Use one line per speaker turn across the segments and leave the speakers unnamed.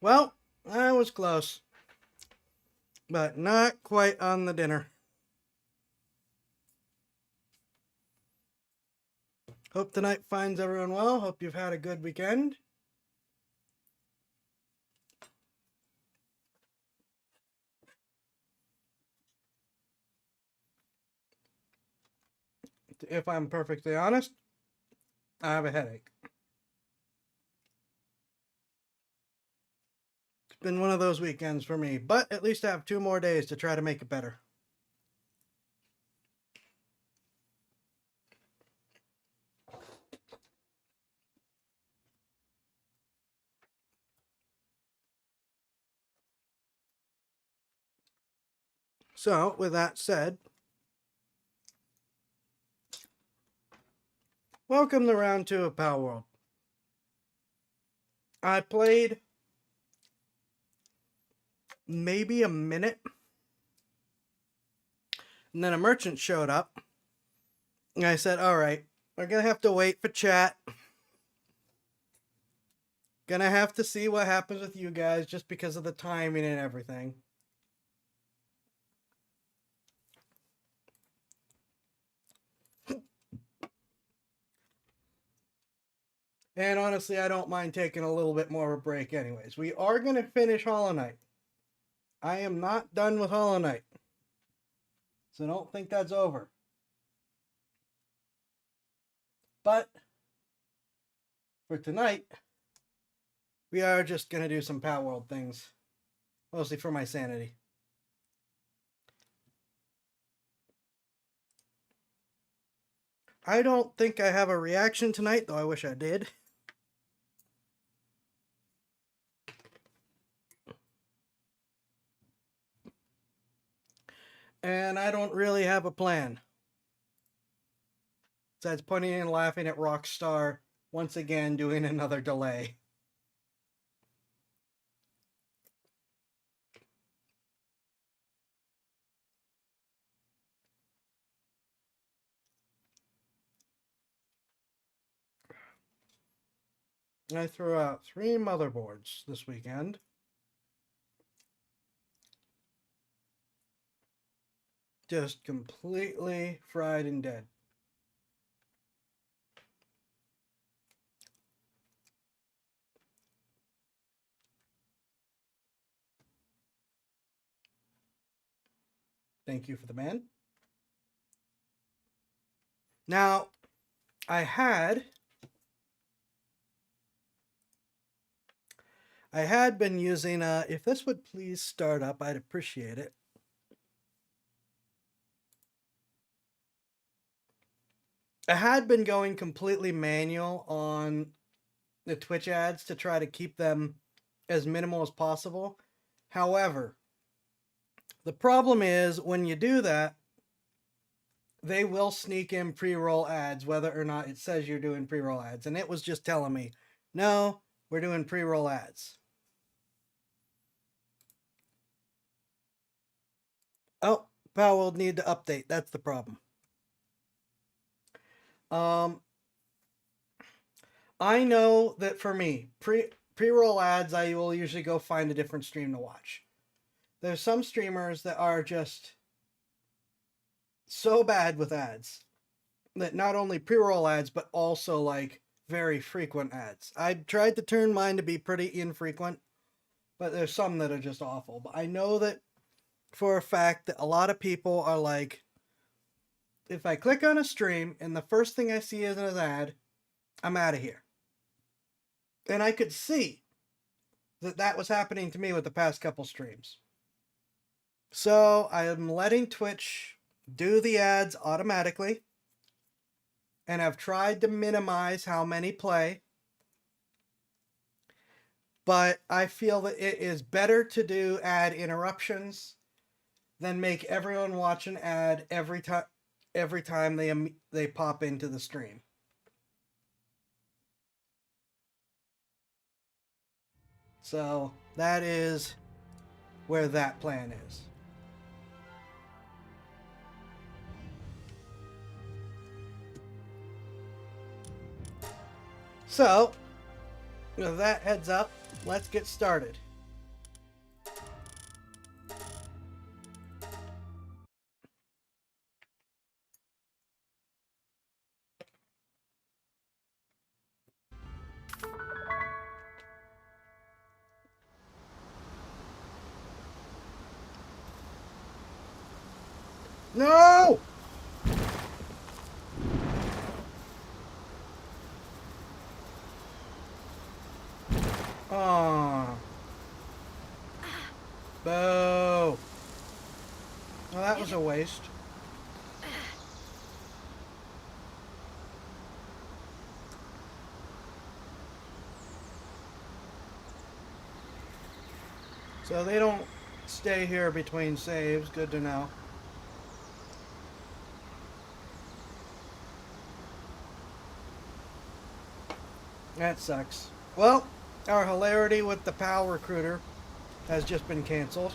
Well, I was close, but not quite on the dinner. Hope tonight finds everyone well. Hope you've had a good weekend. If I'm perfectly honest, I have a headache. It's been one of those weekends for me, but at least I have 2 more days to try to make it better. So, with that said, welcome to round 2 of Power World. I played maybe a minute, and then a merchant showed up, and I said, alright, we're gonna have to wait for chat. Gonna have to see what happens with you guys just because of the timing and everything. And honestly, I don't mind taking a little bit more of a break anyways. We are going to finish Hollow Knight. I am not done with Hollow Knight. So don't think that's over. But for tonight, we are just going to do some Power World things. Mostly for my sanity. I don't think I have a reaction tonight, though I wish I did. And I don't really have a plan. Besides pointing and laughing at Rockstar once again doing another delay. I threw out 3 motherboards this weekend. Just completely fried and dead. Thank you for the man. Now, I had been using, if this would please start up, I'd appreciate it. I had been going completely manual on the Twitch ads to try to keep them as minimal as possible. However, the problem is when you do that, they will sneak in pre-roll ads whether or not it says you're doing pre-roll ads. And it was just telling me, no, we're doing pre-roll ads. Oh, Powell need to update. That's the problem. I know that for me, pre-roll ads, I will usually go find a different stream to watch. There's some streamers that are just so bad with ads that not only pre-roll ads, but also like very frequent ads. I tried to turn mine to be pretty infrequent, but there's some that are just awful. But I know that for a fact that a lot of people are like, if I click on a stream and the first thing I see is an ad, I'm out of here. And I could see that was happening to me with the past couple streams. So I am letting Twitch do the ads automatically. And I've tried to minimize how many play. But I feel that it is better to do ad interruptions than make everyone watch an ad every time they pop into the stream. So that is where that plan is. So, with that heads up, let's get started. No! Aw. Boo. Well, that was a waste. So they don't stay here between saves. Good to know. That sucks. Well, our hilarity with the PAL recruiter has just been canceled.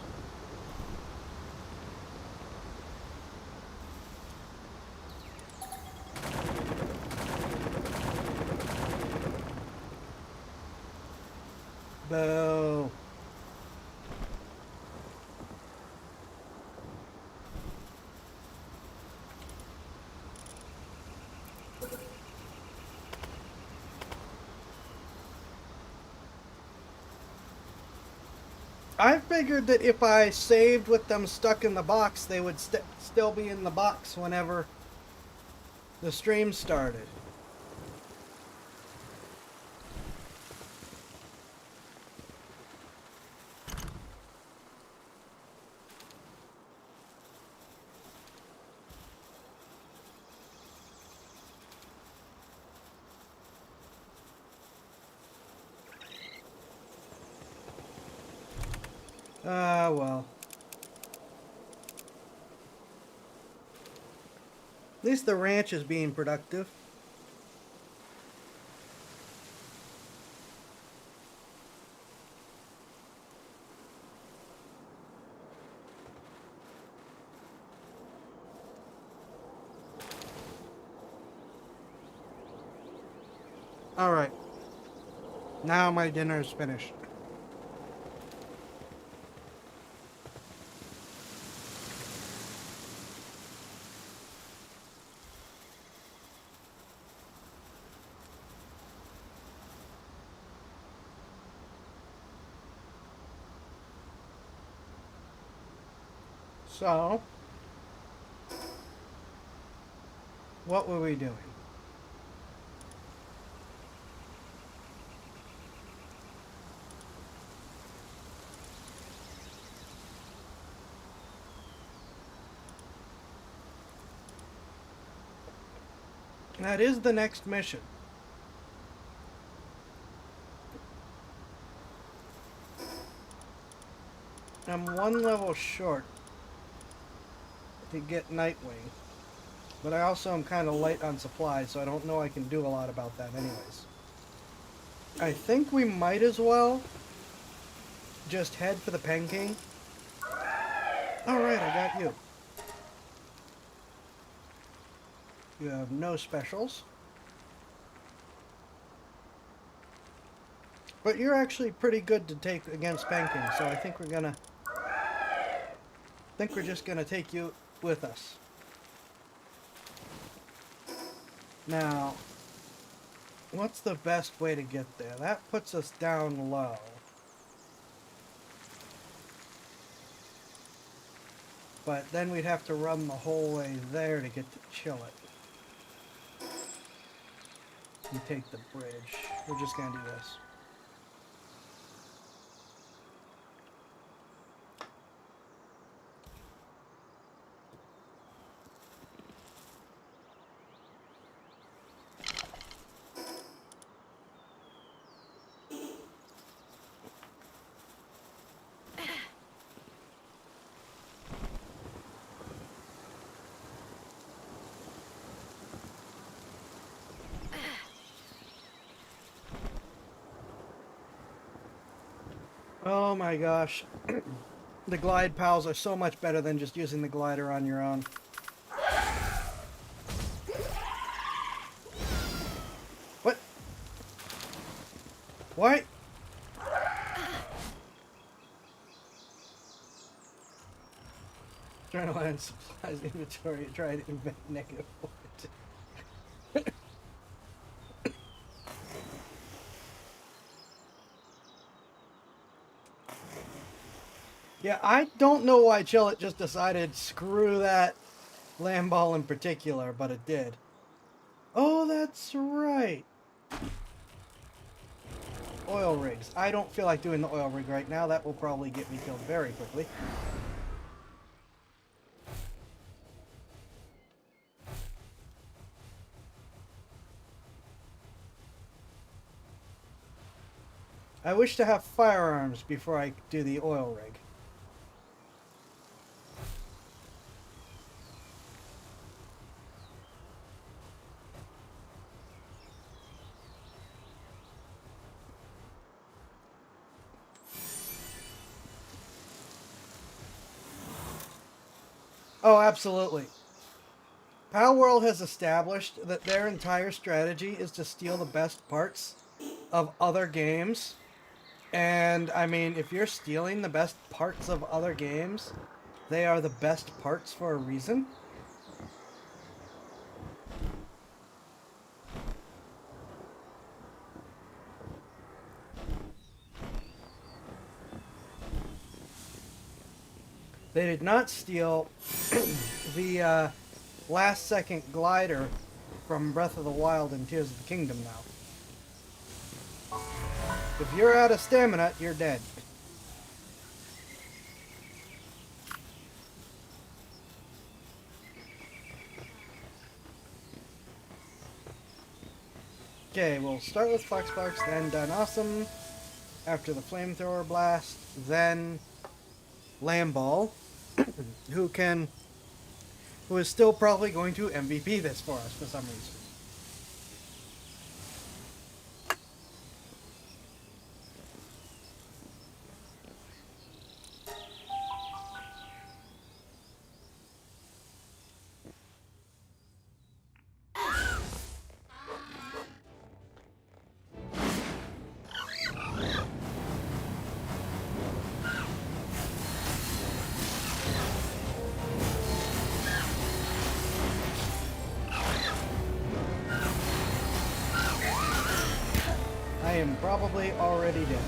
Boo. I figured that if I saved with them stuck in the box, they would still be in the box whenever the stream started. Ah, well. At least the ranch is being productive. Alright. Now my dinner is finished. So, what were we doing? That is the next mission. I'm one level short to get Nightwing. But I also am kind of light on supplies, so I don't know I can do a lot about that anyways. I think we might as well just head for the Pen King. Alright, I got you. You have no specials. But you're actually pretty good to take against Pen King, so I think we're just gonna take you with us. Now, what's the best way to get there? That puts us down low. But then we'd have to run the whole way there to get to Chill It. You take the bridge. We're just gonna do this. Oh my gosh. The glide pals are so much better than just using the glider on your own. What? Why? Journal supplies inventory, try to invent negative point. Yeah, I don't know why Chill It just decided, screw that. Land ball in particular, but it did. Oh, that's right. Oil rigs. I don't feel like doing the oil rig right now. That will probably get me killed very quickly. I wish to have firearms before I do the oil rig. Oh, absolutely. Pal World has established that their entire strategy is to steal the best parts of other games. And, I mean, if you're stealing the best parts of other games, they are the best parts for a reason. They did not steal the last second glider from Breath of the Wild and Tears of the Kingdom now. If you're out of stamina, you're dead. Okay, we'll start with Foxparks, then Done Awesome, after the Flamethrower Blast, then Lamball, who is still probably going to MVP this for us for some reason. I am probably already dead.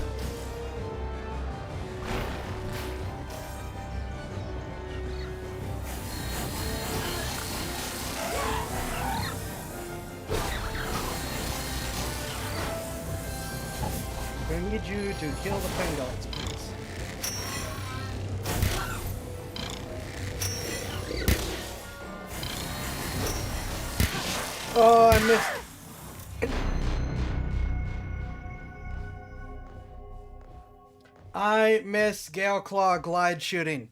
I need you to kill the pangolins, please. Oh, I missed. I miss Gale Claw glide shooting.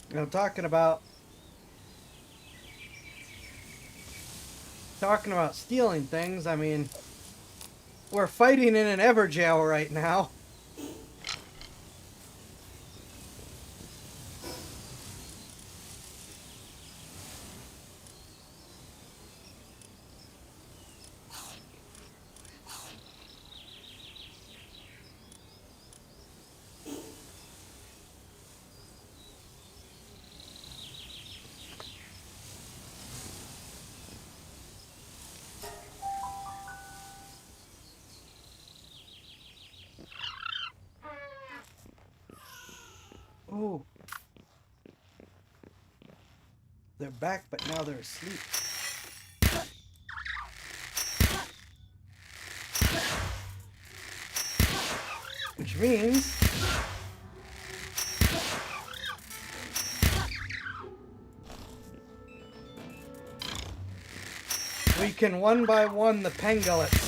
You know, talking about stealing things, I mean, we're fighting in an Everjail right now. Oh. They're back, but now they're asleep. Which means we can one by one the pangolins.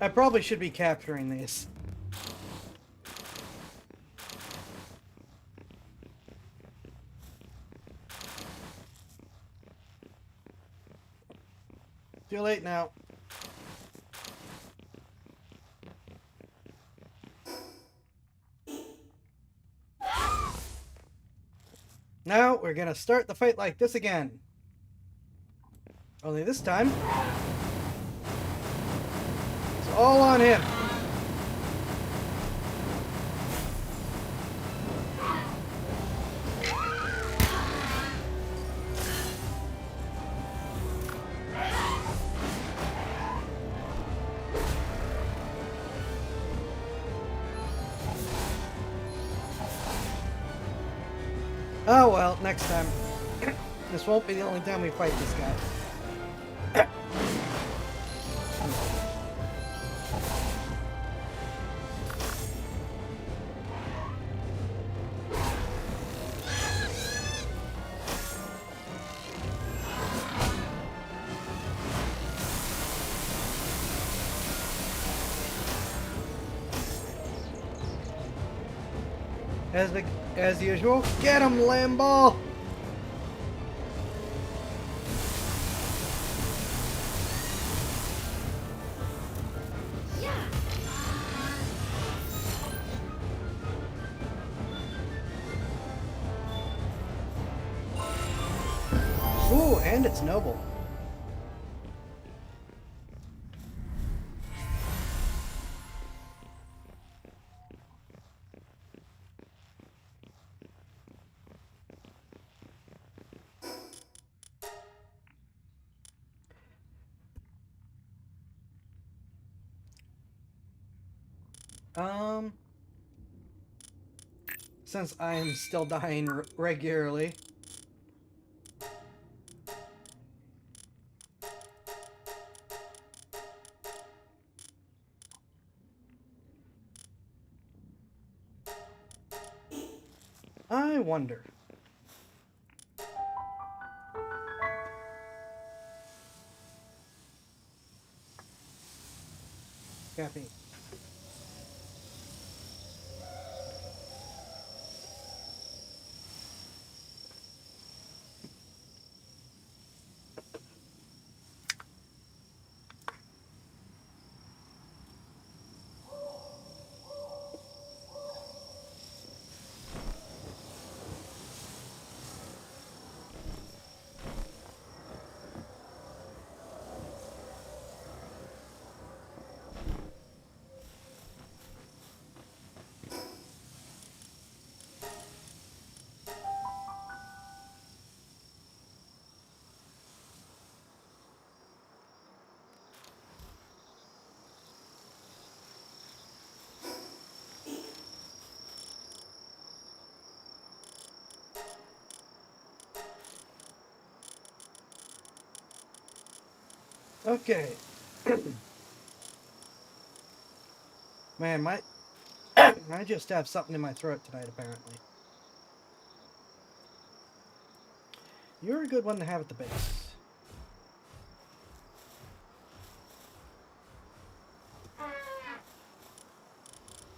I probably should be capturing these. Too late now. Now we're gonna start the fight like this again. Only this time, it's all on him. Oh well, next time. This won't be the only time we fight this guy. As usual, get him, Lambo! Ooh, and it's noble. Since I am still dying regularly. I wonder. Caffeine. Okay. Man, I just have something in my throat tonight, apparently. You're a good one to have at the base.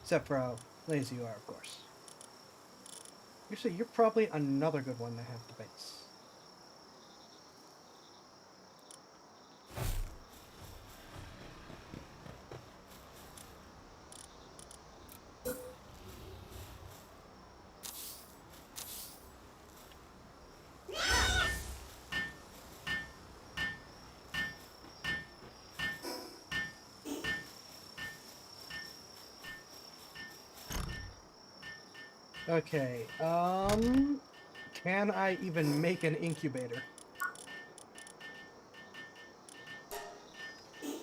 Except for how lazy you are, of course. Actually, you're probably another good one to have at the base. Okay, can I even make an incubator?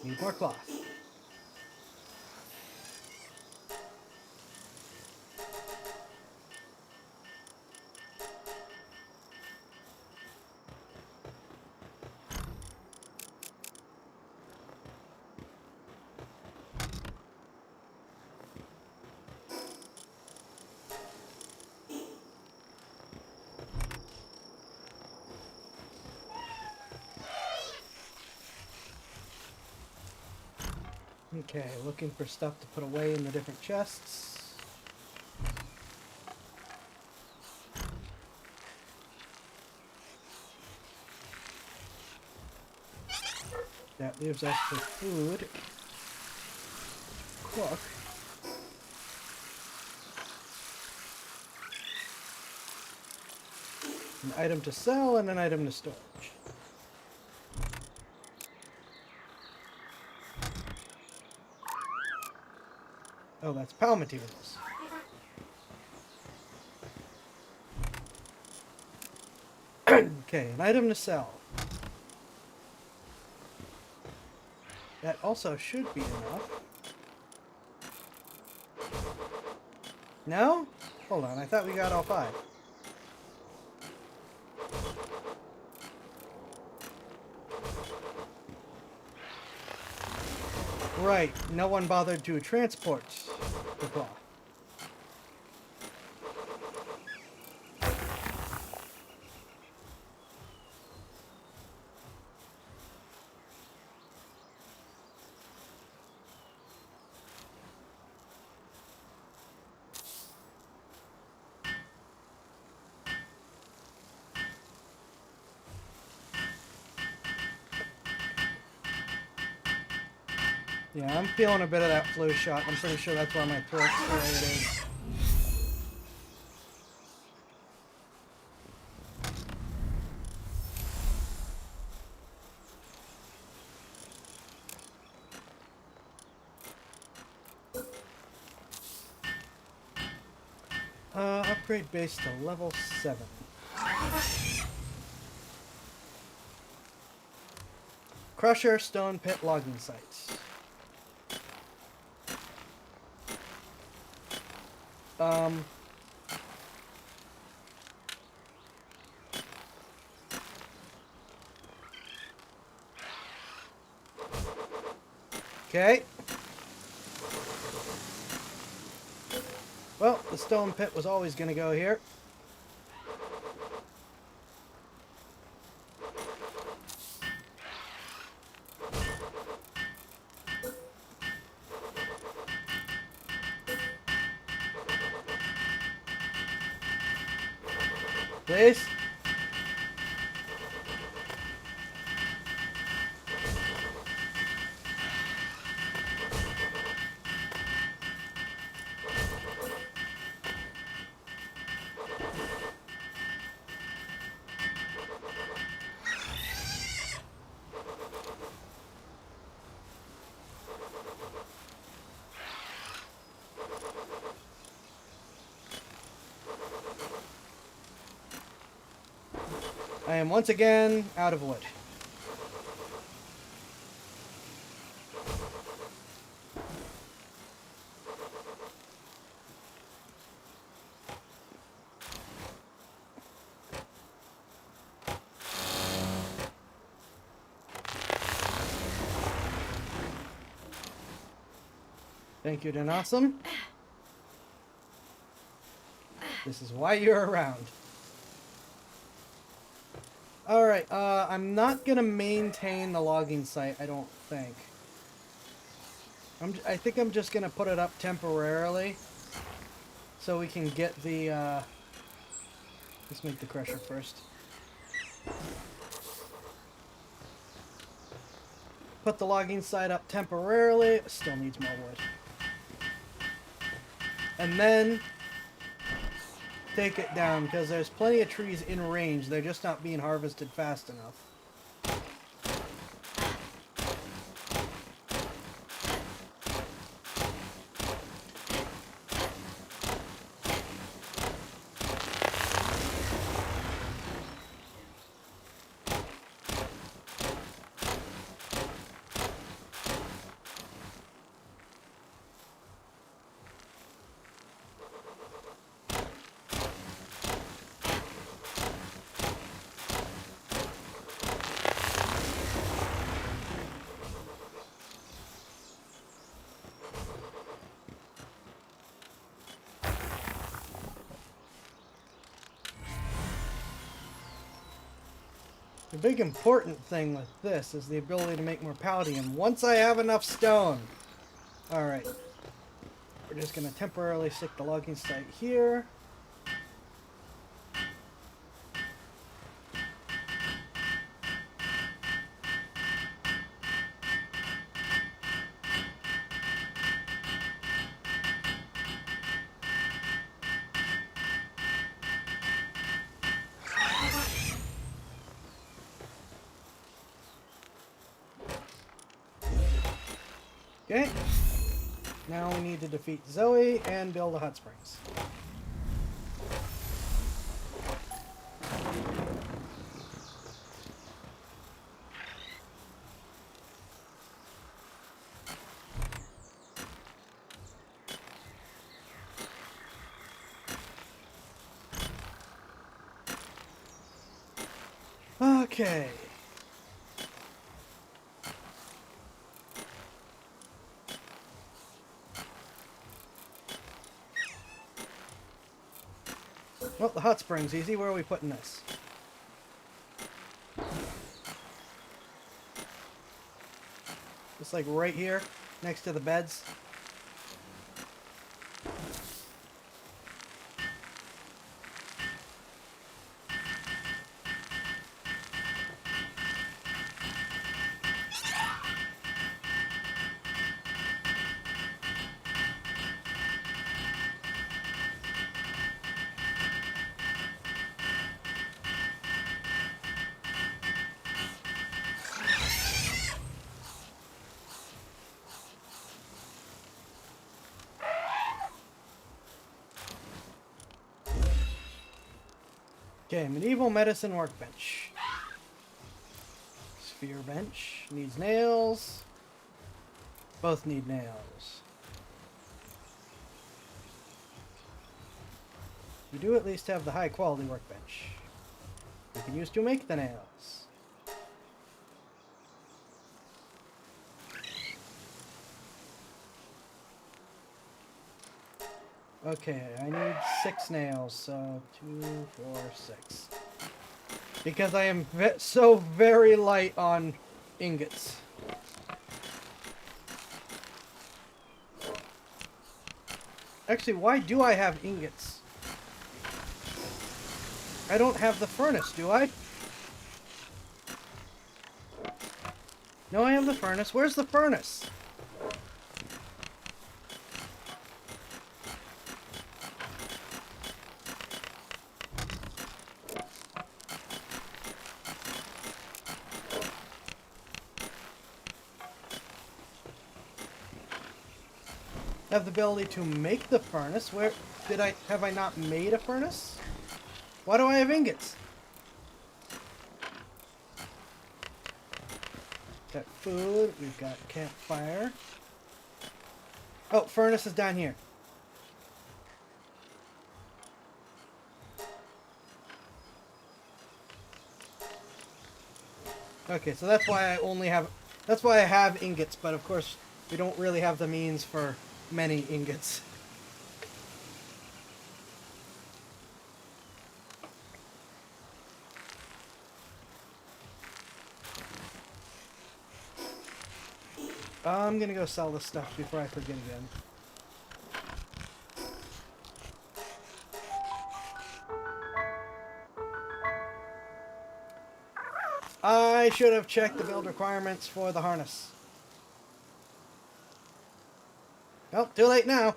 Need more cloth. Okay, looking for stuff to put away in the different chests. That leaves us with food. Cook. An item to sell and an item to storage. Oh, that's PAL materials. Okay, an item to sell. That also should be enough. No? Hold on, I thought we got all 5. Right, no one bothered to transport the cloth. Yeah, I'm feeling a bit of that flu shot. I'm pretty sure that's why my throat's the way it is. Upgrade base to level 7. Crusher, stone pit, logging sites. Okay. Well, the stone pit was always going to go here. Please? I am once again out of wood. Thank you, Denawesome. This is why you're around. Alright, I'm not gonna maintain the logging site, I don't think. I think I'm just gonna put it up temporarily. So we can get the, let's make the crusher first. Put the logging site up temporarily. It still needs more wood. And then take it down, because there's plenty of trees in range. They're just not being harvested fast enough. The big important thing with this is the ability to make more palladium once I have enough stone. Alright. We're just going to temporarily stick the logging site here. Okay. Now we need to defeat Zoe and build the hot springs. Okay. Well, the hot springs easy. Where are we putting this? Just like right here, next to the beds. Okay, medieval medicine workbench. Sphere bench. Needs nails. Both need nails. We do at least have the high quality workbench. We can use to make the nails. Okay, I need 6 nails, so 2, 4, 6. Because I am so very light on ingots. Actually, why do I have ingots? I don't have the furnace, do I? No, I have the furnace. Where's the furnace? Have the ability to make the furnace. Where have I not made a furnace? Why do I have ingots? Got food, we've got campfire. Oh, furnace is down here. Okay, so that's why I have ingots, but of course we don't really have the means for many ingots. I'm gonna go sell this stuff before I forget again. I should have checked the build requirements for the harness. Well, too late now.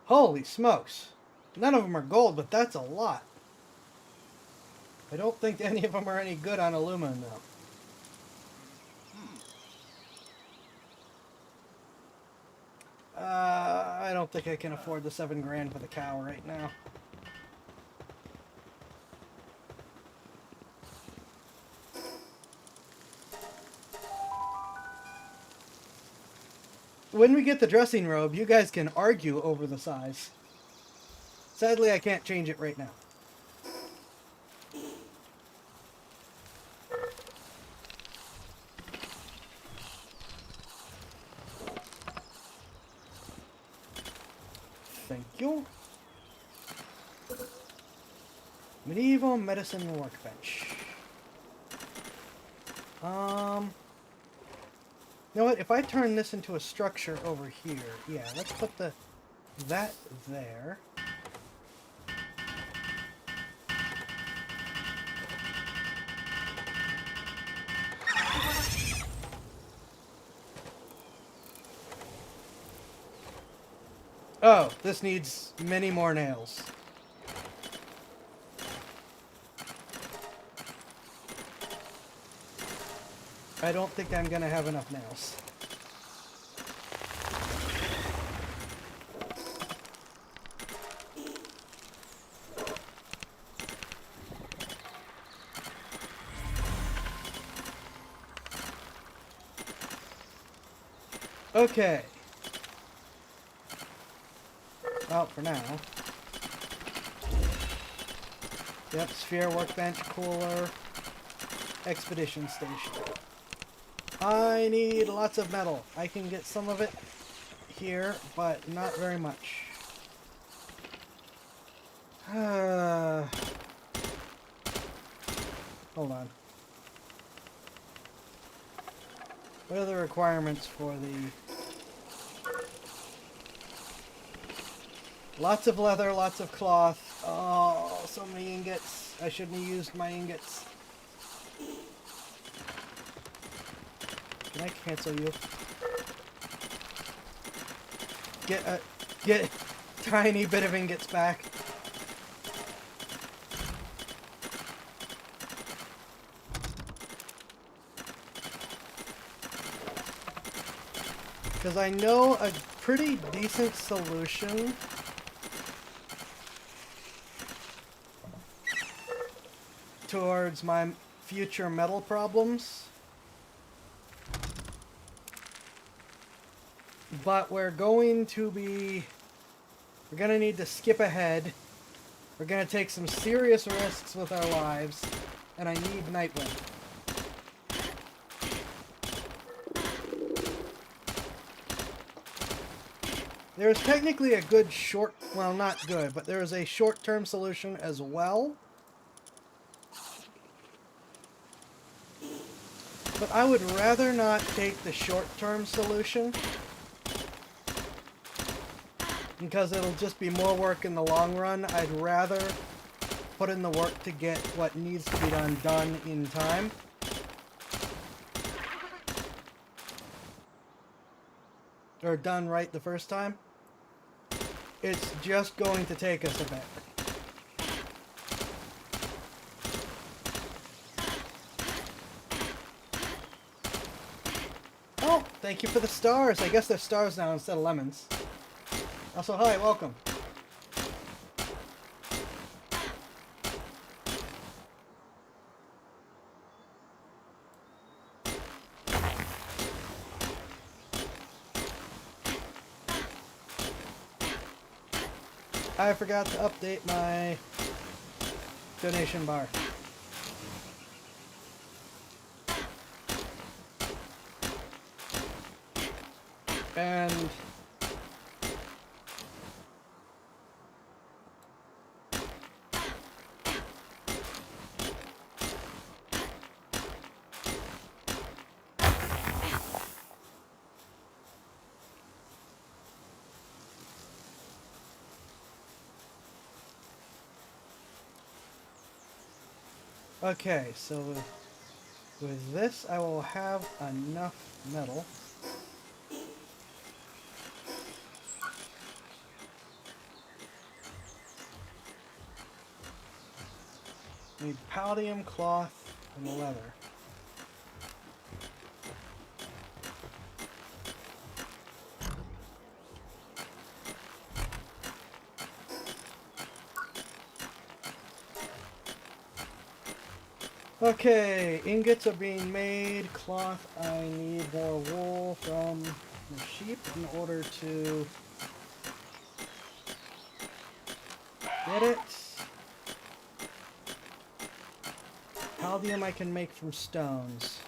Holy smokes. None of them are gold, but that's a lot. I don't think any of them are any good on aluminum, though. I don't think I can afford the 7 grand for the cow right now. when we get the dressing robe, you guys can argue over the size. Sadly, I can't change it right now. Thank you. Medieval medicine workbench. You know what? If I turn this into a structure over here, yeah, let's put that there. Oh, this needs many more nails. I don't think I'm gonna have enough nails. Okay. Well, for now. Yep, sphere, workbench, cooler, expedition station. I need lots of metal. I can get some of it here, but not very much. Hold on. What are the requirements for the... Lots of leather, lots of cloth. Oh, so many ingots. I shouldn't have used my ingots. Can I cancel you? Get a tiny bit of ingots back. Because I know a pretty decent solution towards my future metal problems. But we're going to need to skip ahead. We're going to take some serious risks with our lives. And I need Nightwing. There's technically a good well, not good, but there is a short-term solution as well. But I would rather not take the short-term solution, because it'll just be more work in the long run. I'd rather put in the work to get what needs to be done in time. Or done right the first time. It's just going to take us a bit. Oh, thank you for the stars. I guess they're stars now instead of lemons. Also, hi, welcome. I forgot to update my donation bar. And okay, so with this I will have enough metal. Need palladium, cloth, and leather. Okay, ingots are being made. Cloth, I need more wool from the sheep in order to get it. Palladium I can make from stones,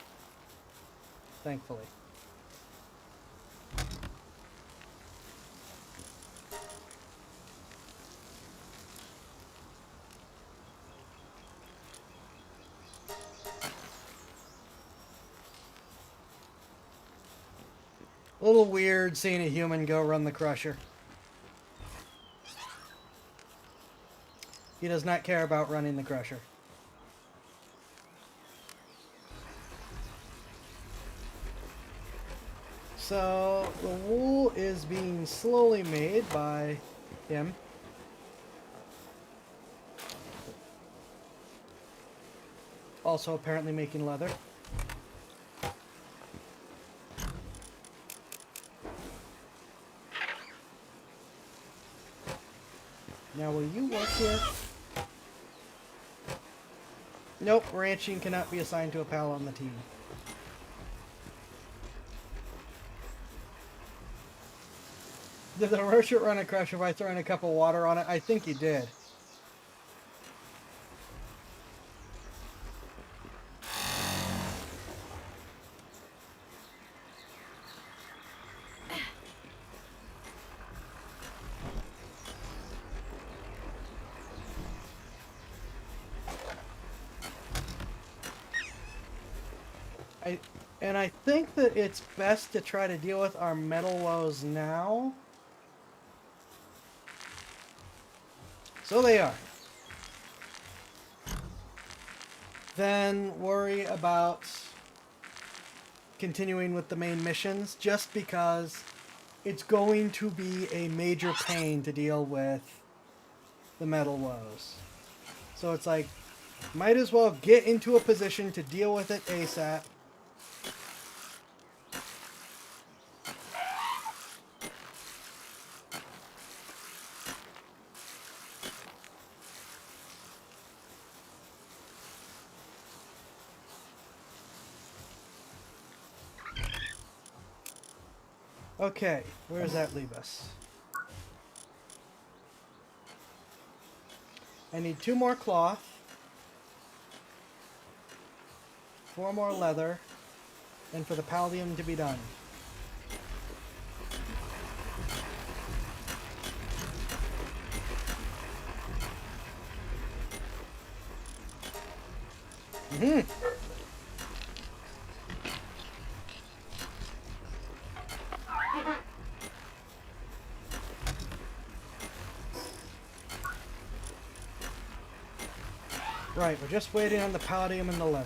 thankfully. A little weird seeing a human go run the crusher. He does not care about running the crusher. So the wool is being slowly made by him. Also apparently making leather. Now will you work here? Nope, ranching cannot be assigned to a pal on the team. Did the merchant run a crusher by throwing a cup of water on it? I think he did. And I think that it's best to try to deal with our metal woes now. So they are. Then worry about continuing with the main missions, just because it's going to be a major pain to deal with the metal woes. So it's like, might as well get into a position to deal with it ASAP. Okay, where does that leave us? I need 2 more cloth, 4 more leather, and for the palladium to be done. Right, we're just waiting on the palladium and the leather.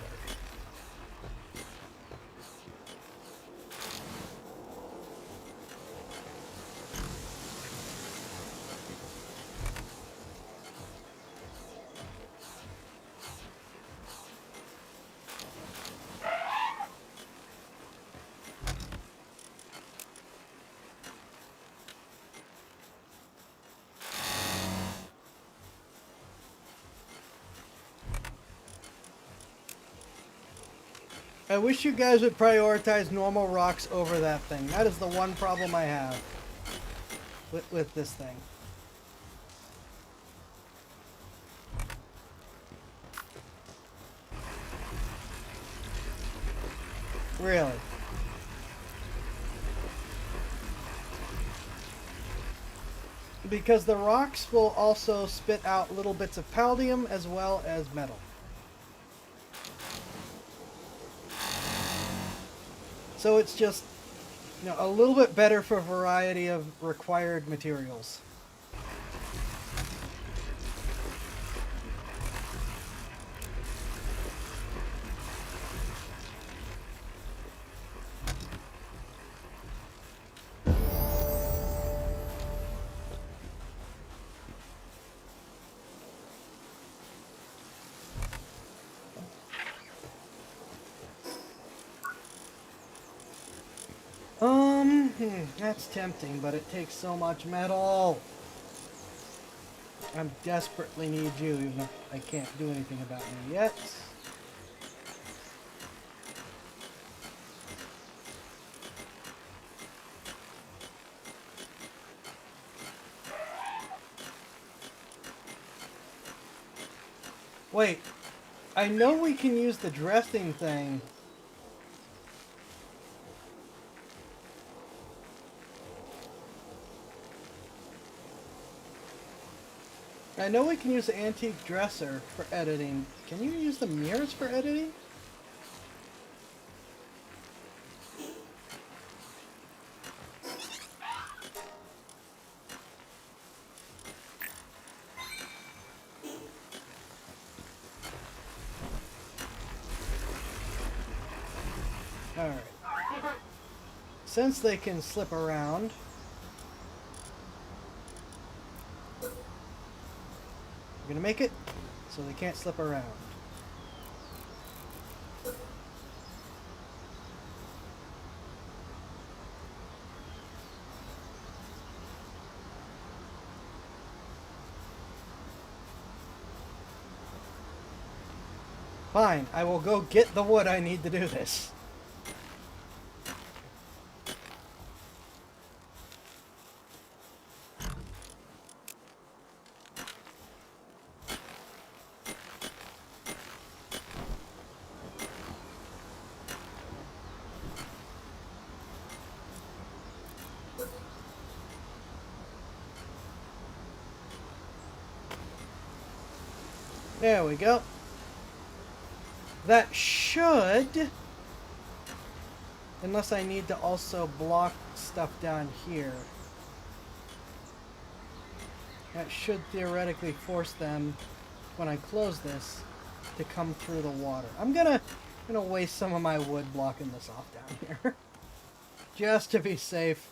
I wish you guys would prioritize normal rocks over that thing. That is the one problem I have with this thing. Really. Because the rocks will also spit out little bits of palladium as well as metal. So it's just, you know, a little bit better for variety of required materials. That's tempting, but it takes so much metal. I desperately need you, even if I can't do anything about you yet. Wait, I know we can use the dressing thing. I know we can use the antique dresser for editing. Can you use the mirrors for editing? Alright. Since they can slip around, we're gonna make it so they can't slip around. Fine, I will go get the wood I need to do this. There we go. That should, unless I need to also block stuff down here, that should theoretically force them, when I close this, to come through the water. I'm gonna waste some of my wood blocking this off down here. Just to be safe.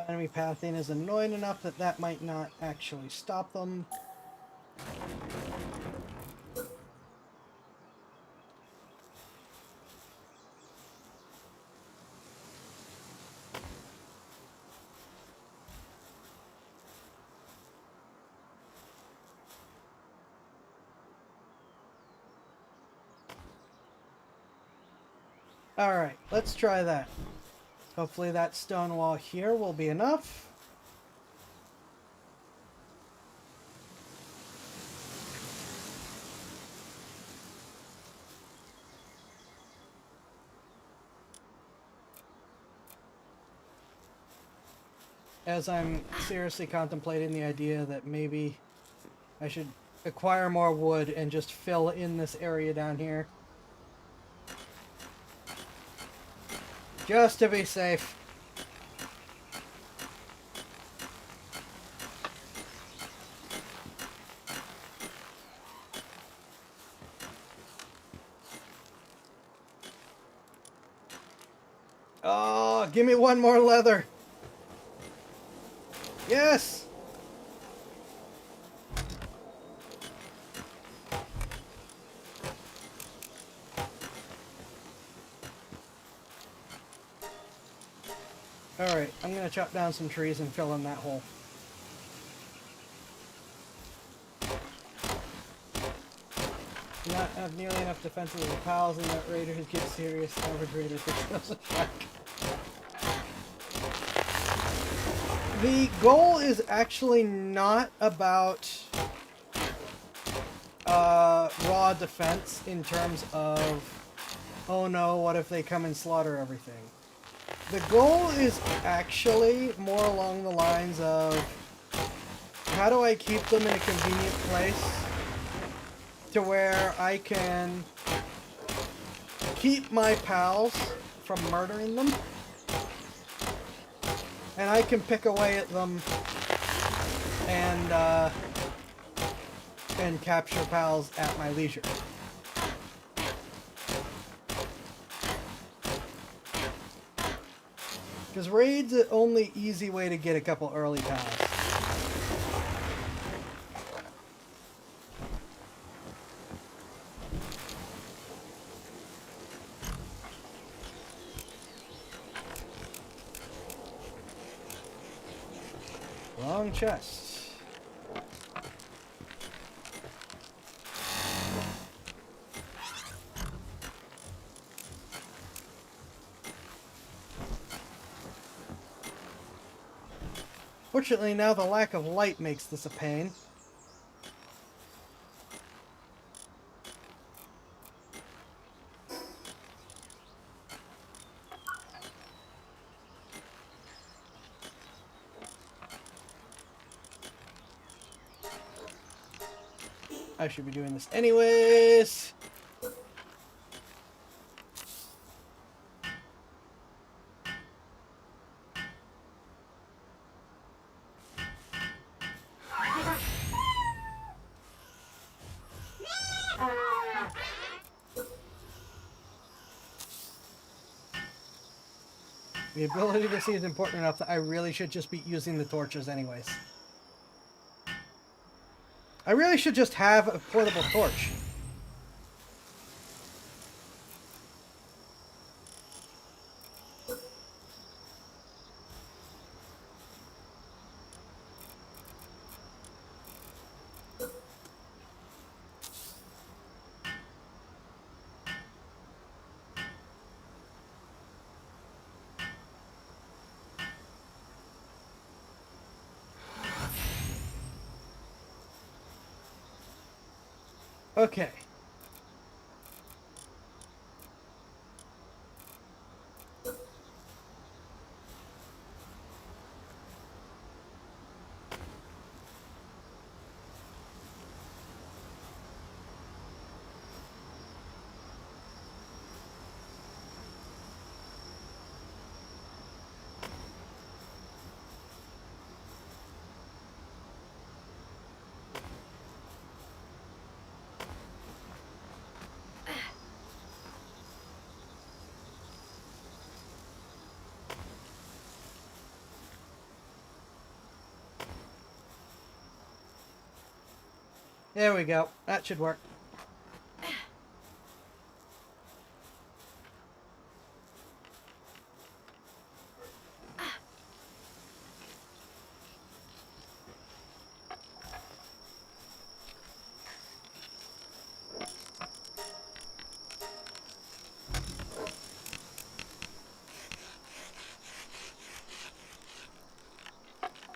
Enemy pathing is annoying enough that that might not actually stop them. Alright, let's try that. Hopefully that stone wall here will be enough. As I'm seriously contemplating the idea that maybe I should acquire more wood and just fill in this area down here. Just to be safe. Oh, give me one more leather. Yes! Alright, I'm gonna chop down some trees and fill in that hole. Do not have nearly enough defenses as pals, and that raider who gets serious average raider picks up back. The goal is actually not about raw defense in terms of, oh no, what if they come and slaughter everything? The goal is actually more along the lines of, how do I keep them in a convenient place to where I can keep my pals from murdering them, and I can pick away at them and capture pals at my leisure. Because raid's the only easy way to get a couple early pals. Wrong chest. Fortunately, now the lack of light makes this a pain. I should be doing this anyways. The ability to see is important enough that I really should just be using the torches anyways. I really should just have a portable torch. Okay. There we go. That should work.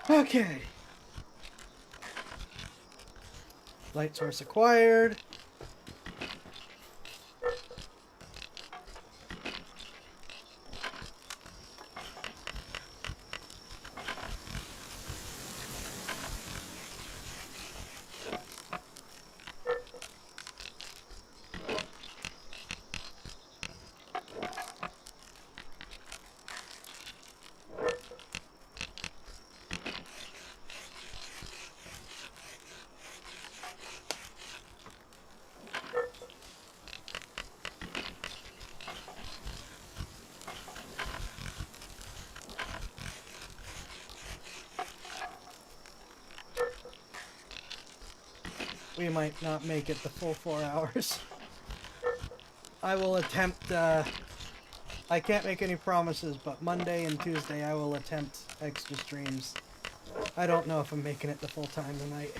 Okay. Light source acquired. We might not make it the full 4 hours. I will attempt, I can't make any promises, but Monday and Tuesday I will attempt extra streams. I don't know if I'm making it the full time tonight.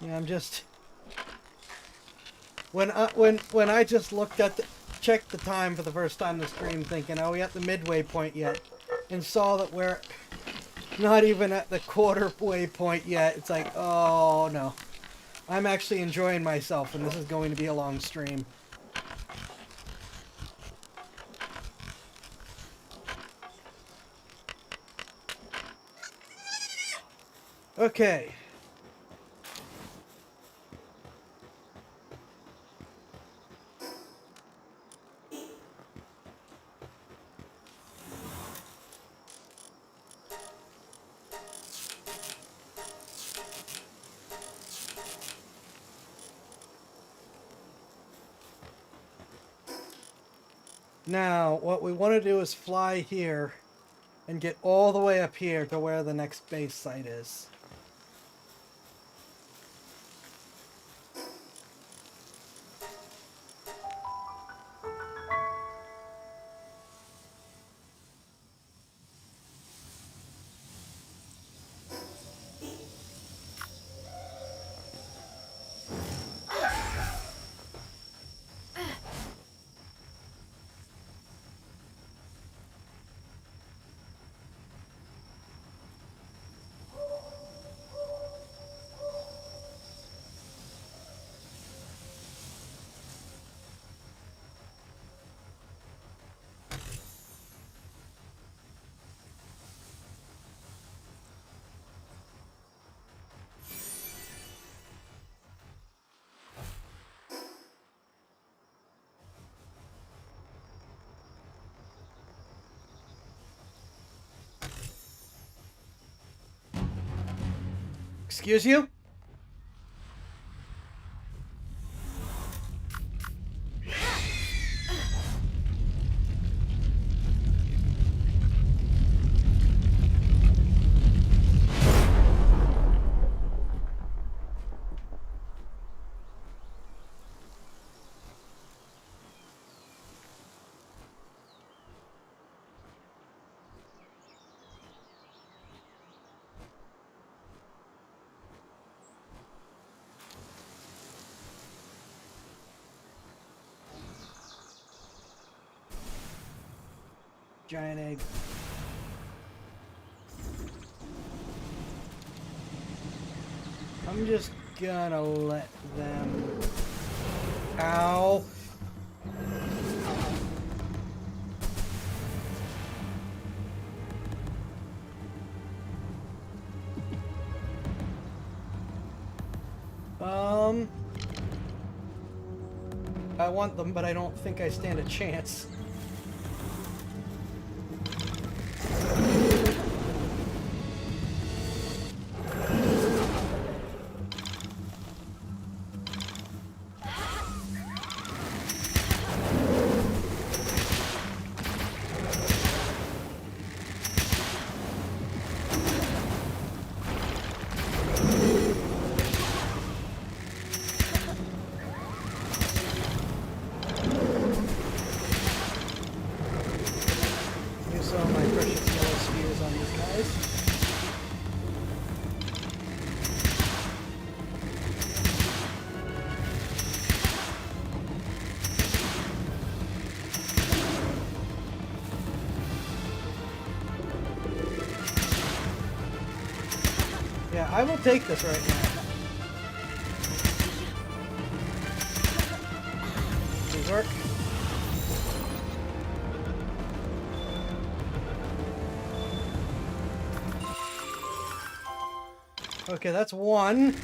Yeah, I'm just when I just looked at checked the time for the first time the stream, thinking, "Are we at the midway point yet?" and saw that we're not even at the quarter way point yet. It's like, oh no. I'm actually enjoying myself, and this is going to be a long stream. Okay. Now, what we want to do is fly here and get all the way up here to where the next base site is. Excuse you? Giant egg. I'm just gonna let them... Ow. I want them, but I don't think I stand a chance. Yeah, I will take this right now. Berserk. Okay, that's one.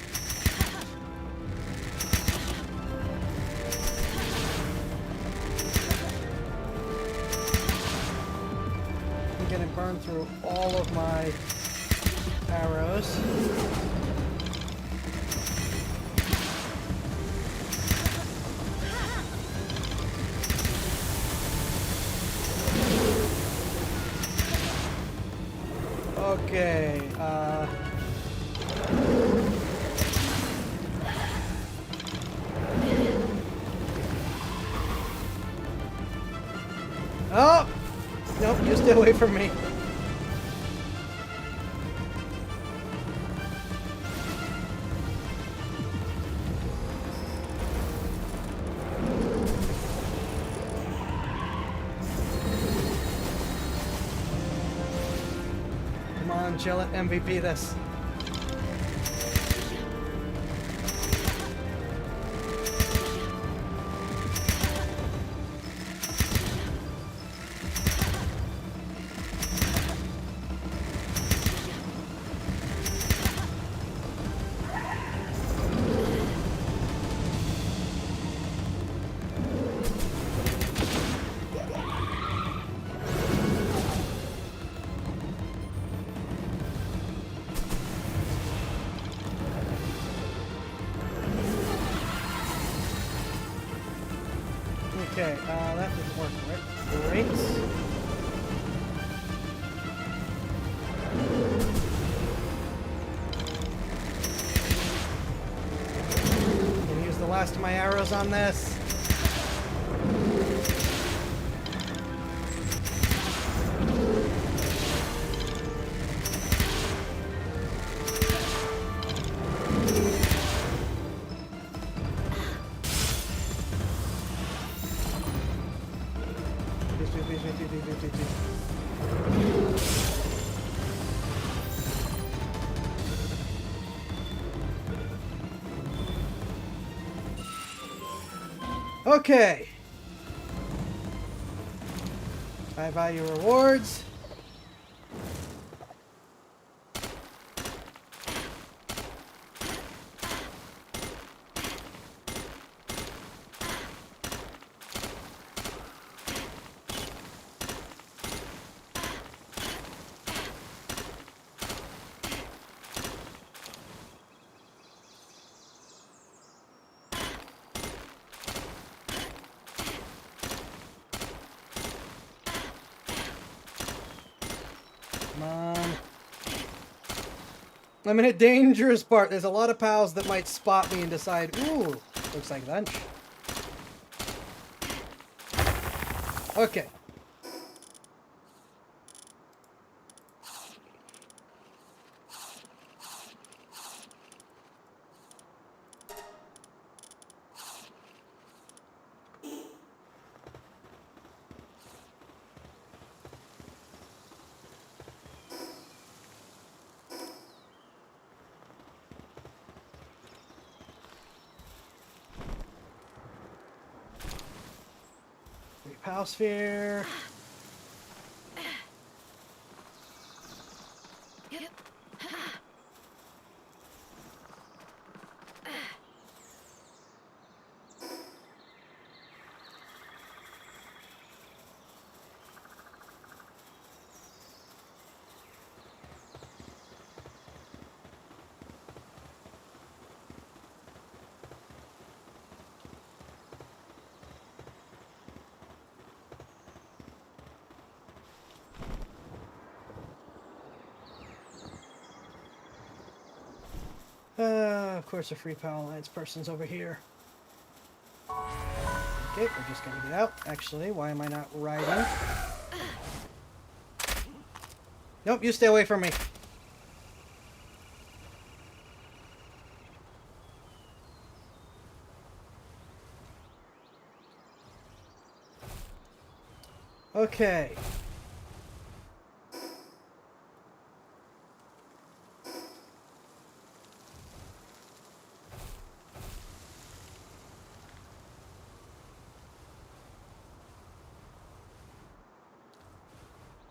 I'm gonna burn through all of my arrows. Okay, oh! Nope, you stay away from me. on, chill it, MVP this. Okay, that didn't work, right? Great. I'm gonna use the last of my arrows on this. Okay. High value rewards. Come on. I'm in a dangerous part. There's a lot of pals that might spot me and decide, ooh, looks like lunch. Okay. Pal sphere. Of course, a Free Pal Alliance person's over here. Okay, we're just gonna get out. Actually, why am I not riding? Nope, you stay away from me. Okay.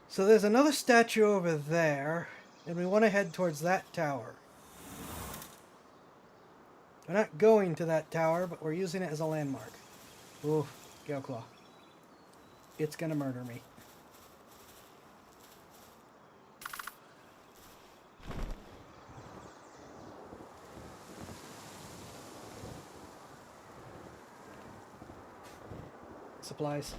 So there's another statue over there, and we want to head towards that tower. We're not going to that tower, but we're using it as a landmark. Ooh, Gale Claw. It's gonna murder me. Supplies.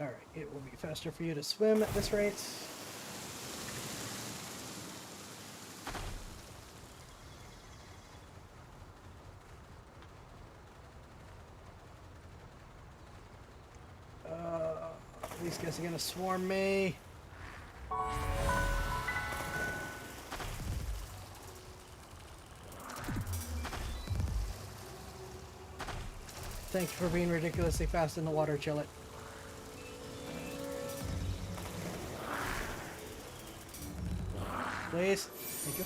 Alright, it will be faster for you to swim at this rate. These guys are gonna swarm me. Thank you for being ridiculously fast in the water, Chill It. Please. Thank you.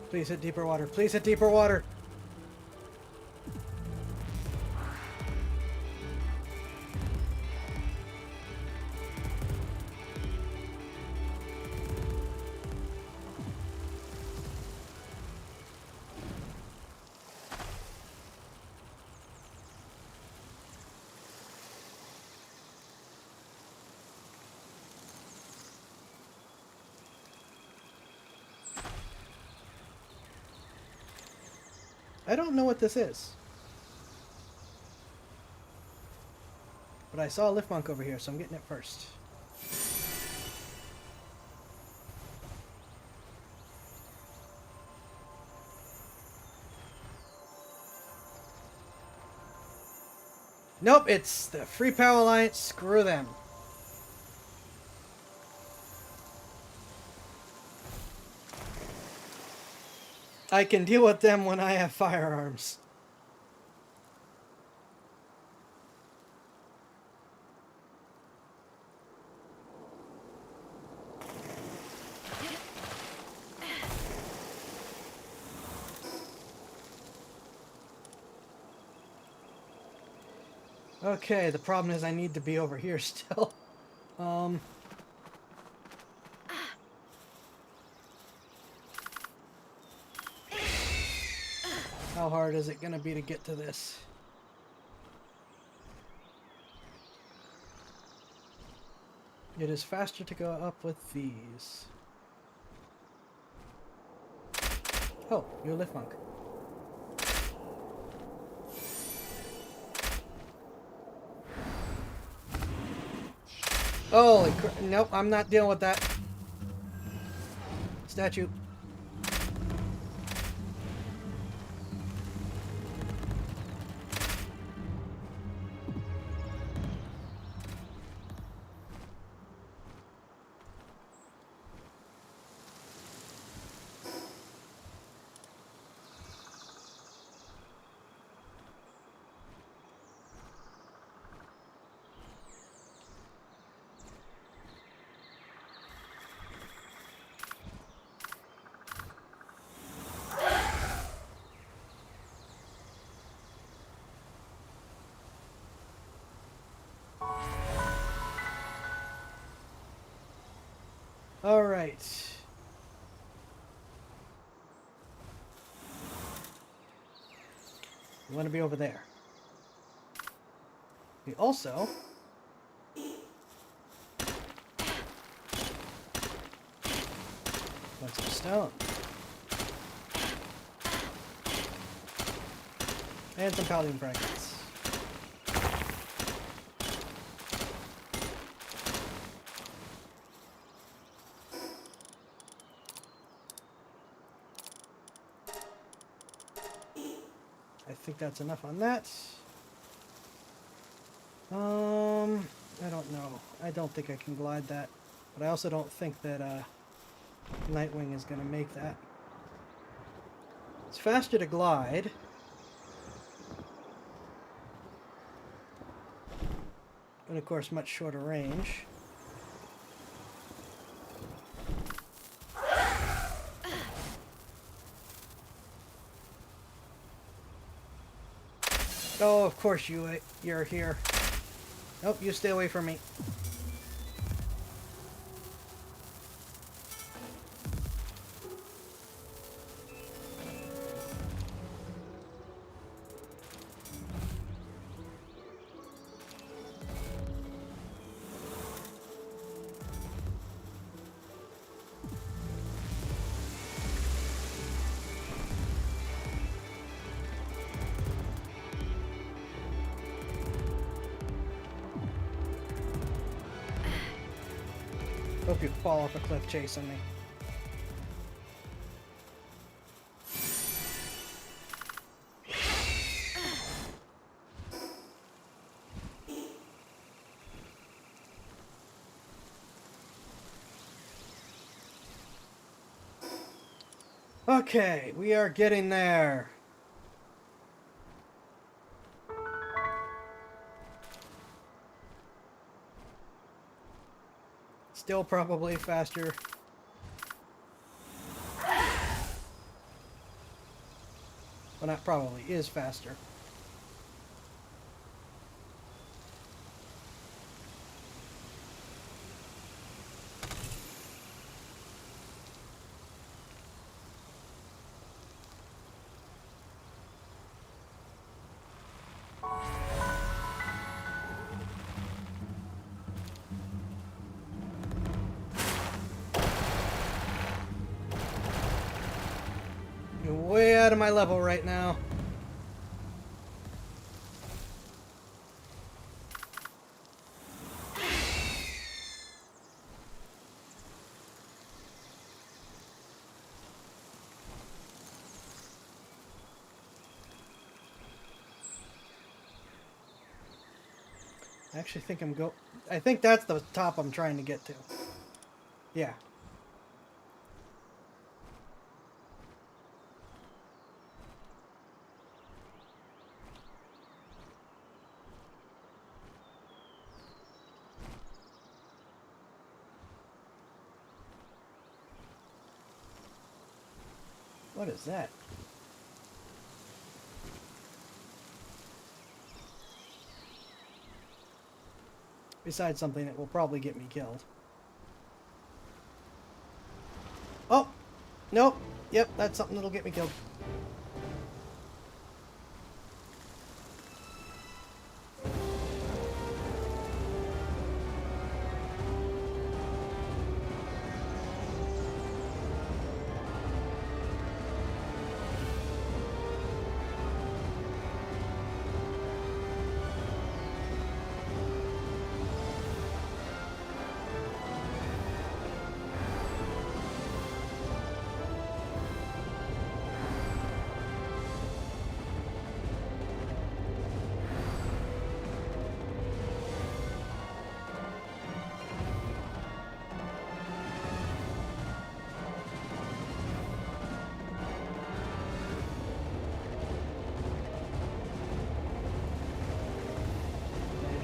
Please hit deeper water. Please hit deeper water. I don't know what this is. But I saw a lift monk over here, so I'm getting it first. Nope, it's the Free Power Alliance. Screw them. I can deal with them when I have firearms. Okay, the problem is I need to be over here still. How hard is it gonna be to get to this? It is faster to go up with these. Oh, you're a lift monk. Holy crap. Nope, I'm not dealing with that. Statue. All right. We want to be over there. We also want some stone. And some paladin fragments. I think that's enough on that. I don't know. I don't think I can glide that. But I also don't think that Nightwing is going to make that. It's faster to glide. And of course, much shorter range. Oh, of course you're here. Nope, you stay away from me. Hope you fall off a cliff chasing me. Okay, we are getting there. Still probably faster. Well, not probably, is faster. You're way out of my level right now. I actually think I think that's the top I'm trying to get to. Yeah. What is that? Besides something that will probably get me killed. Oh! Nope. Yep, that's something that'll get me killed.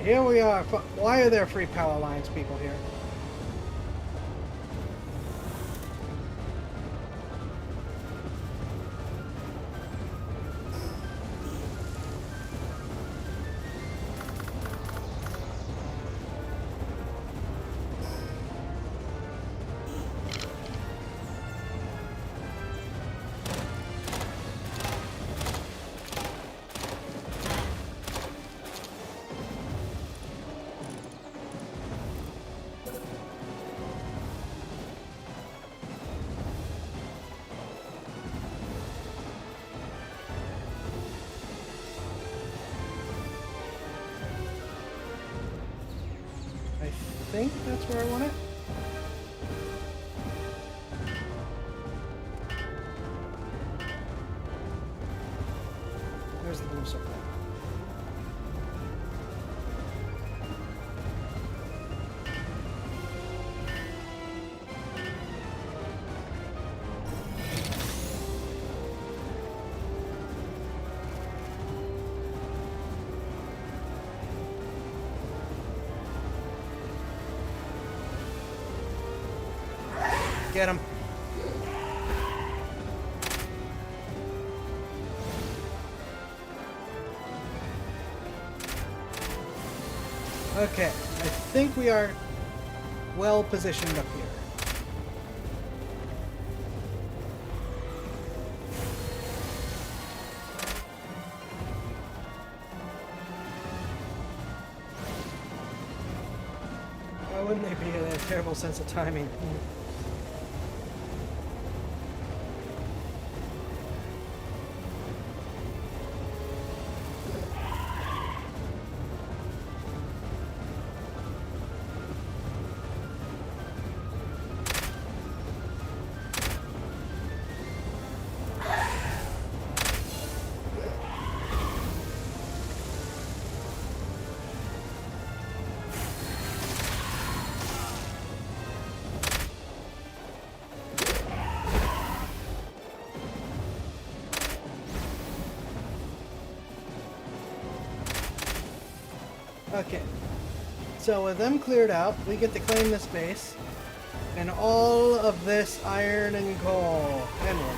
Here we are. Why are there free power lines people here? I think that's where I want it. There's the blue circle. Get him. Okay, I think we are well positioned up here. Why wouldn't they be a terrible sense of timing? Okay. So with them cleared out, we get to claim this base. And all of this iron and coal. And wood.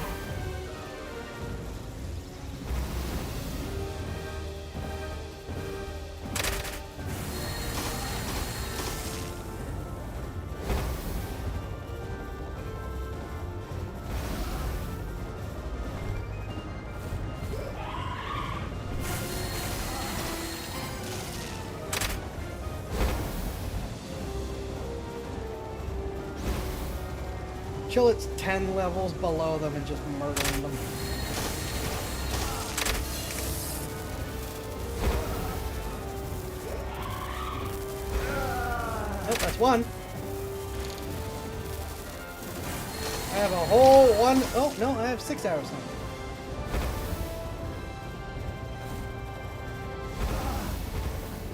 Chill, it's 10 levels below them and just murdering them. Oh, that's one. I have a whole one. Oh, no, I have 6 arrows now.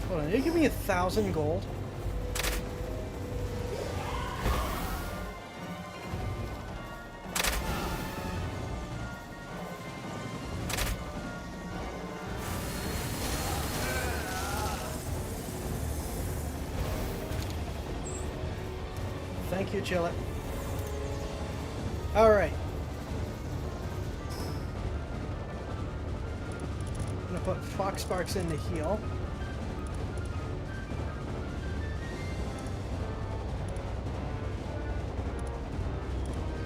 Hold on, you give me 1,000 gold? Thank you, Chillet. Alright. I'm gonna put Fox Sparks in to heal.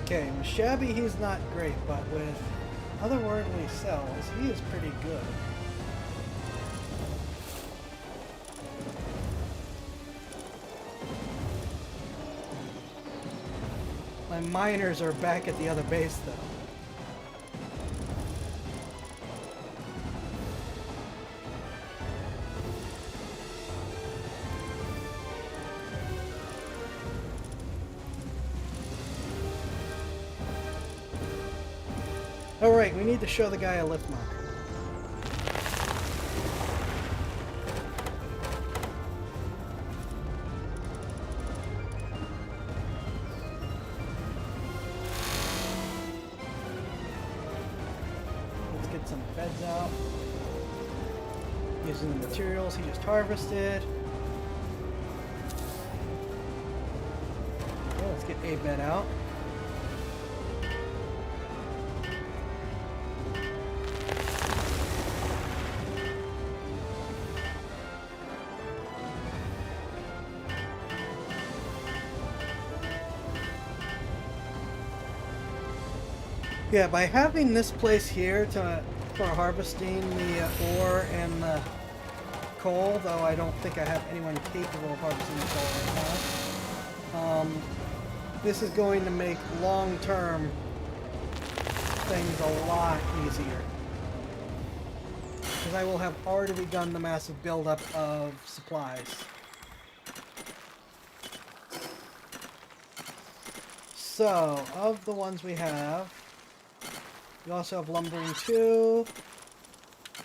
Okay, with Shabby he's not great, but with otherworldly cells, he is pretty good. My miners are back at the other base, though. Alright, we need to show the guy a lift marker. Let's get some beds out. Using the materials he just harvested. Okay, let's get a bed out. Yeah, by having this place here for harvesting the ore and the coal, though I don't think I have anyone capable of harvesting the coal right now, this is going to make long-term things a lot easier. Because I will have already begun the massive buildup of supplies. So, of the ones we have, you also have lumbering 2,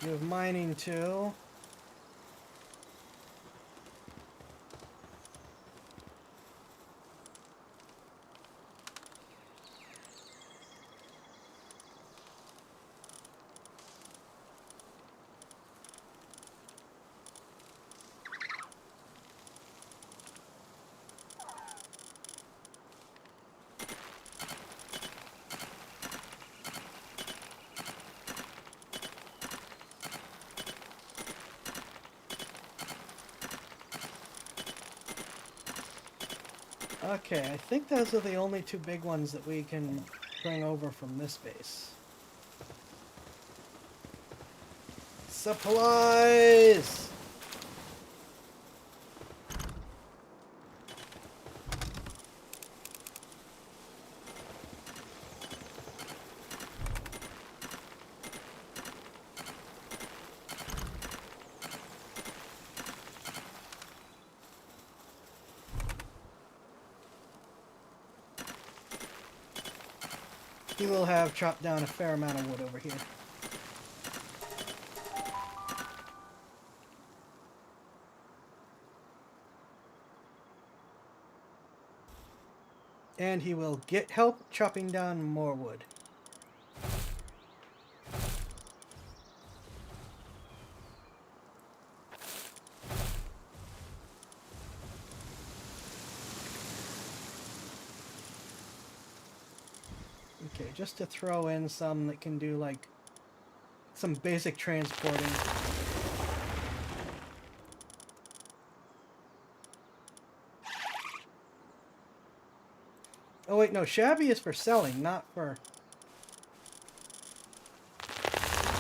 you have mining 2, Okay, I think those are the only 2 big ones that we can bring over from this base. Supplies! He will have chopped down a fair amount of wood over here. And he will get help chopping down more wood. Okay, just to throw in some that can do like some basic transporting. Oh wait, no, shabby is for selling, not for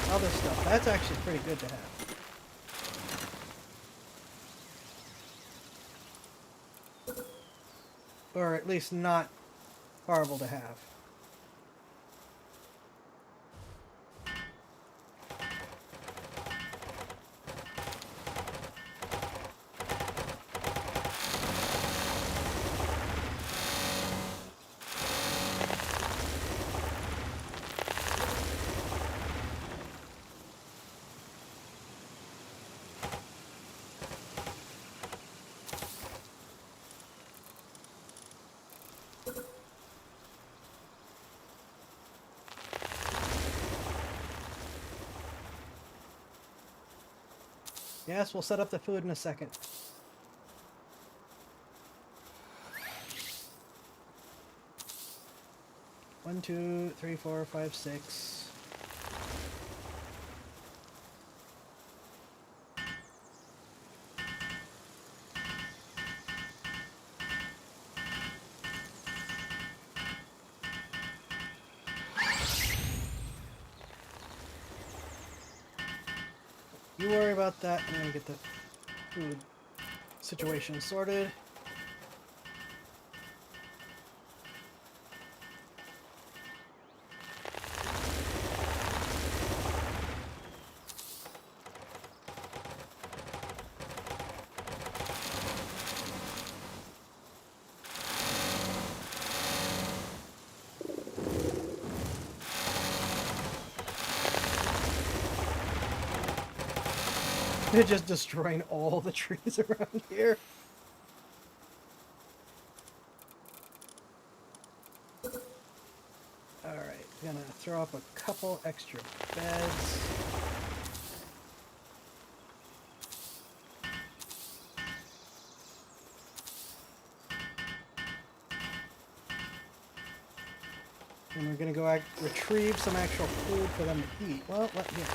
other stuff. That's actually pretty good to have. Or at least not horrible to have. Yes, we'll set up the food in a second. One, two, three, four, five, six. You worry about that. I'm gonna get the food situation sorted. They're just destroying all the trees around here. Alright, gonna throw up a couple extra beds. And we're gonna go retrieve some actual food for them to eat. Well, here.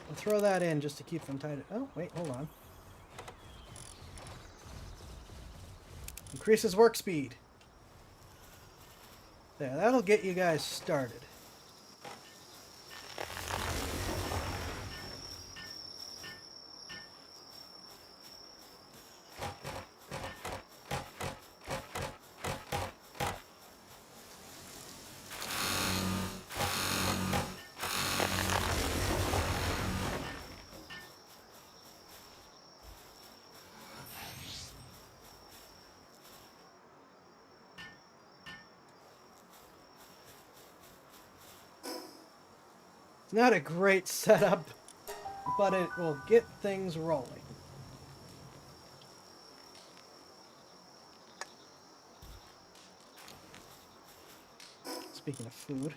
We'll throw that in just to keep them tied. Oh, wait, hold on. Increases work speed. There, that'll get you guys started. It's not a great setup, but it will get things rolling. Speaking of food.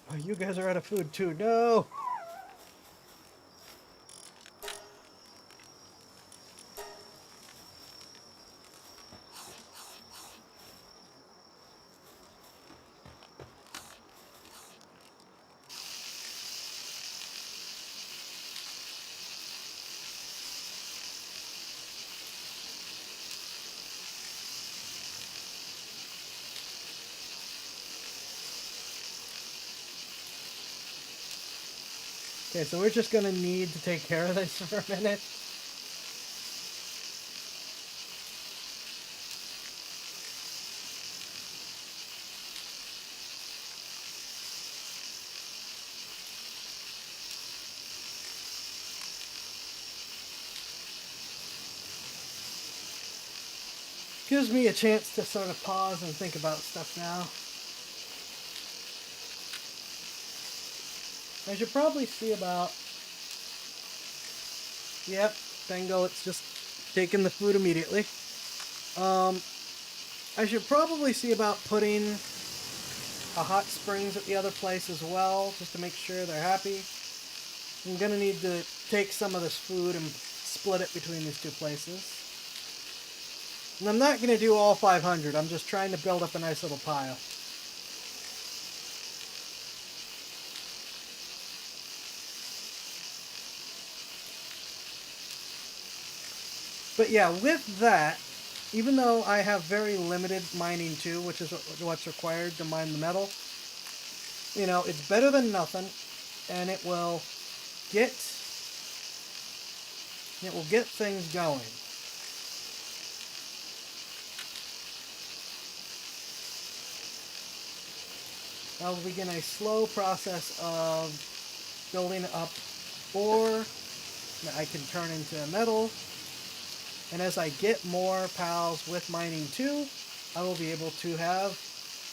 Oh, you guys are out of food too. No! Okay, so we're just gonna need to take care of this for a minute. Gives me a chance to sort of pause and think about stuff now. I should probably see about... Yep, bingo, it's just taking the food immediately. I should probably see about putting a hot springs at the other place as well, just to make sure they're happy. I'm gonna need to take some of this food and split it between these two places. And I'm not going to do all 500. I'm just trying to build up a nice little pile. But yeah, with that, even though I have very limited mining too, which is what's required to mine the metal, you know, it's better than nothing, and it will get things going. I'll begin a slow process of building up ore that I can turn into metal. And as I get more pals with mining too, I will be able to have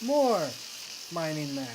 more mining there.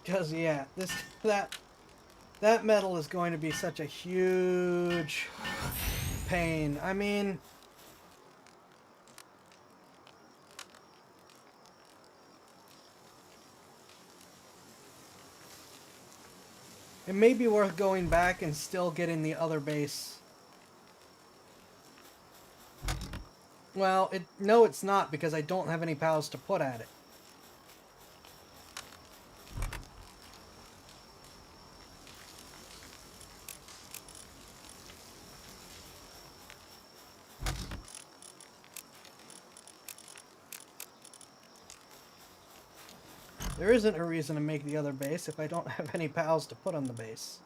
Because yeah, that metal is going to be such a huge pain. I mean, it may be worth going back and still getting the other base. Well, no, it's not, because I don't have any pals to put at it. There isn't a reason to make the other base if I don't have any pals to put on the base.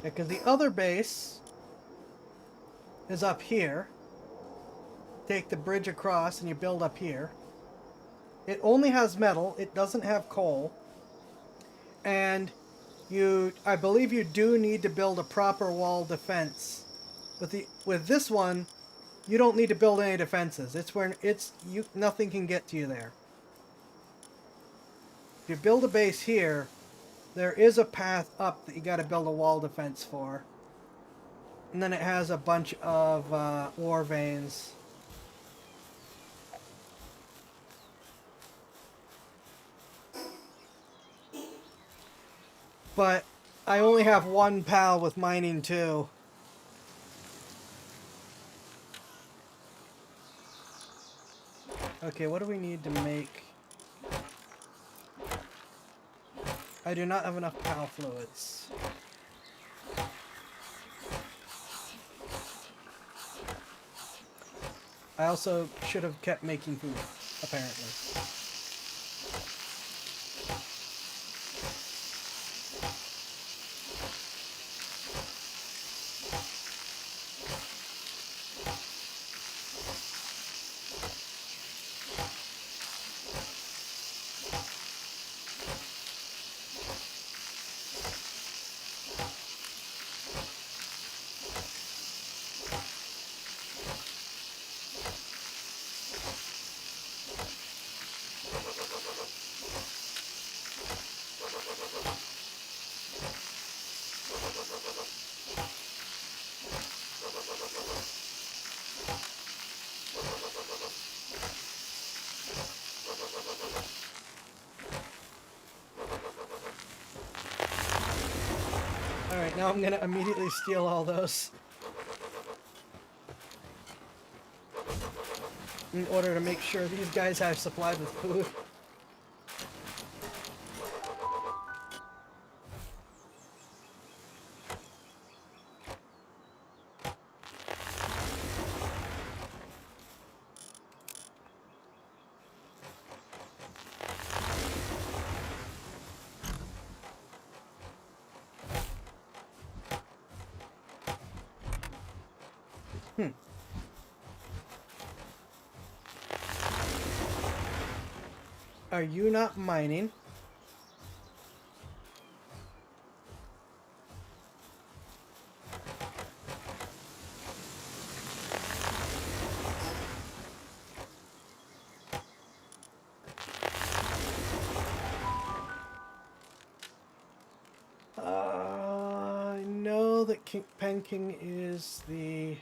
Because the other base is up here. Take the bridge across and you build up here. It only has metal. It doesn't have coal. And I believe you do need to build a proper wall defense. With this one, you don't need to build any defenses. Nothing can get to you there. If you build a base here, there is a path up that you got to build a wall defense for. And then it has a bunch of ore veins. But I only have one pal with mining too. Okay, what do we need to make? I do not have enough pal fluids. I also should have kept making food, apparently. Alright, now I'm gonna immediately steal all those. In order to make sure these guys have supplied with food. Are you not mining? I know that Penking is the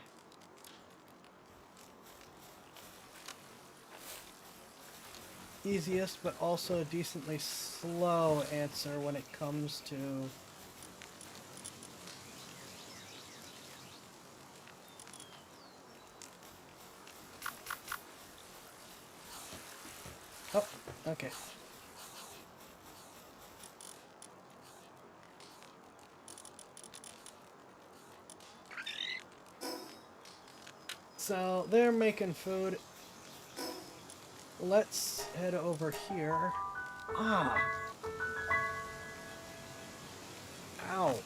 easiest, but also decently slow answer when it comes to oh, okay. So they're making food. Let's head over here. Ah. Ow.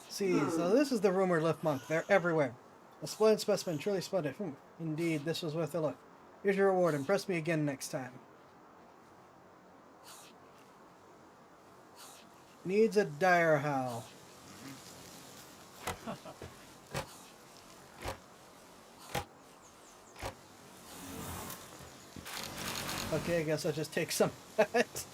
See, so this is the rumored lift monk. They're everywhere. A splendid specimen, truly splendid. Indeed, this was worth a look. Here's your reward. Impress me again next time. Needs a dire howl. Okay, I guess I'll just take some of that.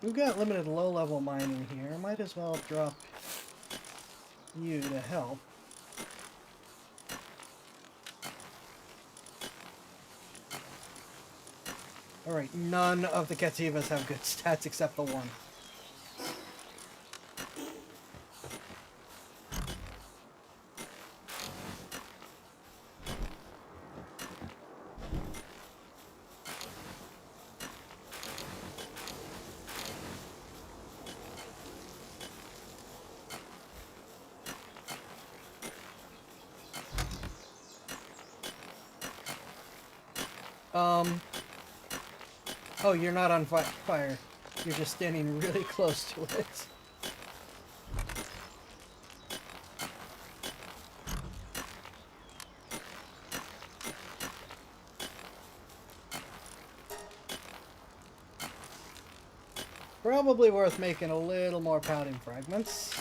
We've got limited low-level mining here. Might as well drop you to help. Alright, none of the Kativas have good stats except the one. Oh, you're not on fire. You're just standing really close to it. Probably worth making a little more pouting fragments.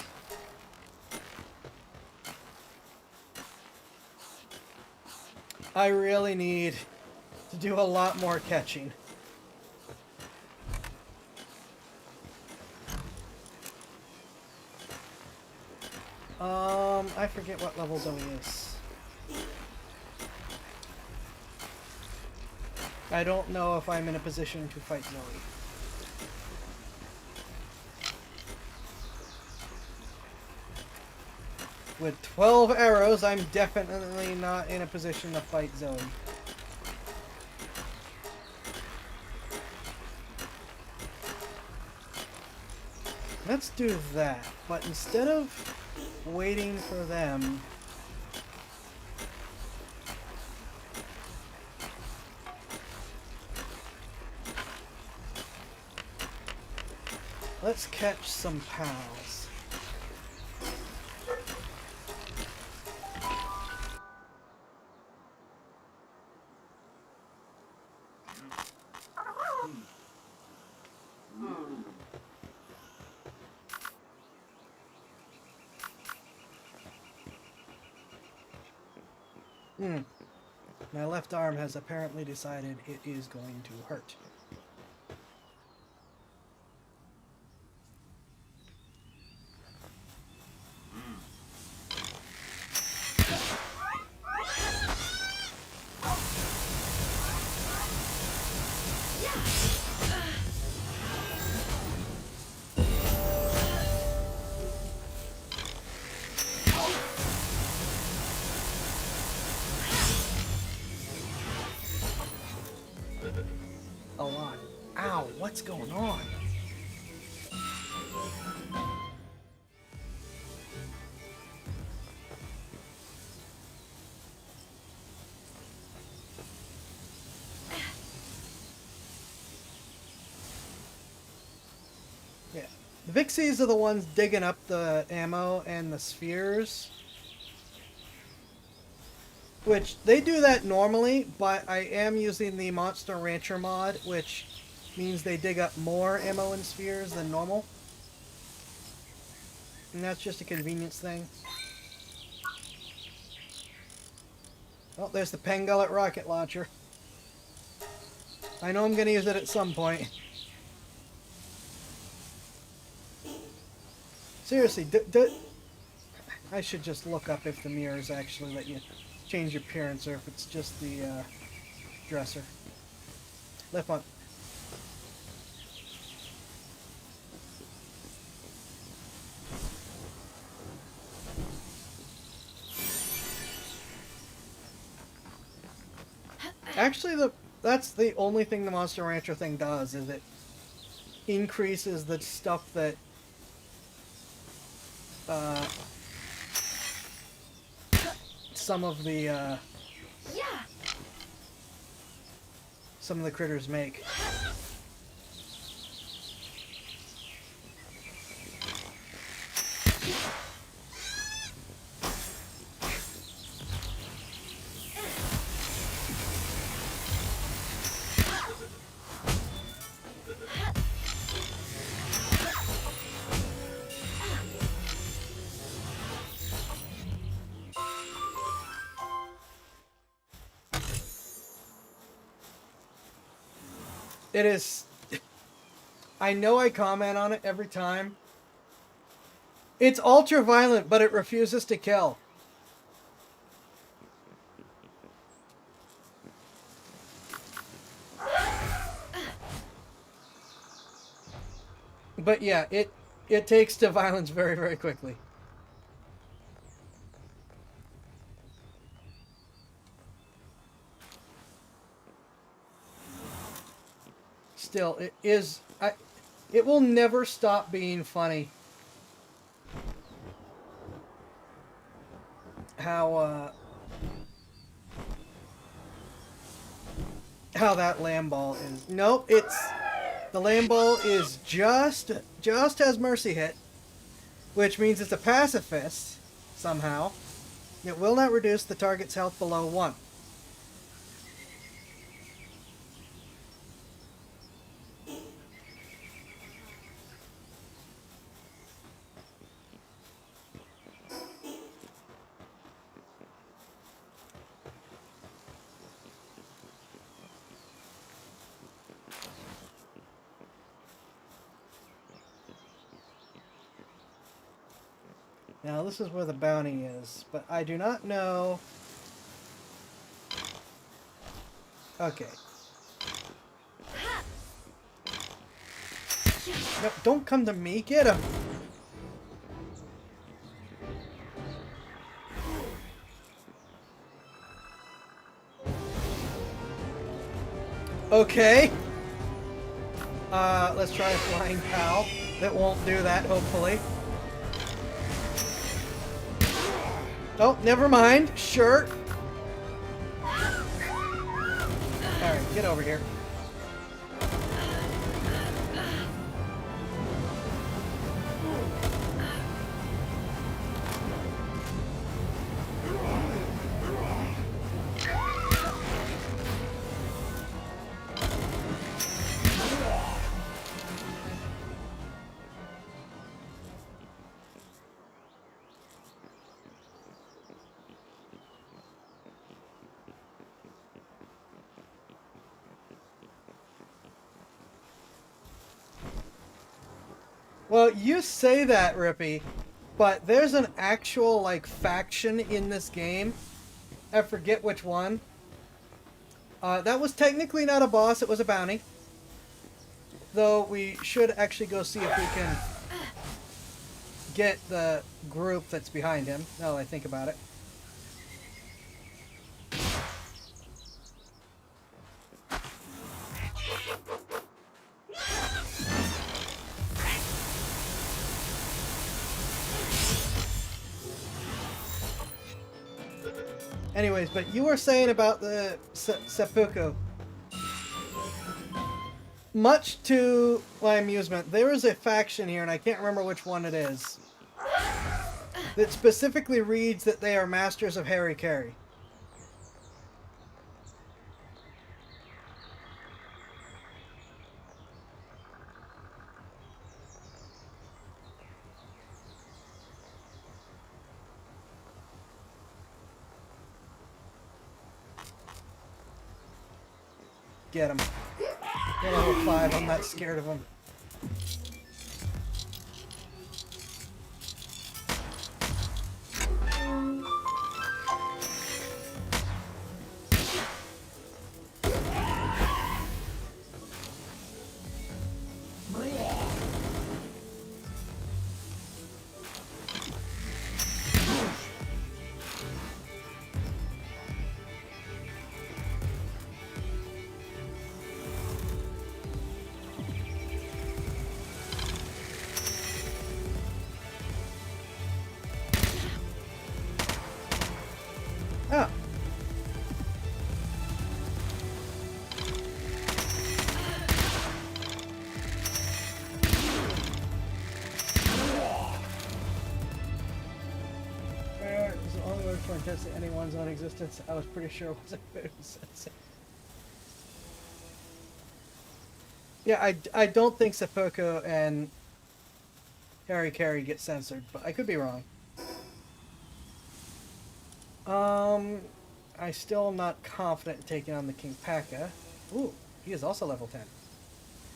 I really need to do a lot more catching. I forget what level Zoe is. I don't know if I'm in a position to fight Zoe. With 12 arrows, I'm definitely not in a position to fight Zoe. Let's do that, but instead of waiting for them, let's catch some pals. My left arm has apparently decided it is going to hurt. what's going on. Yeah. The Vixies are the ones digging up the ammo and the spheres. Which, they do that normally, but I am using the Monster Rancher mod, which means they dig up more ammo and spheres than normal. And that's just a convenience thing. Oh, there's the Pengullet rocket launcher. I know I'm going to use it at some point. Seriously, I should just look up if the mirrors actually let you change your appearance or if it's just the dresser. Left one. Actually, that's the only thing the Monster Rancher thing does, is it increases the stuff that some of the critters make. It is... I know I comment on it every time. It's ultra violent, but it refuses to kill. But yeah, it takes to violence very, very quickly. Still, it is... it will never stop being funny. How that lamb ball is. Nope, it's... The lamb ball is just has mercy hit, which means it's a pacifist, somehow. It will not reduce the target's health below 1. Now, this is where the bounty is, but I do not know... Okay. No, don't come to me, get him! Okay. Let's try a flying pal. That won't do that, hopefully. Oh, never mind. Sure. Alright, get over here. Well, you say that, Rippy, but there's an actual, like, faction in this game. I forget which one. That was technically not a boss, it was a bounty. Though we should actually go see if we can get the group that's behind him, now that I think about it. Anyways, but you were saying about the seppuku. Much to my amusement, there is a faction here, and I can't remember which one it is, that specifically reads that they are masters of Harry Carry. Get him. Get level 5, I'm not scared of him. Oh. It was the only word for intensity anyone's own existence. I was pretty sure it was a food sensei. Yeah, I don't think seppuku and Harry Carry get censored, but I could be wrong. I still am not confident in taking on the King Paka. Ooh, he is also level 10.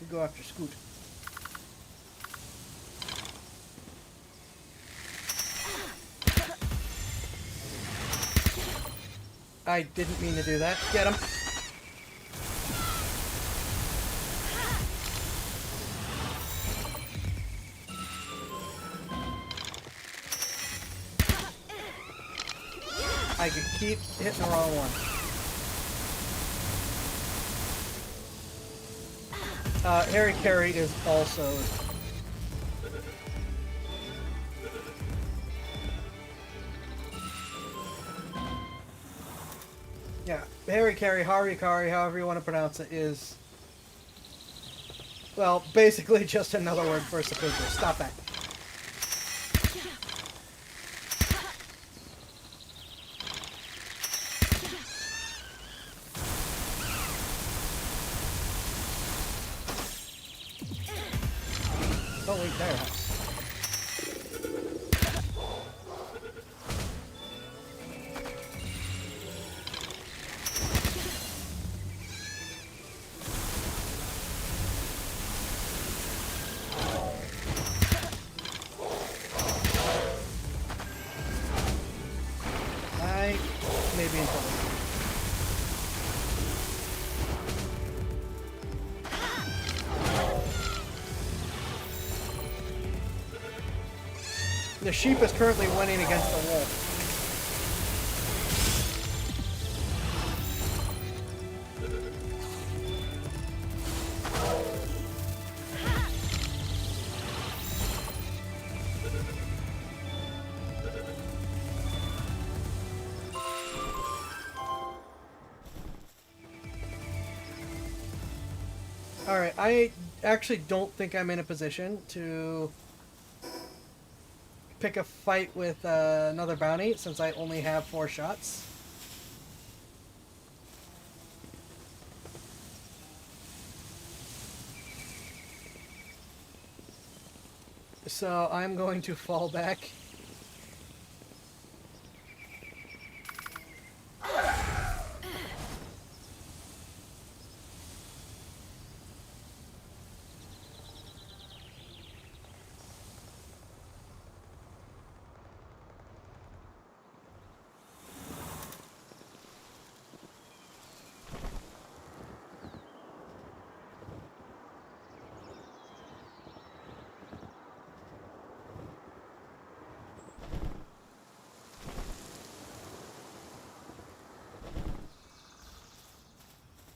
We go after Scoot. I didn't mean to do that. Get him. I could keep hitting the wrong one. Harry Carry is also... Yeah, Harry Carry, Harikari, however you want to pronounce it, is... Well, basically just another word for seppuku. Stop that. Oh wait, there. I may be in trouble. The sheep is currently winning against the wolf. Alright, I actually don't think I'm in a position to pick a fight with another bounty since I only have 4 shots. So I'm going to fall back.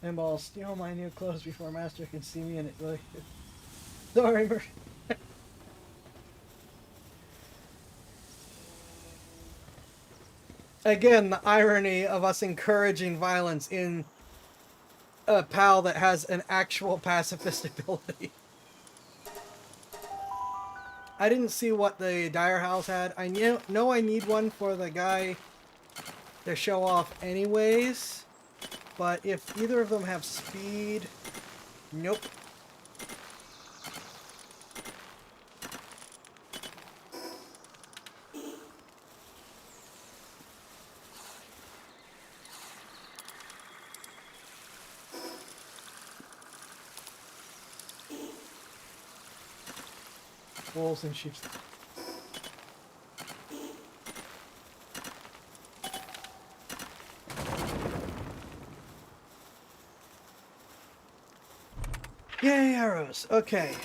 And I'll steal my new clothes before Master can see me in it. Like, sorry, Again, the irony of us encouraging violence in a PAL that has an actual pacifist ability. I didn't see what the Dire House had. I know I need one for the guy to show off anyways. But if either of them have speed... Nope. Wolves and sheep. Yay, arrows. Okay.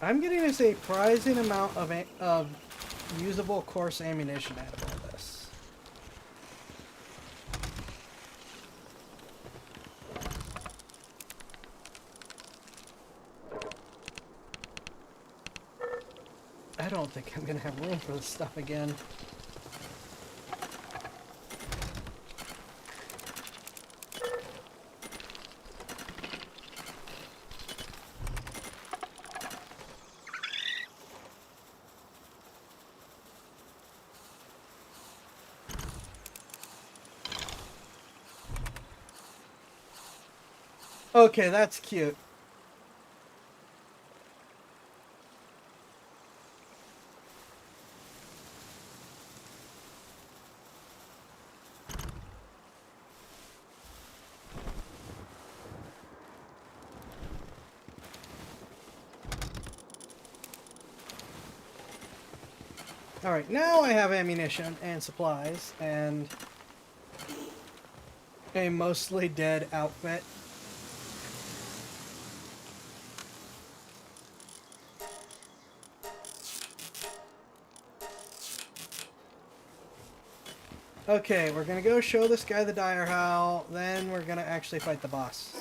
I'm getting a surprising amount of usable course ammunition out of all this. I don't think I'm gonna have room for this stuff again. Okay, that's cute. Alright, now I have ammunition and supplies and a mostly dead outfit. Okay, we're gonna go show this guy the Dire Howl, then we're gonna actually fight the boss.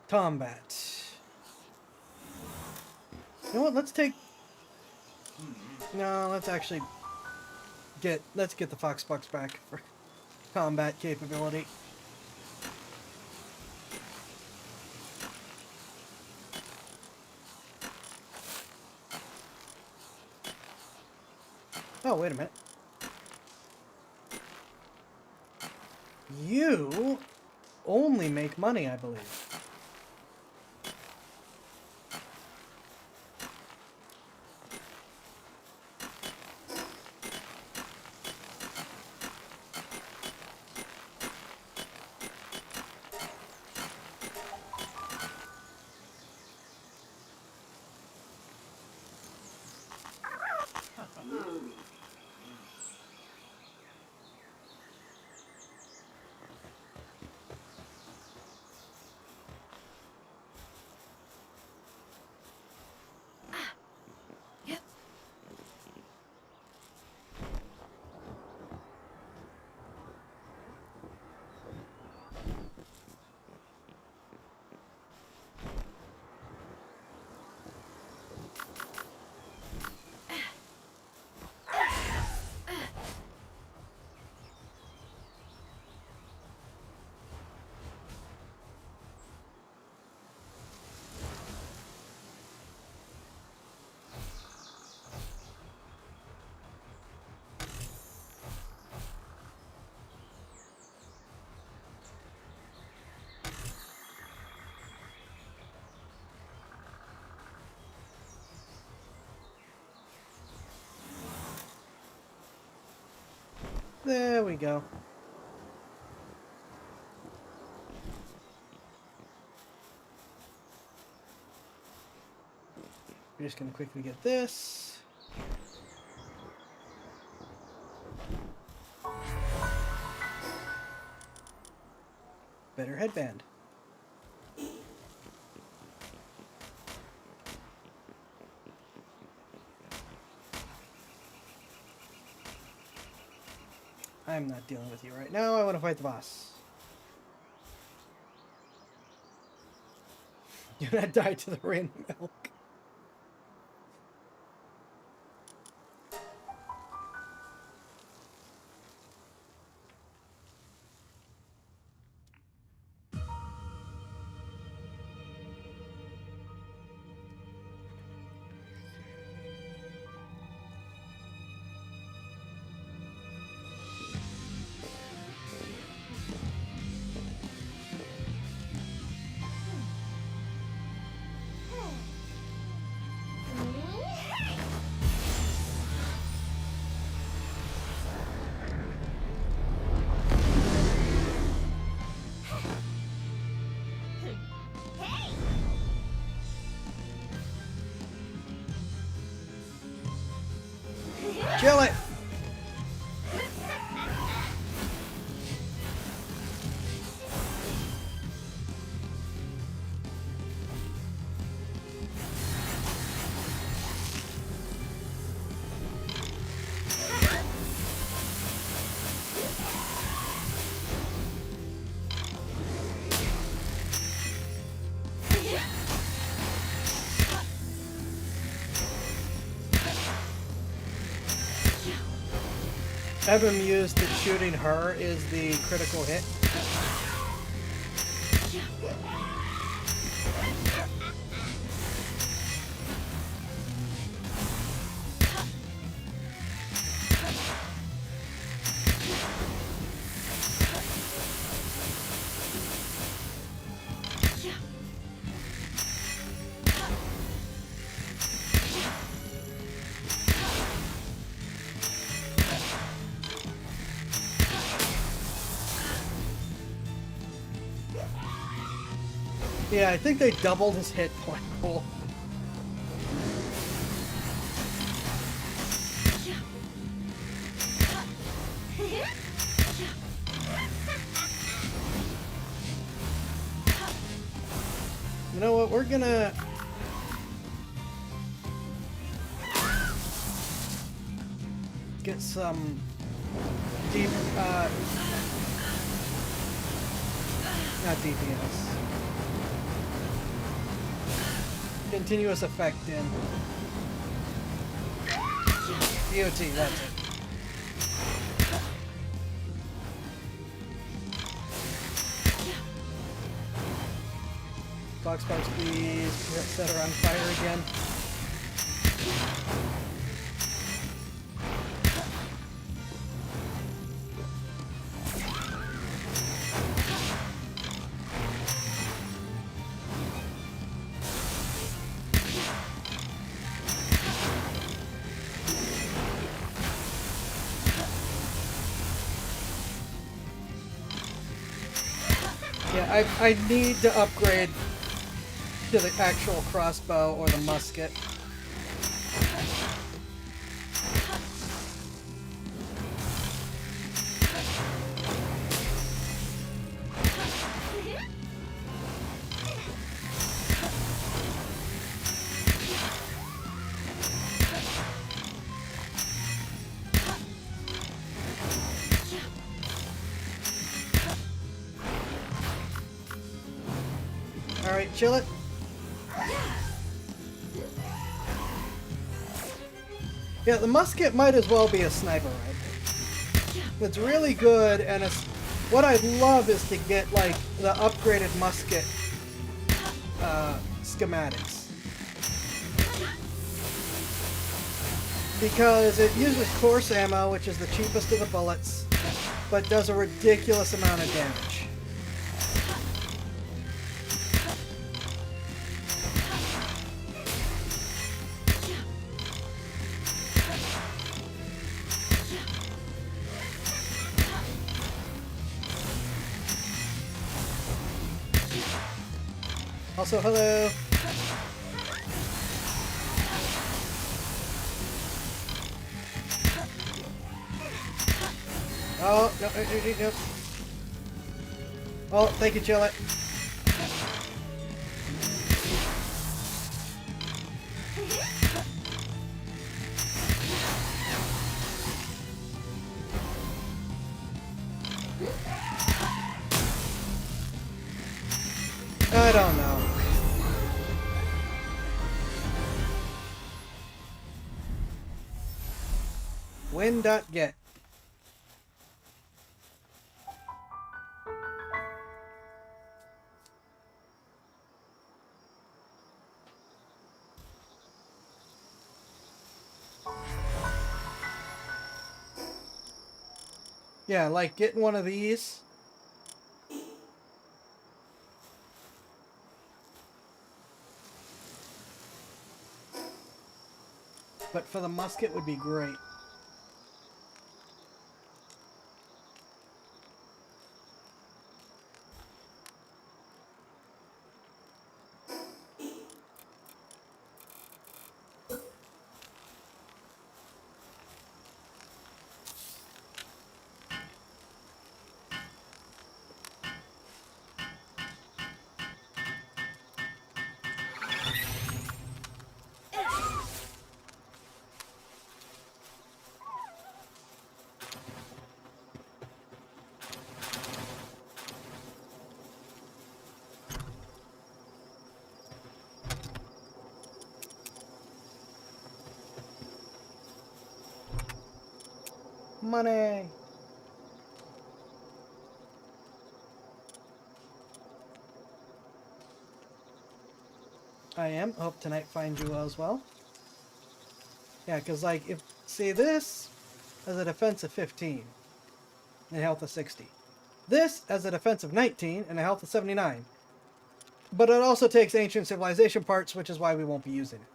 Combat. You know what, let's take... No, let's actually let's get the Foxbucks back for combat capability. Oh, wait a minute. You only make money, I believe. There we go. We're just gonna quickly get this. Better headband. I'm not dealing with you right now. I want to fight the boss. You're not die to the rain milk. Kill it! I'm amused that shooting her is the critical hit. Yeah, I think they doubled his hit point pool. You know what? We're gonna get some deep, not DPS. Continuous effect in. POT, that's it. Box, please. Set her on fire again. Yeah, I need to upgrade to the actual crossbow or the musket. Alright, chill it. Yeah, the musket might as well be a sniper rifle. It's really good, and it's what I'd love is to get like the upgraded musket schematics, because it uses coarse ammo, which is the cheapest of the bullets, but does a ridiculous amount of damage. Also, hello. Oh, no, no. Oh, thank you, Chill It. I don't know. Win.get. Yeah, like getting one of these. But for the musket would be great. Money. I am. Hope tonight finds you as well. Yeah, because like if see this as a defense of 15 and a health of 60. This as a defense of 19 and a health of 79. But it also takes ancient civilization parts, which is why we won't be using it.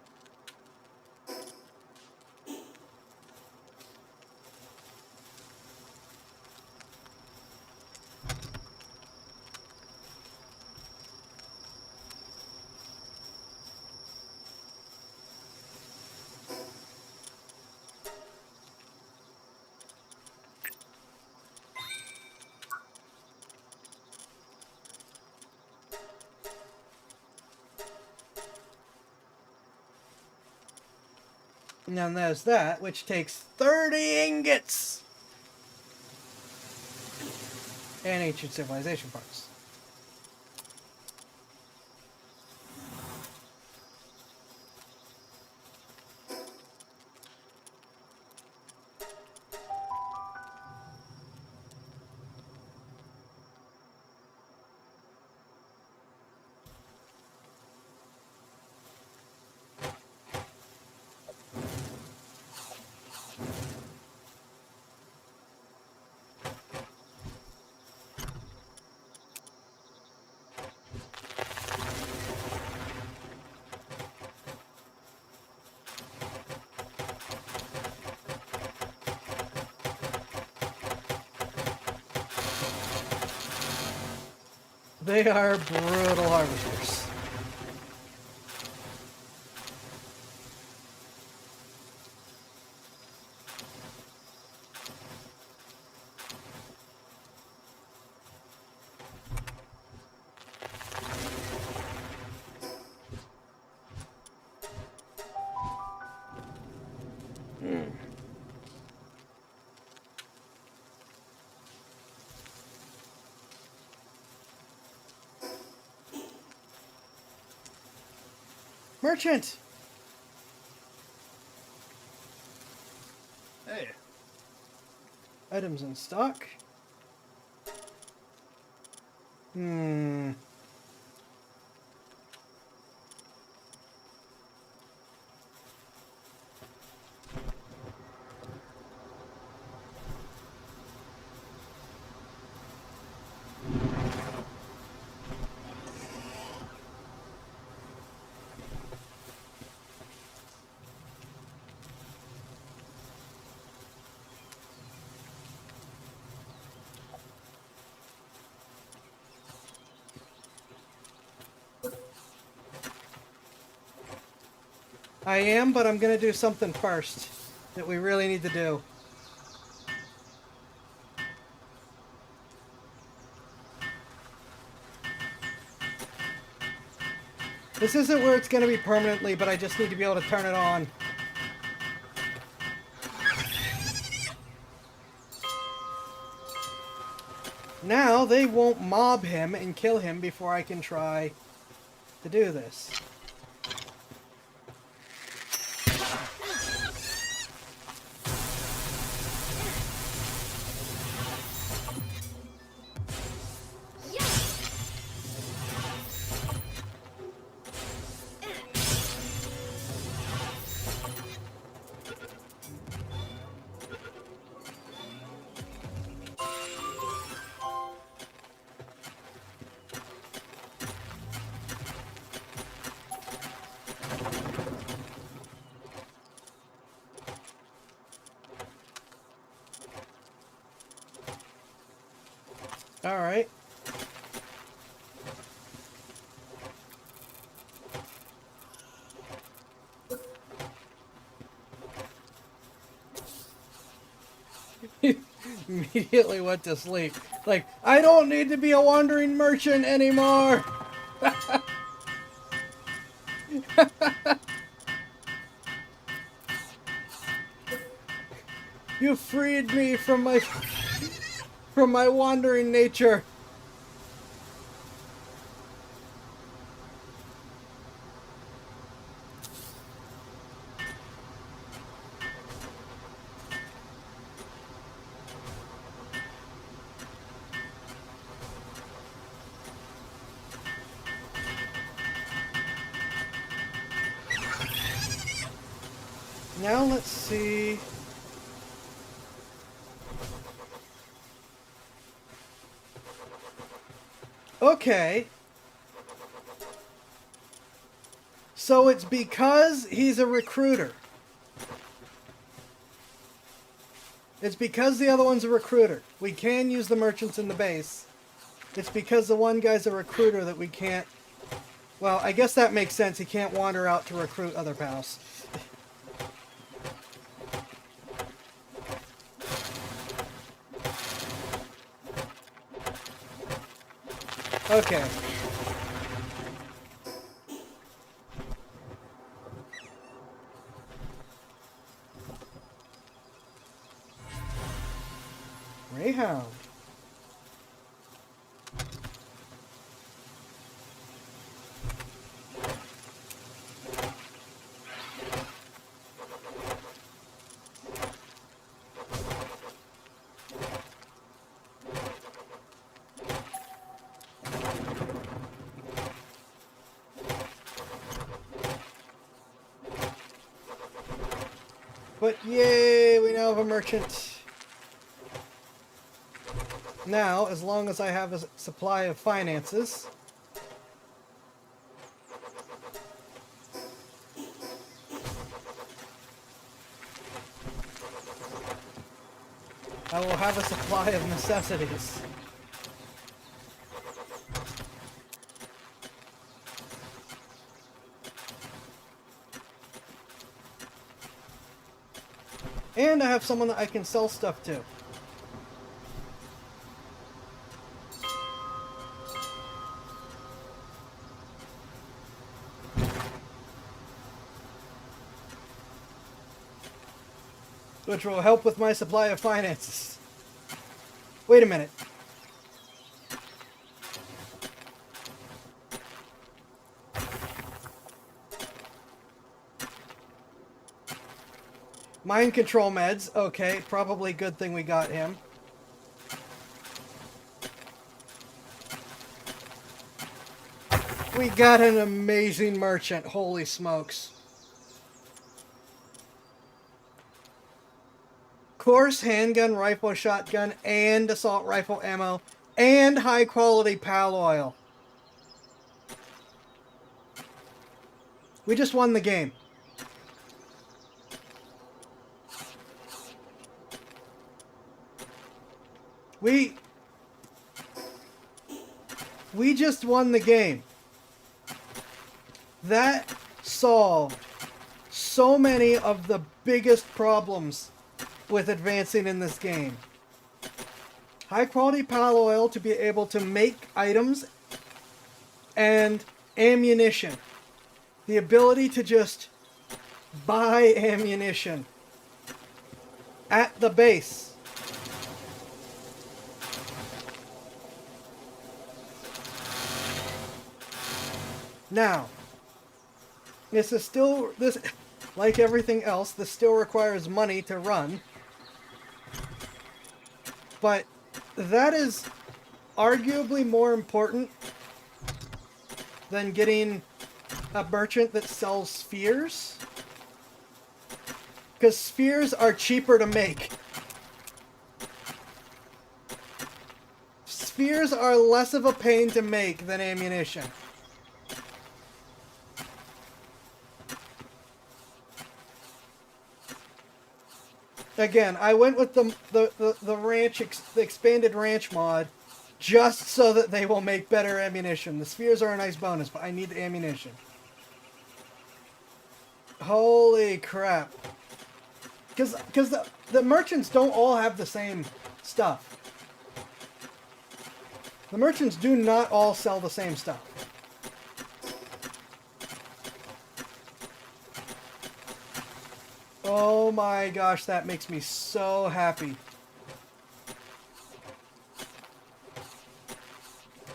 And then there's that, which takes 30 ingots and ancient civilization parts. They are brutal harvesters. Merchant! Hey. Items in stock. Hmm. I am, but I'm gonna do something first that we really need to do. This isn't where it's going to be permanently, but I just need to be able to turn it on. Now they won't mob him and kill him before I can try to do this. All right. Immediately went to sleep. Like, I don't need to be a wandering merchant anymore. You freed me from my wandering nature. Now let's see. Okay. So it's because he's a recruiter. It's because the other one's a recruiter. We can use the merchants in the base. It's because the one guy's a recruiter that we can't... Well, I guess that makes sense. He can't wander out to recruit other pals. Okay. Greyhound. But yay, we now have a merchant. Now, as long as I have a supply of finances, I will have a supply of necessities. And I have someone that I can sell stuff to. Which will help with my supply of finances. Wait a minute. Mind control meds. Okay, probably good thing we got him. We got an amazing merchant. Holy smokes. Course, handgun, rifle, shotgun, and assault rifle ammo, and high quality pal oil. We just won the game. We just won the game. That solved so many of the biggest problems with advancing in this game. High quality pal oil to be able to make items and ammunition. the ability to just buy ammunition at the base. Now, this, like everything else, this still requires money to run. But that is arguably more important than getting a merchant that sells spheres. Because spheres are cheaper to make. Spheres are less of a pain to make than ammunition. Again, I went with the expanded ranch mod just so that they will make better ammunition. The spheres are a nice bonus, but I need the ammunition. Holy crap. Because the merchants don't all have the same stuff. The merchants do not all sell the same stuff. Oh my gosh, that makes me so happy.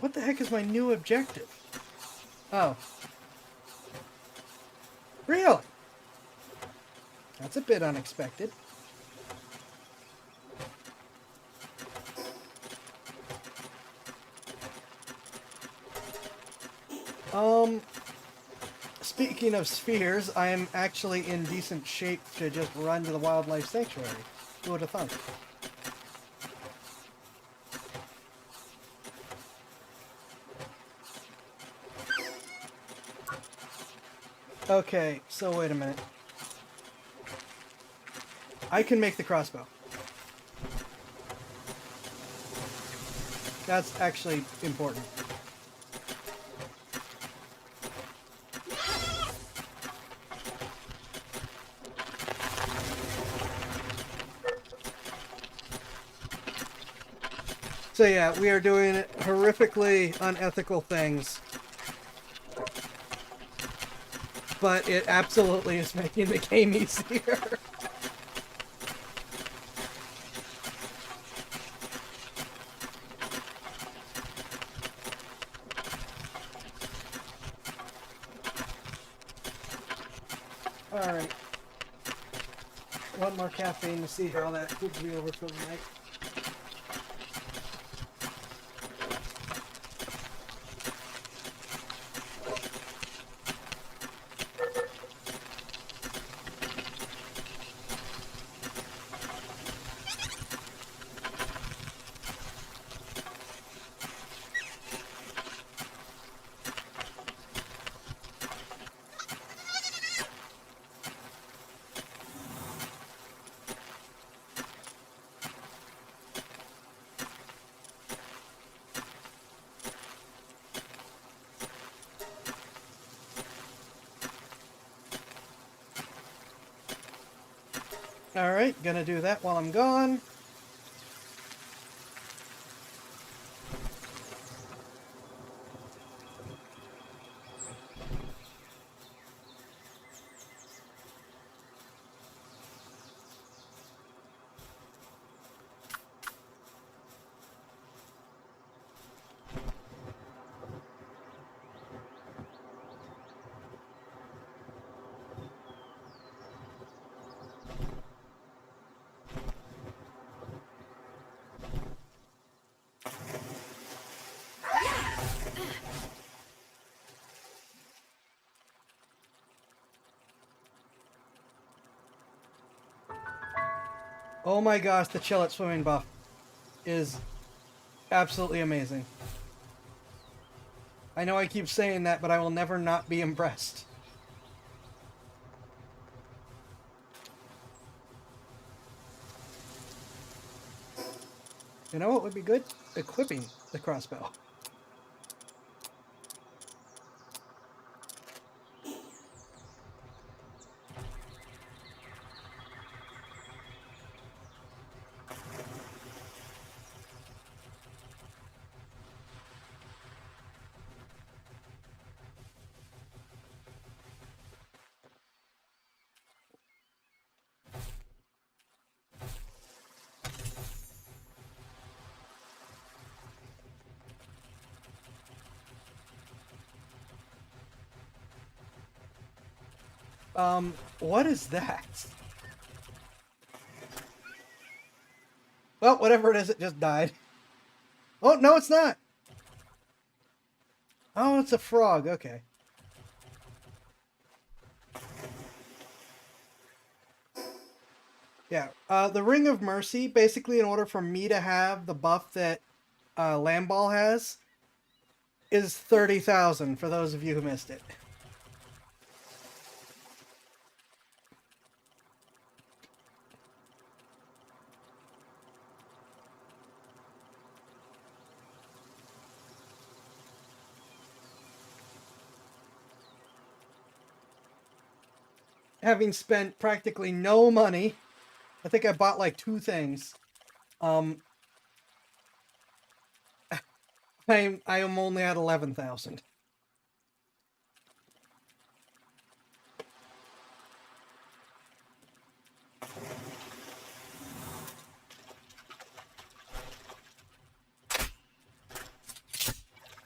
What the heck is my new objective? Oh. Really? That's a bit unexpected. Speaking of spheres, I am actually in decent shape to just run to the wildlife sanctuary. Who would have thought? Okay, so wait a minute. I can make the crossbow. That's actually important. So yeah, we are doing horrifically unethical things. But it absolutely is making the game easier. Alright. One more caffeine to see how that gives me over for the night. Alright, gonna do that while I'm gone. Oh my gosh, the chill at swimming buff is absolutely amazing. I know I keep saying that, but I will never not be impressed. You know what would be good? Equipping the crossbow. What is that? Well, whatever it is, it just died. Oh, no, it's not. Oh, it's a frog. Okay. Yeah. The Ring of Mercy, basically, in order for me to have the buff that Lamball has, is 30,000, for those of you who missed it. Having spent practically no money, I think I bought like 2 things. I am only at 11,000.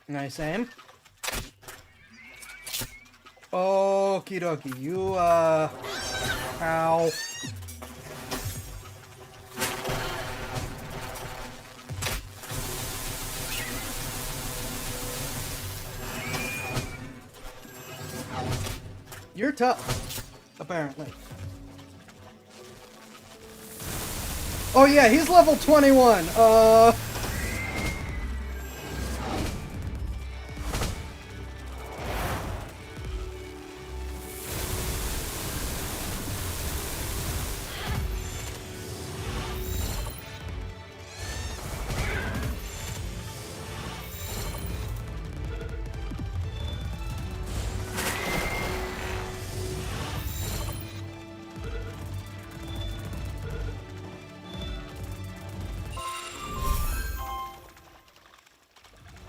Nice aim. Okie dokie. You, ow. You're tough, apparently. Oh yeah, he's level 21.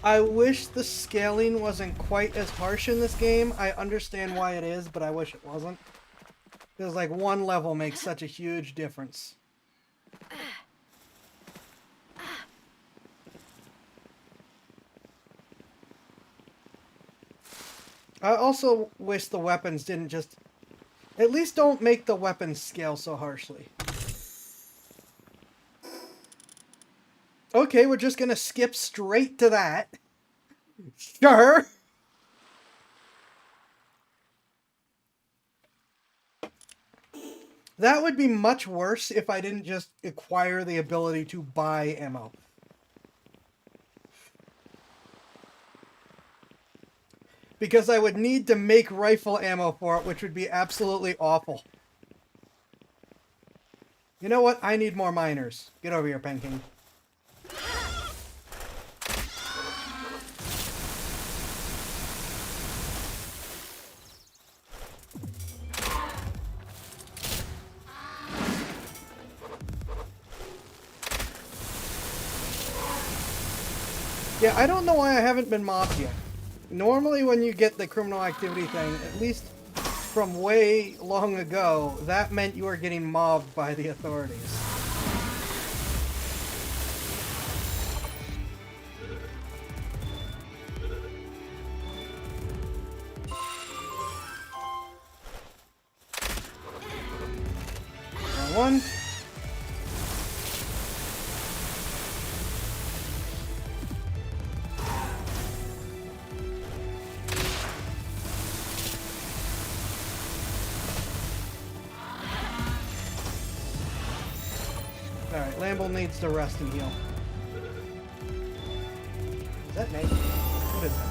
I wish the scaling wasn't quite as harsh in this game. I understand why it is, but I wish it wasn't. Because, like, one level makes such a huge difference. I also wish the weapons didn't just... At least don't make the weapons scale so harshly. Okay, we're just gonna skip straight to that. Sure. That would be much worse if I didn't just acquire the ability to buy ammo. Because I would need to make rifle ammo for it, which would be absolutely awful. You know what? I need more miners. Get over here, Penking. Yeah, I don't know why I haven't been mobbed yet. Normally when you get the criminal activity thing, at least from way long ago, that meant you were getting mobbed by the authorities. One. Alright, Lamble needs to rest and heal. Is that Nate? What is that?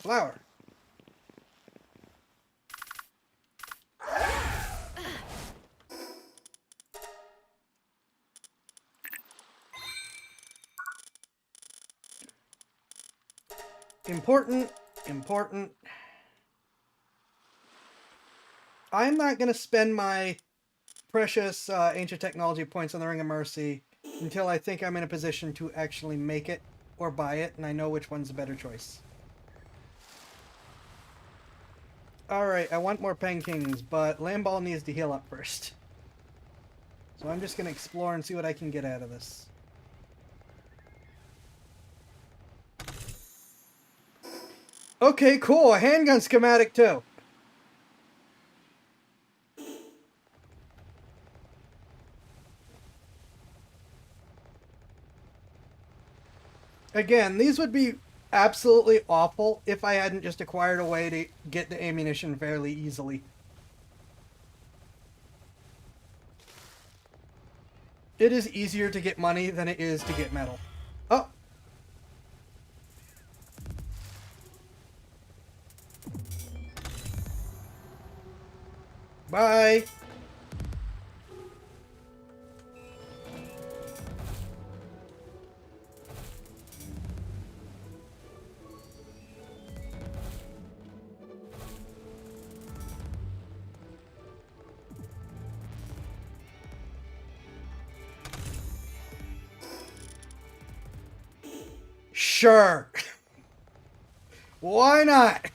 Flower. Important, important. I'm not going to spend my precious ancient technology points on the Ring of Mercy until I think I'm in a position to actually make it or buy it, and I know which one's a better choice. Alright, I want more Penkings, but Lamball needs to heal up first. So I'm just going to explore and see what I can get out of this. Okay, cool. A handgun schematic too. Again, these would be absolutely awful if I hadn't just acquired a way to get the ammunition fairly easily. It is easier to get money than it is to get metal. Oh. Bye. Sure. Why not?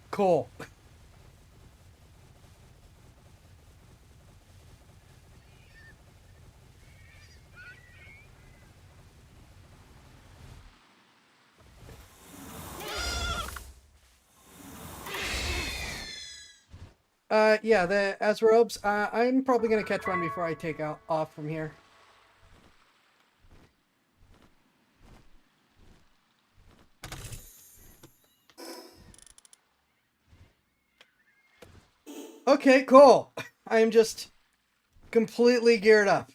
Cool. Yeah, the Azrobes. I'm probably gonna catch one before I take out off from here. Okay, cool. I am just completely geared up.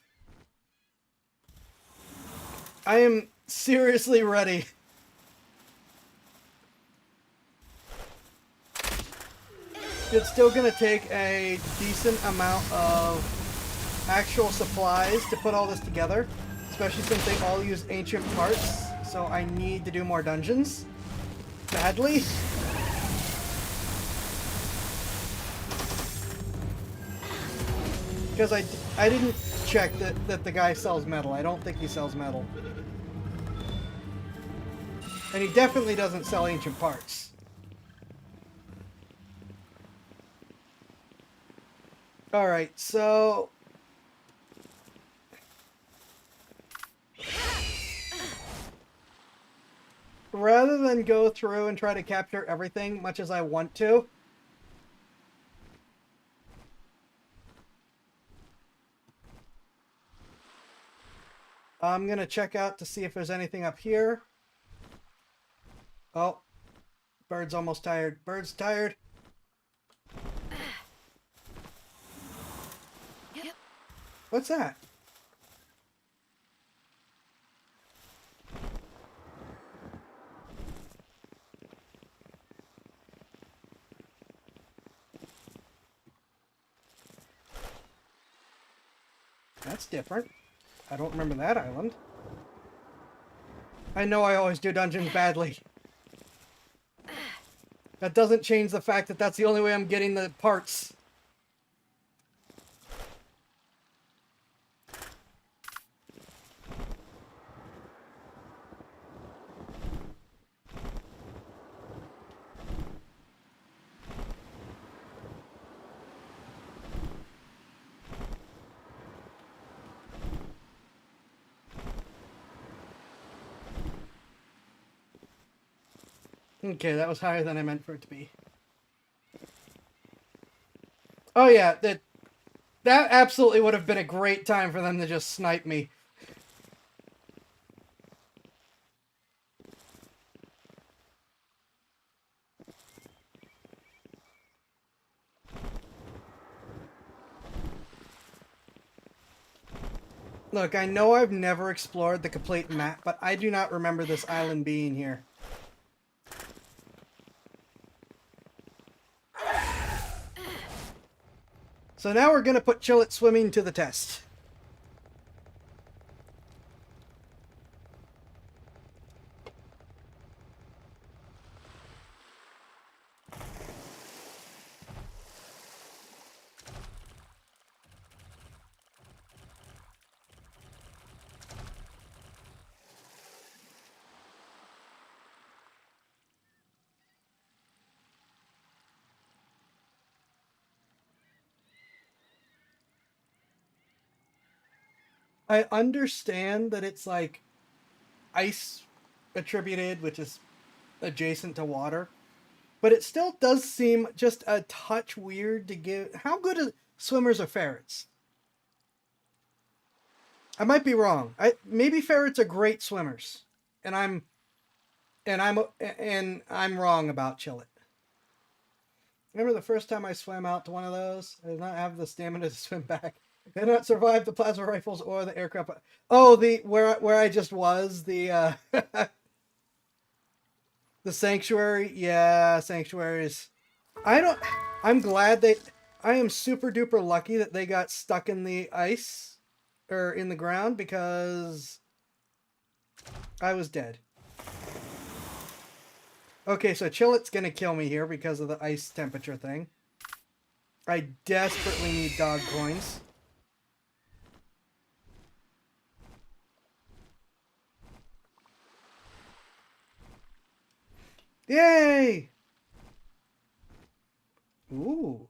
I am seriously ready. It's still gonna take a decent amount of actual supplies to put all this together, especially since they all use ancient parts, so I need to do more dungeons. Badly. Because I didn't check that the guy sells metal. I don't think he sells metal. And he definitely doesn't sell ancient parts. Alright, so... rather than go through and try to capture everything, much as I want to, I'm gonna check out to see if there's anything up here. Oh, bird's almost tired. Bird's tired.
Yep.
What's that? That's different. I don't remember that island. I know I always do dungeons badly. That doesn't change the fact that that's the only way I'm getting the parts. Okay, that was higher than I meant for it to be. Oh yeah, that absolutely would have been a great time for them to just snipe me. Look, I know I've never explored the complete map, but I do not remember this island being here. So now we're gonna put Chillet Swimming to the test. I understand that it's like ice attributed, which is adjacent to water, but it still does seem just a touch weird to give. How good are swimmers are ferrets? I might be wrong. Maybe ferrets are great swimmers, and I'm wrong about Chillet. Remember the first time I swam out to one of those? I did not have the stamina to swim back. I did not survive the plasma rifles or the aircraft. Oh, the where I just was, the the sanctuary. Yeah, sanctuaries. I don't. I'm glad they. I am super duper lucky that they got stuck in the ice or in the ground because I was dead. Okay, so Chillet's gonna kill me here because of the ice temperature thing. I desperately need dog coins. Yay! Ooh.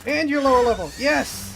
And your lower level. Yes!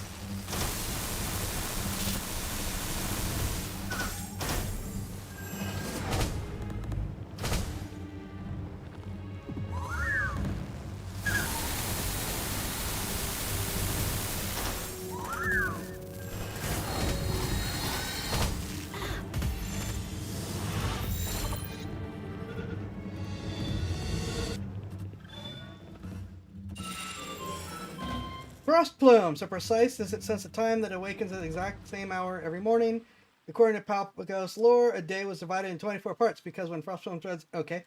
Frost plume, so precise does it sense the time that awakens at the exact same hour every morning. According to Palpagos lore, a day was divided in 24 parts because when frost plume threads... Okay.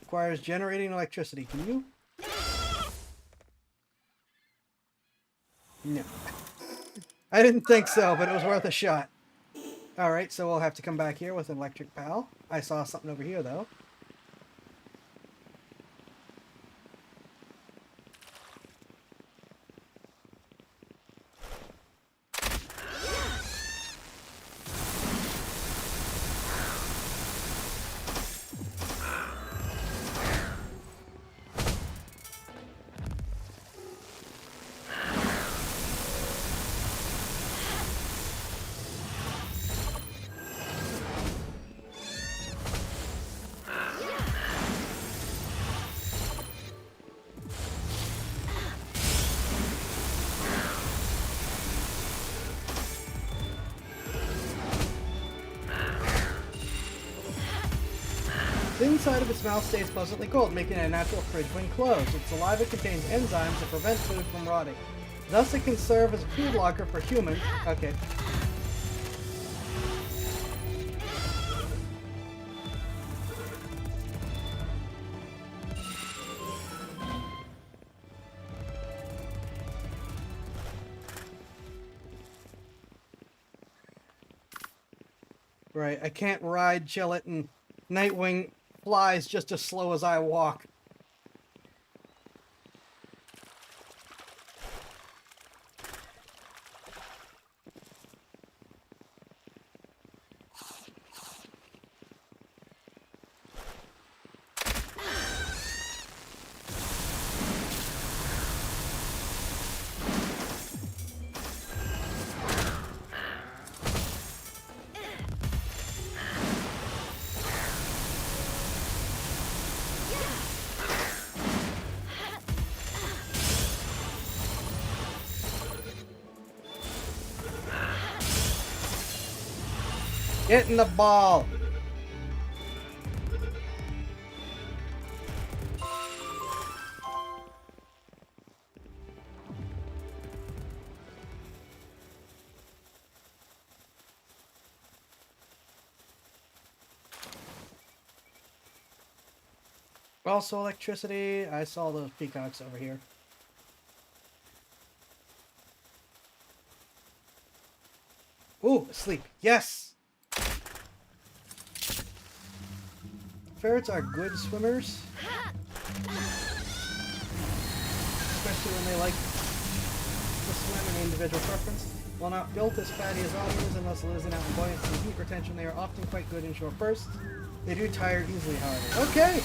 Requires generating electricity. Can you? No. I didn't think so, but it was worth a shot. Alright, so we'll have to come back here with an electric pal. I saw something over here, though. The inside of its mouth stays pleasantly cold, making it a natural fridge when closed. Its saliva contains enzymes that prevent food from rotting. Thus, it can serve as a food locker for humans. Okay. Right, I can't ride Chillet and Nightwing flies just as slow as I walk. Get in the ball! Also electricity. I saw those peacocks over here. Ooh, asleep. Yes! Ferrets are good swimmers. Especially when they like to swim in individual preference. While not built as fatty as otters and thus losing out in buoyancy and heat retention, they are often quite good in short bursts. They do tire easily, however. Okay!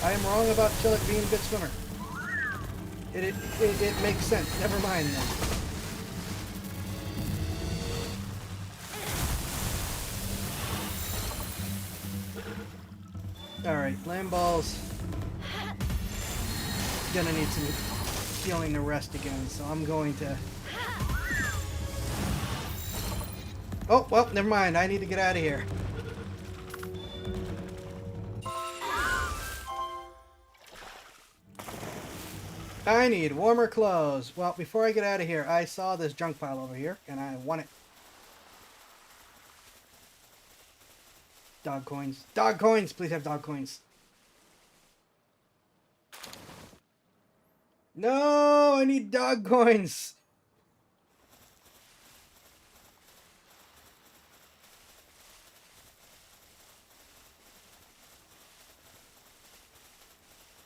I am wrong about Chillick being a good swimmer. It makes sense. Never mind then. Alright, land balls. Gonna need some healing to rest again, so I'm going to... Oh, well, never mind. I need to get out of here. I need warmer clothes. Well, before I get out of here, I saw this junk pile over here, and I want it. Dog coins. Dog coins! Please have dog coins. No! I need dog coins!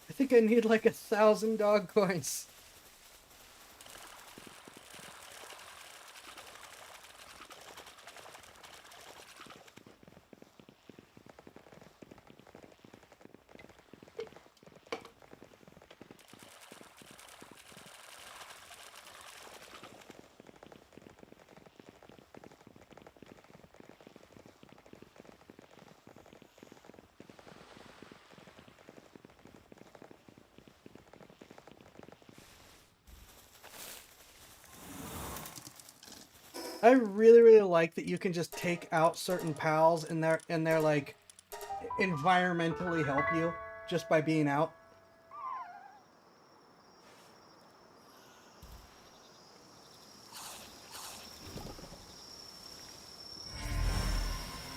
I think I need like 1,000 dog coins. I really, really like that you can just take out certain pals and they're like environmentally help you just by being out.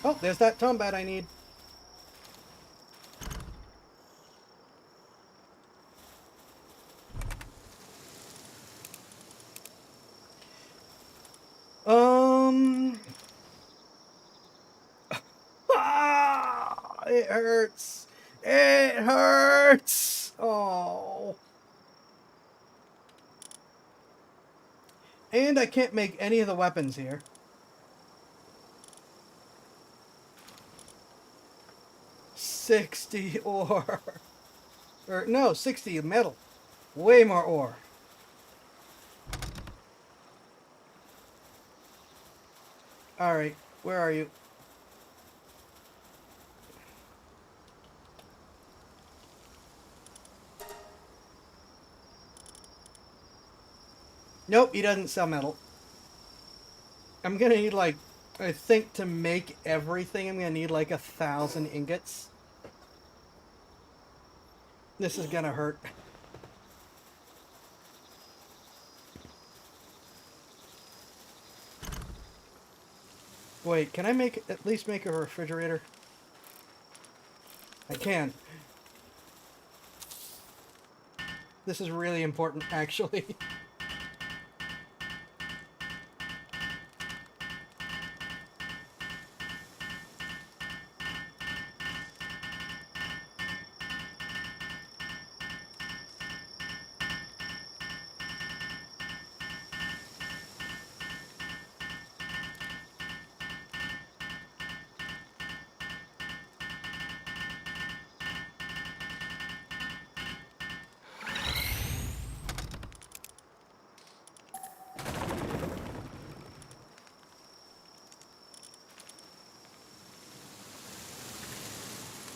Oh, there's that tombat I need. It hurts. It hurts. Oh. And I can't make any of the weapons here. $60 ore. Or, no, 60 metal. Way more ore. Alright, where are you? Nope, he doesn't sell metal. I'm gonna need like, I think to make everything, I'm gonna need like 1,000 ingots. This is gonna hurt. Wait, can I at least make a refrigerator? I can. This is really important, actually.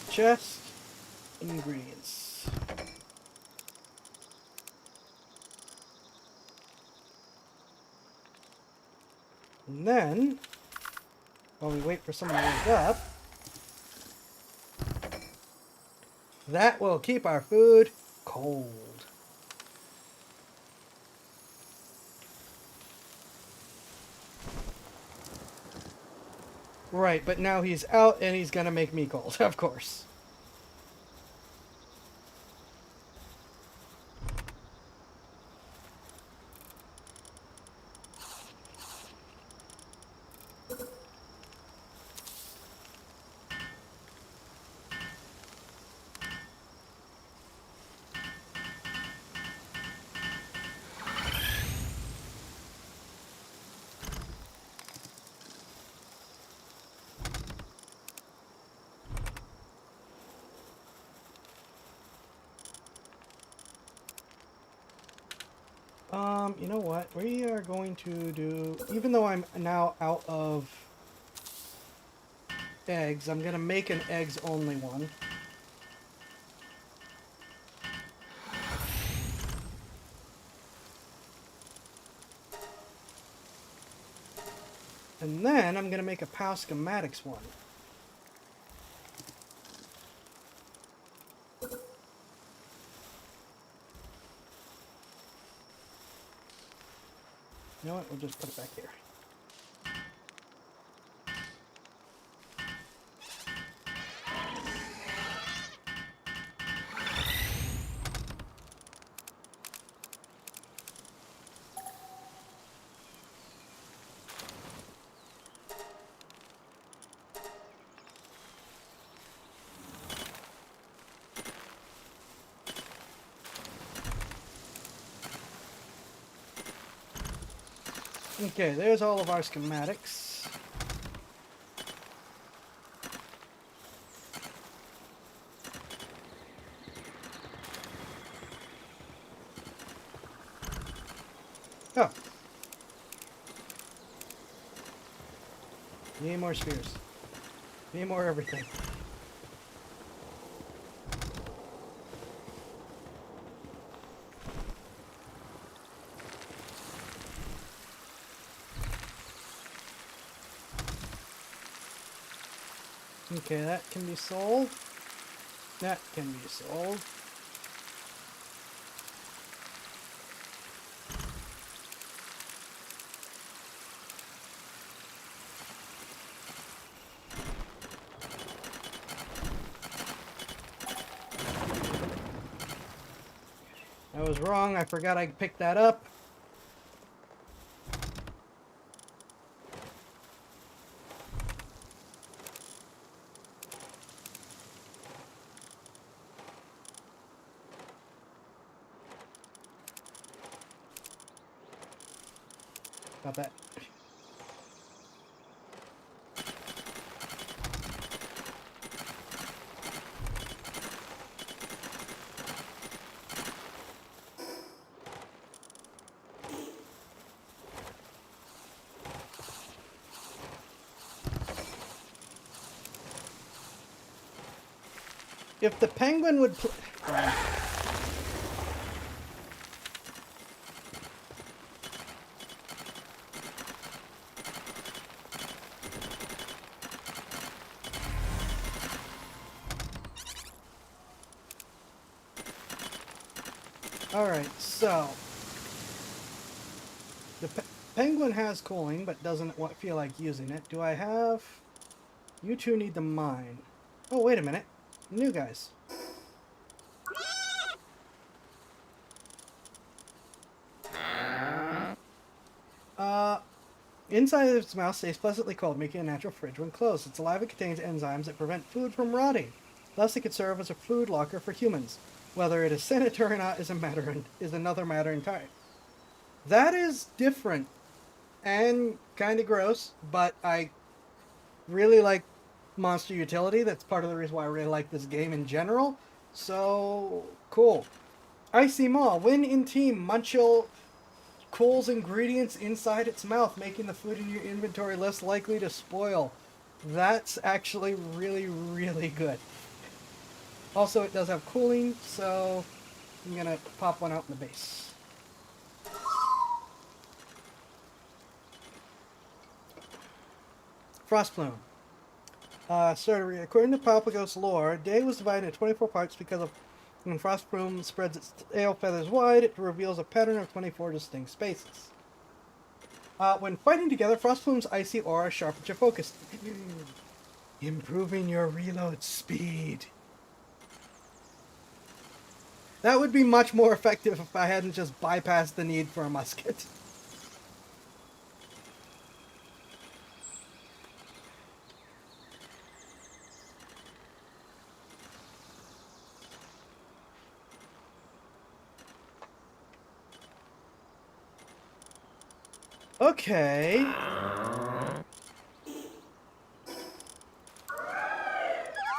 Chest, ingredients. And then, while we wait for someone to wake up, that will keep our food cold. Right, but now he's out and he's gonna make me cold, of course. You know what? We are going to do, even though I'm now out of eggs, I'm gonna make an eggs only one. And then I'm gonna make a POW schematics one. You know what? We'll just put it back here. Okay, there's all of our schematics. Oh. Need more spheres. Need more everything. Okay, that can be sold. That can be sold. I was wrong. I forgot I picked that up. Got that. If the penguin would Alright, so the penguin has cooling but doesn't feel like using it. Do I have... You two need the mine. Oh, wait a minute. New guys. Inside of its mouth stays pleasantly cold, making a natural fridge when closed. Its saliva contains enzymes that prevent food from rotting. Thus, it could serve as a food locker for humans. Whether it is sanitary or not is another matter entirely. That is different and kind of gross, but I really like monster utility. That's part of the reason why I really like this game in general. So, cool. Icy Maw. When in team, Munchel cools ingredients inside its mouth, making the food in your inventory less likely to spoil. That's actually really, really good. Also, it does have cooling, so I'm going to pop one out in the base. Frostplume. According to Papagos lore, day was divided into 24 parts because of when Frostplume spreads its tail feathers wide, it reveals a pattern of 24 distinct spaces. When fighting together, Frostplume's icy aura sharpens your focus, improving your reload speed. That would be much more effective if I hadn't just bypassed the need for a musket. Okay.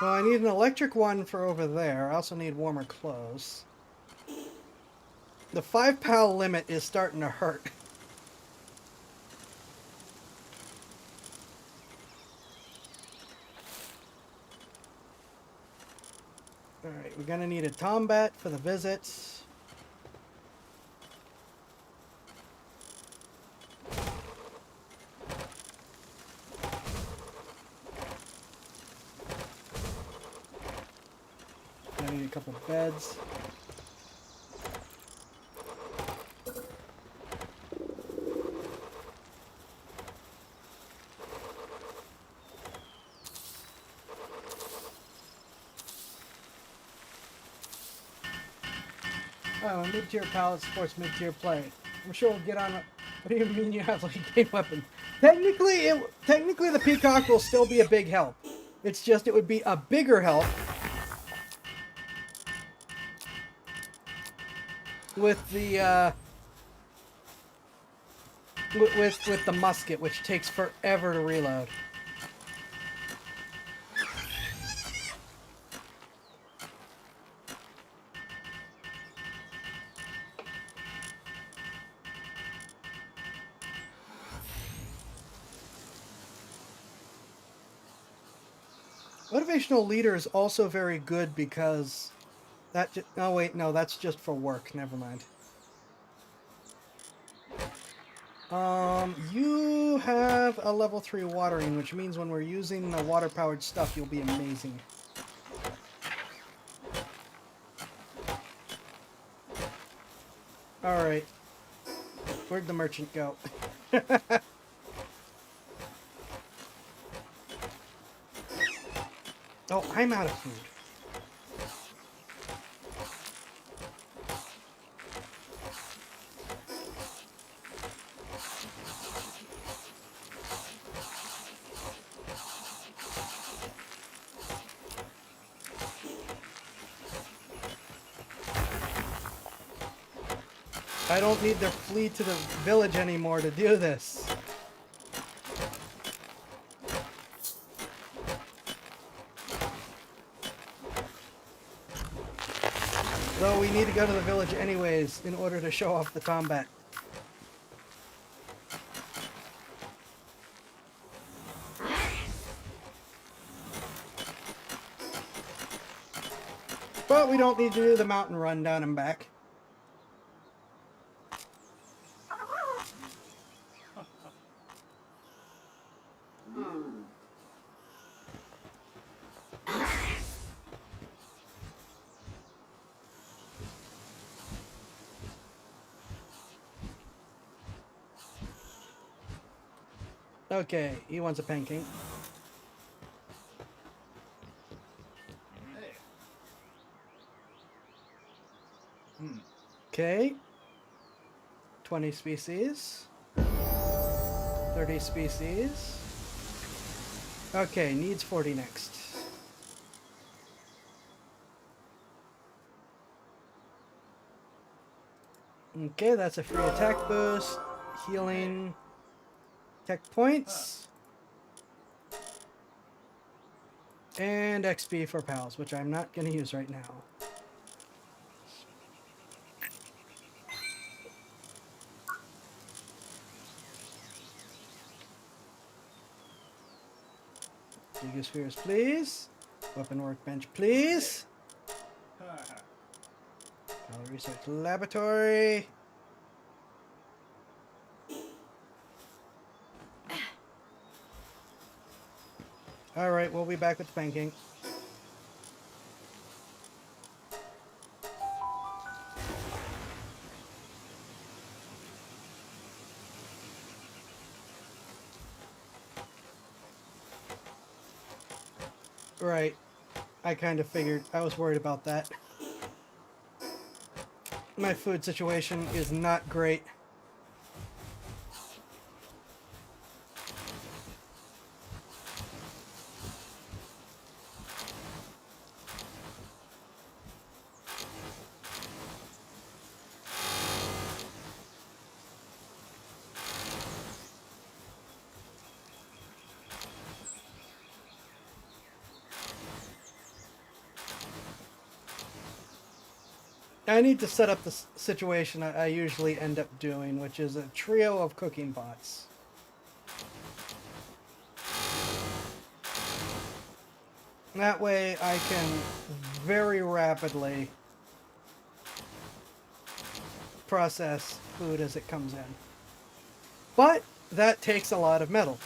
Well, I need an electric one for over there. I also need warmer clothes. The 5-pal limit is starting to hurt. Alright, we're gonna need a Tombat for the visits. I need a couple of beds. Oh, mid-tier pallet supports mid-tier play. I'm sure we'll get on a... What do you mean you have like a game weapon? Technically, the Peacock will still be a big help. It's just it would be a bigger help with the with the musket, which takes forever to reload. Motivational leader is also very good because that. Oh wait, no, that's just for work. Never mind. You have a level 3 watering, which means when we're using the water-powered stuff, you'll be amazing. Alright. Where'd the merchant go? Oh, I'm out of food. I don't need to flee to the village anymore to do this. Though we need to go to the village anyways in order to show off the combat. But we don't need to do the mountain run down and back. Okay, he wants a pancake. Okay. 20 species. 30 species. Okay, needs 40 next. Okay, that's a free attack boost. Healing. Tech points. And XP for pals, which I'm not going to use right now. Spheres, please. Weapon workbench, please. Research laboratory. Alright, we'll be back with the pancake. Right. I kind of figured. I was worried about that. My food situation is not great. I need to set up the situation I usually end up doing, which is a trio of cooking pots. That way I can very rapidly process food as it comes in. But that takes a lot of metal.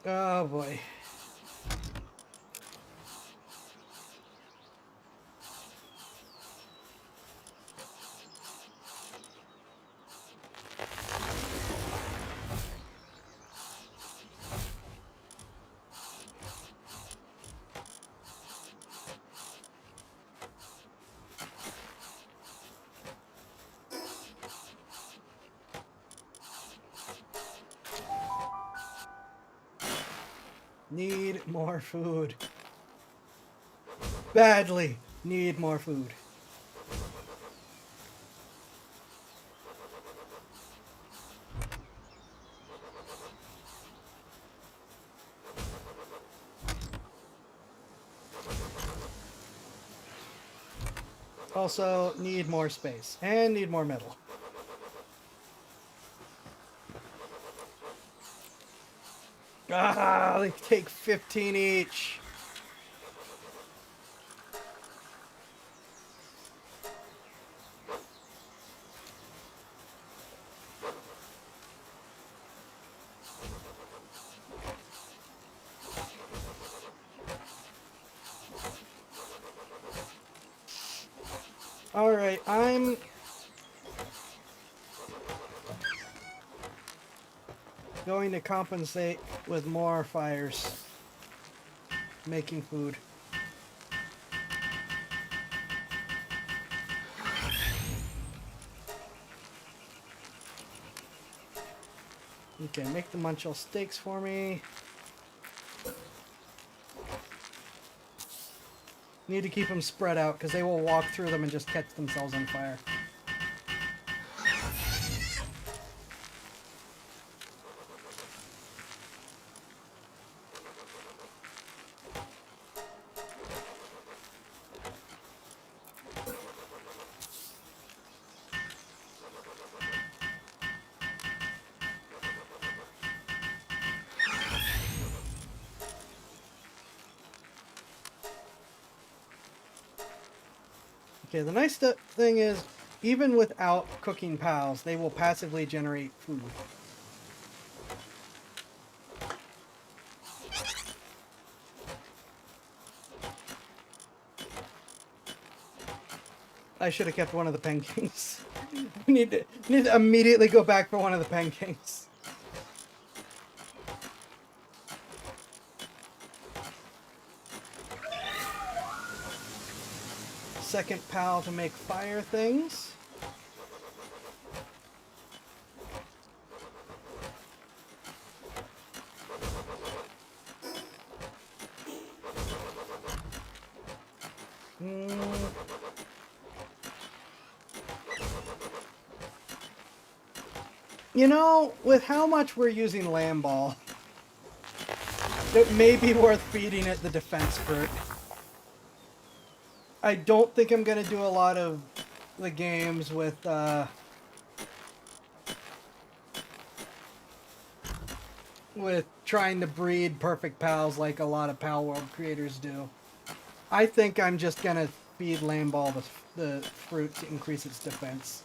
Oh boy. Need more food. Badly need more food. Also need more space and need more metal. Ah, they take 15 each. Alright, I'm going to compensate with more fires. Making food. Okay, make the munchel steaks for me. Need to keep them spread out because they will walk through them and just catch themselves on fire. Okay, the nice thing is, even without cooking pals, they will passively generate food. I should have kept one of the pancakes. We need to immediately go back for one of the pancakes. Second pal to make fire things. You know, with how much we're using Lamball, it may be worth feeding it the defense fruit. I don't think I'm going to do a lot of the games with trying to breed perfect pals like a lot of Pal World creators do. I think I'm just going to feed Lamball the fruit to increase its defense.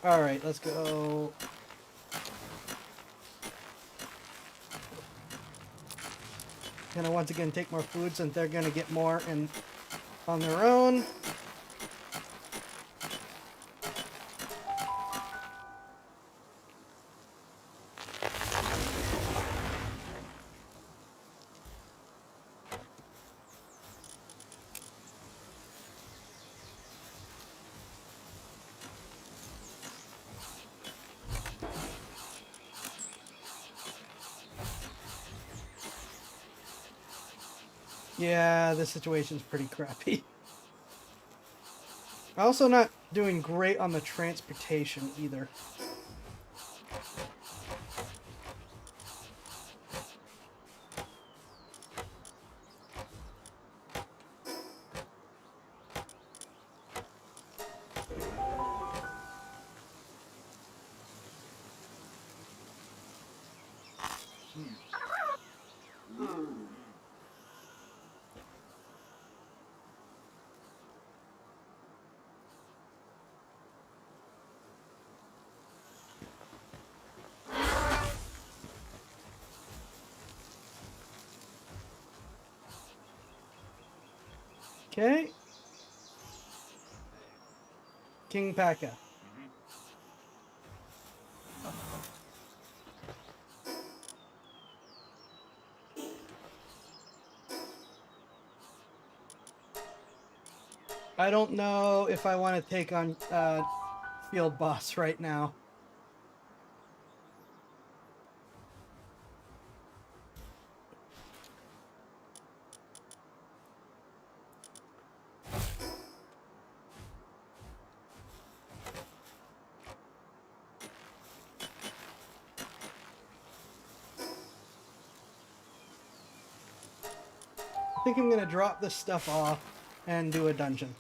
Alright, let's go. Gonna once again take more food since they're gonna get more on their own. Yeah, this situation's pretty crappy. Also not doing great on the transportation either. Okay. King Paka. I don't know if I want to take on Field Boss right now. I think I'm going to drop this stuff off and do a dungeon.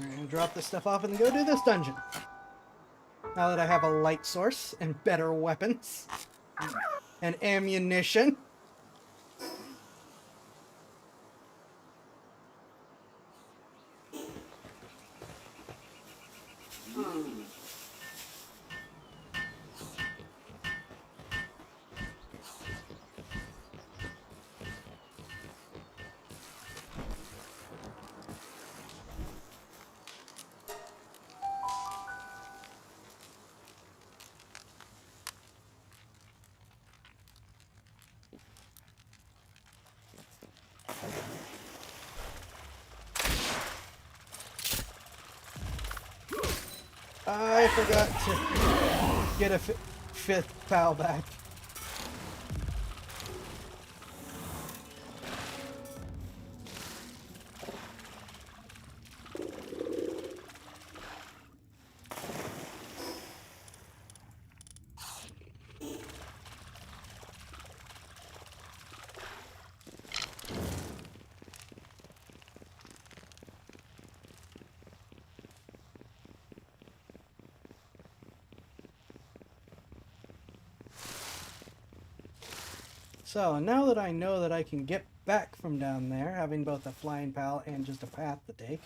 We're going to drop this stuff off and go do this dungeon. Now that I have a light source and better weapons and ammunition. I forgot to get a fifth pal back. So now that I know that I can get back from down there, having both a flying pal and just a path to take.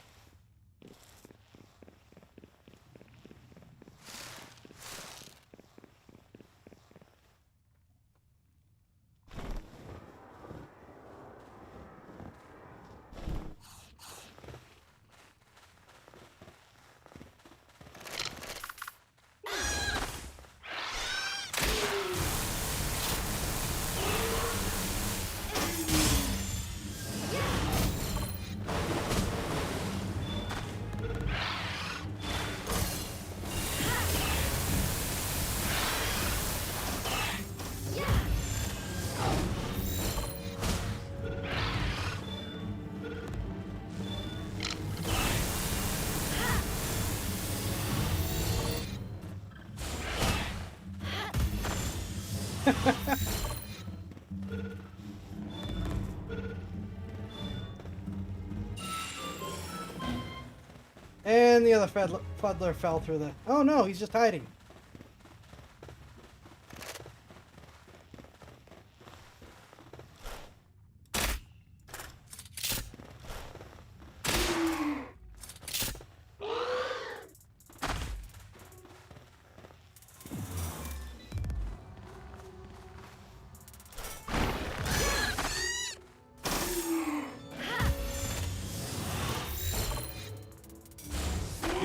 And the other fuddler fell through the... Oh no, he's just hiding.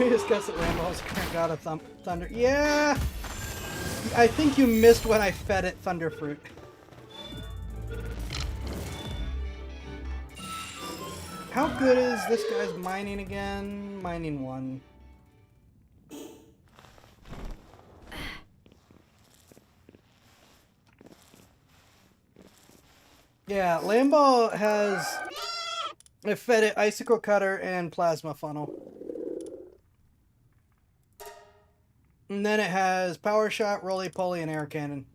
We discussed that Rambo is current god of thunder. Yeah! I think you missed when I fed it thunder fruit. How good is this guy's mining again? Mining 1. Yeah, Lambo has... I fed it icicle cutter and plasma funnel. And then it has power shot, roly-poly, and air cannon.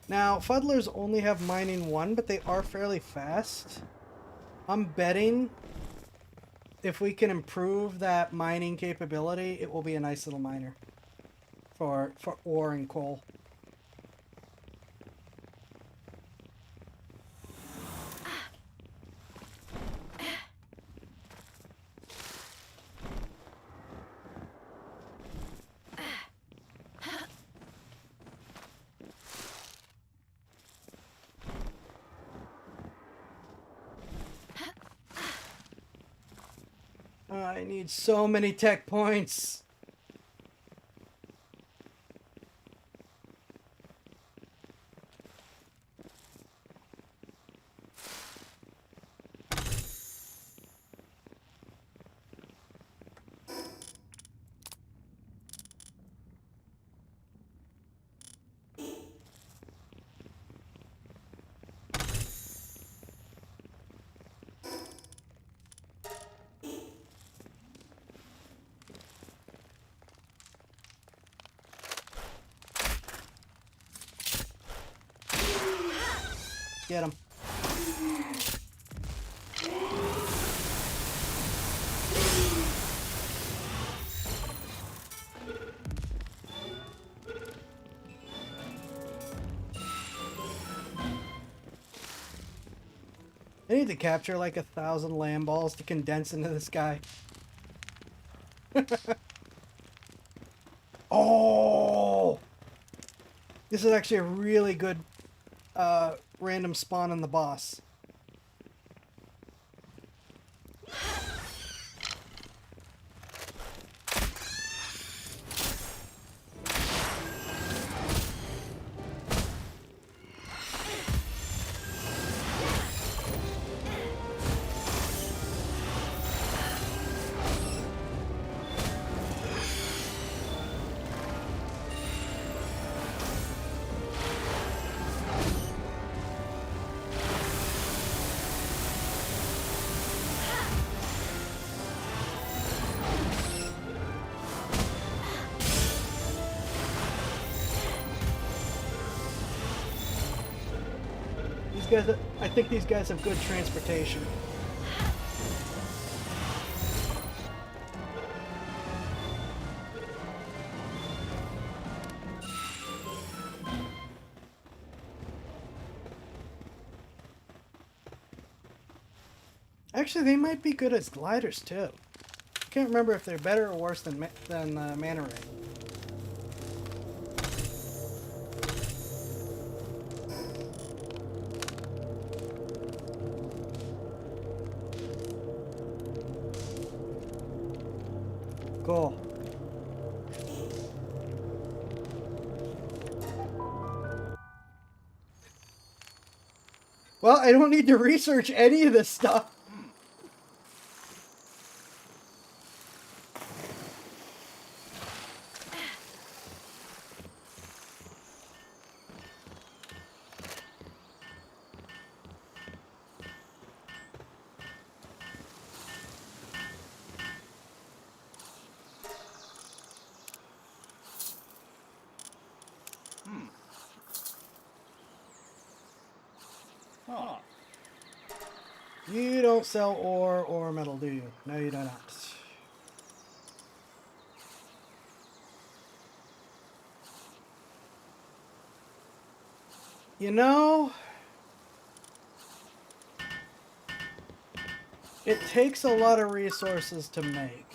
Now, Fuddlers only have mining 1, but they are fairly fast. I'm betting if we can improve that mining capability, it will be a nice little miner for ore and coal. I need so many tech points. Get him. I need to capture like 1,000 lamb balls to condense into this guy. Oh! This is actually a really good random spawn on the boss. Guys, I think these guys have good transportation. Actually, they might be good as gliders too. I can't remember if they're better or worse than Manta Ray. Cool. Well, I don't need to research any of this stuff. You don't sell ore or metal, do you? No, you do not. You know, it takes a lot of resources to make.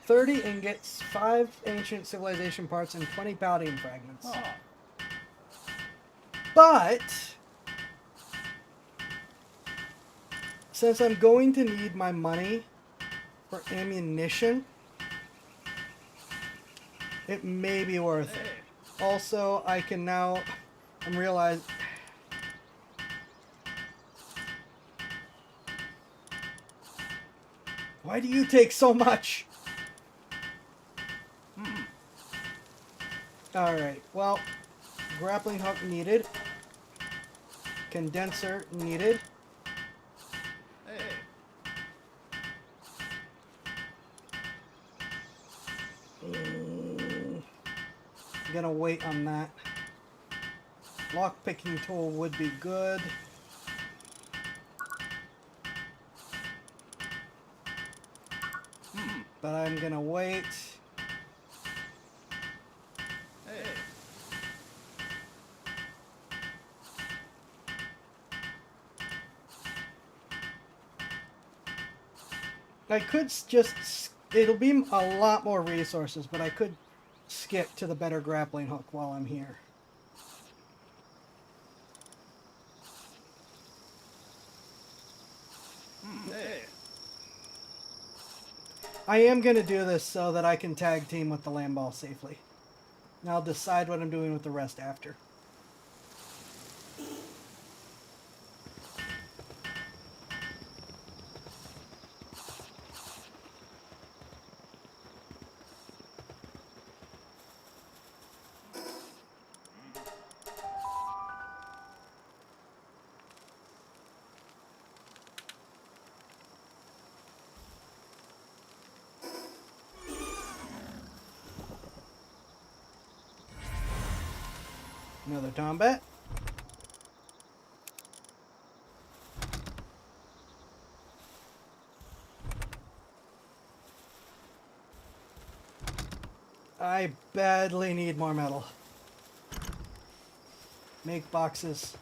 30 ingots, 5 ancient civilization parts, and 20 paladin fragments.
Oh.
But since I'm going to need my money for ammunition, it may be worth it. Also, I can now, I'm realizing, why do you take so much? Alright, well, grappling hook needed. Condenser needed. I'm gonna wait on that. Lockpicking tool would be good. But I'm gonna wait. I could just, it'll be a lot more resources, but I could skip to the better grappling hook while I'm here. I am going to do this so that I can tag team with the land ball safely. And I'll decide what I'm doing with the rest after. Another combat. I badly need more metal. Make boxes.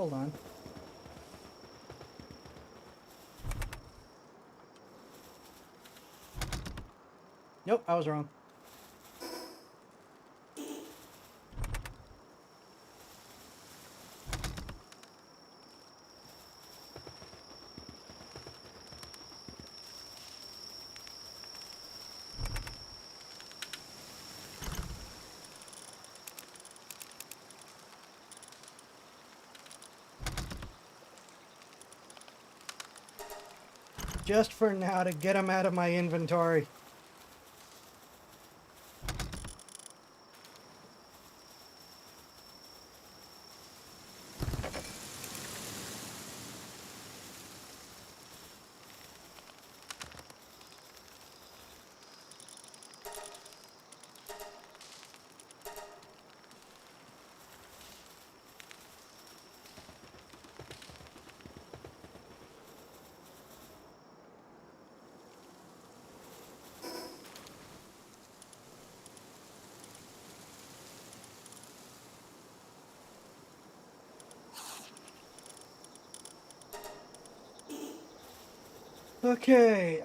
Hold on. Nope, I was wrong. Just for now to get them out of my inventory. Okay,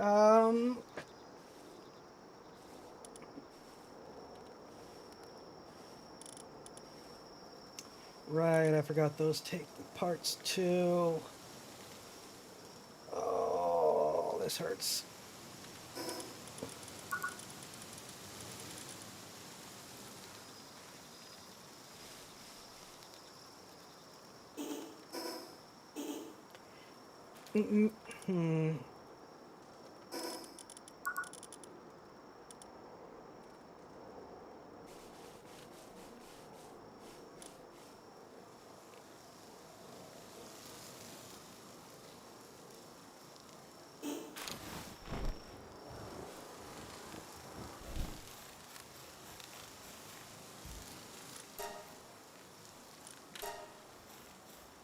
right, I forgot those take parts too. Oh, this hurts. Hmm.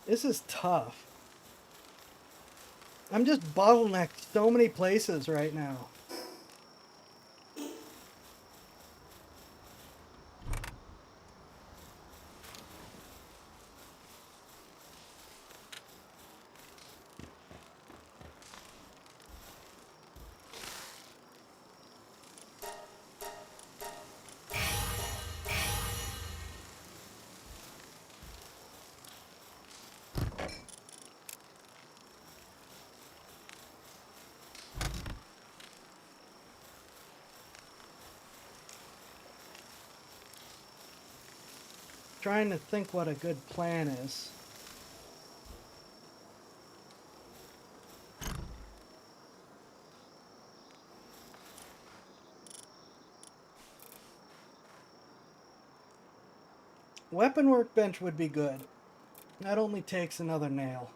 This is tough. I'm just bottlenecked so many places right now. Trying to think what a good plan is. Weapon workbench would be good. That only takes another nail.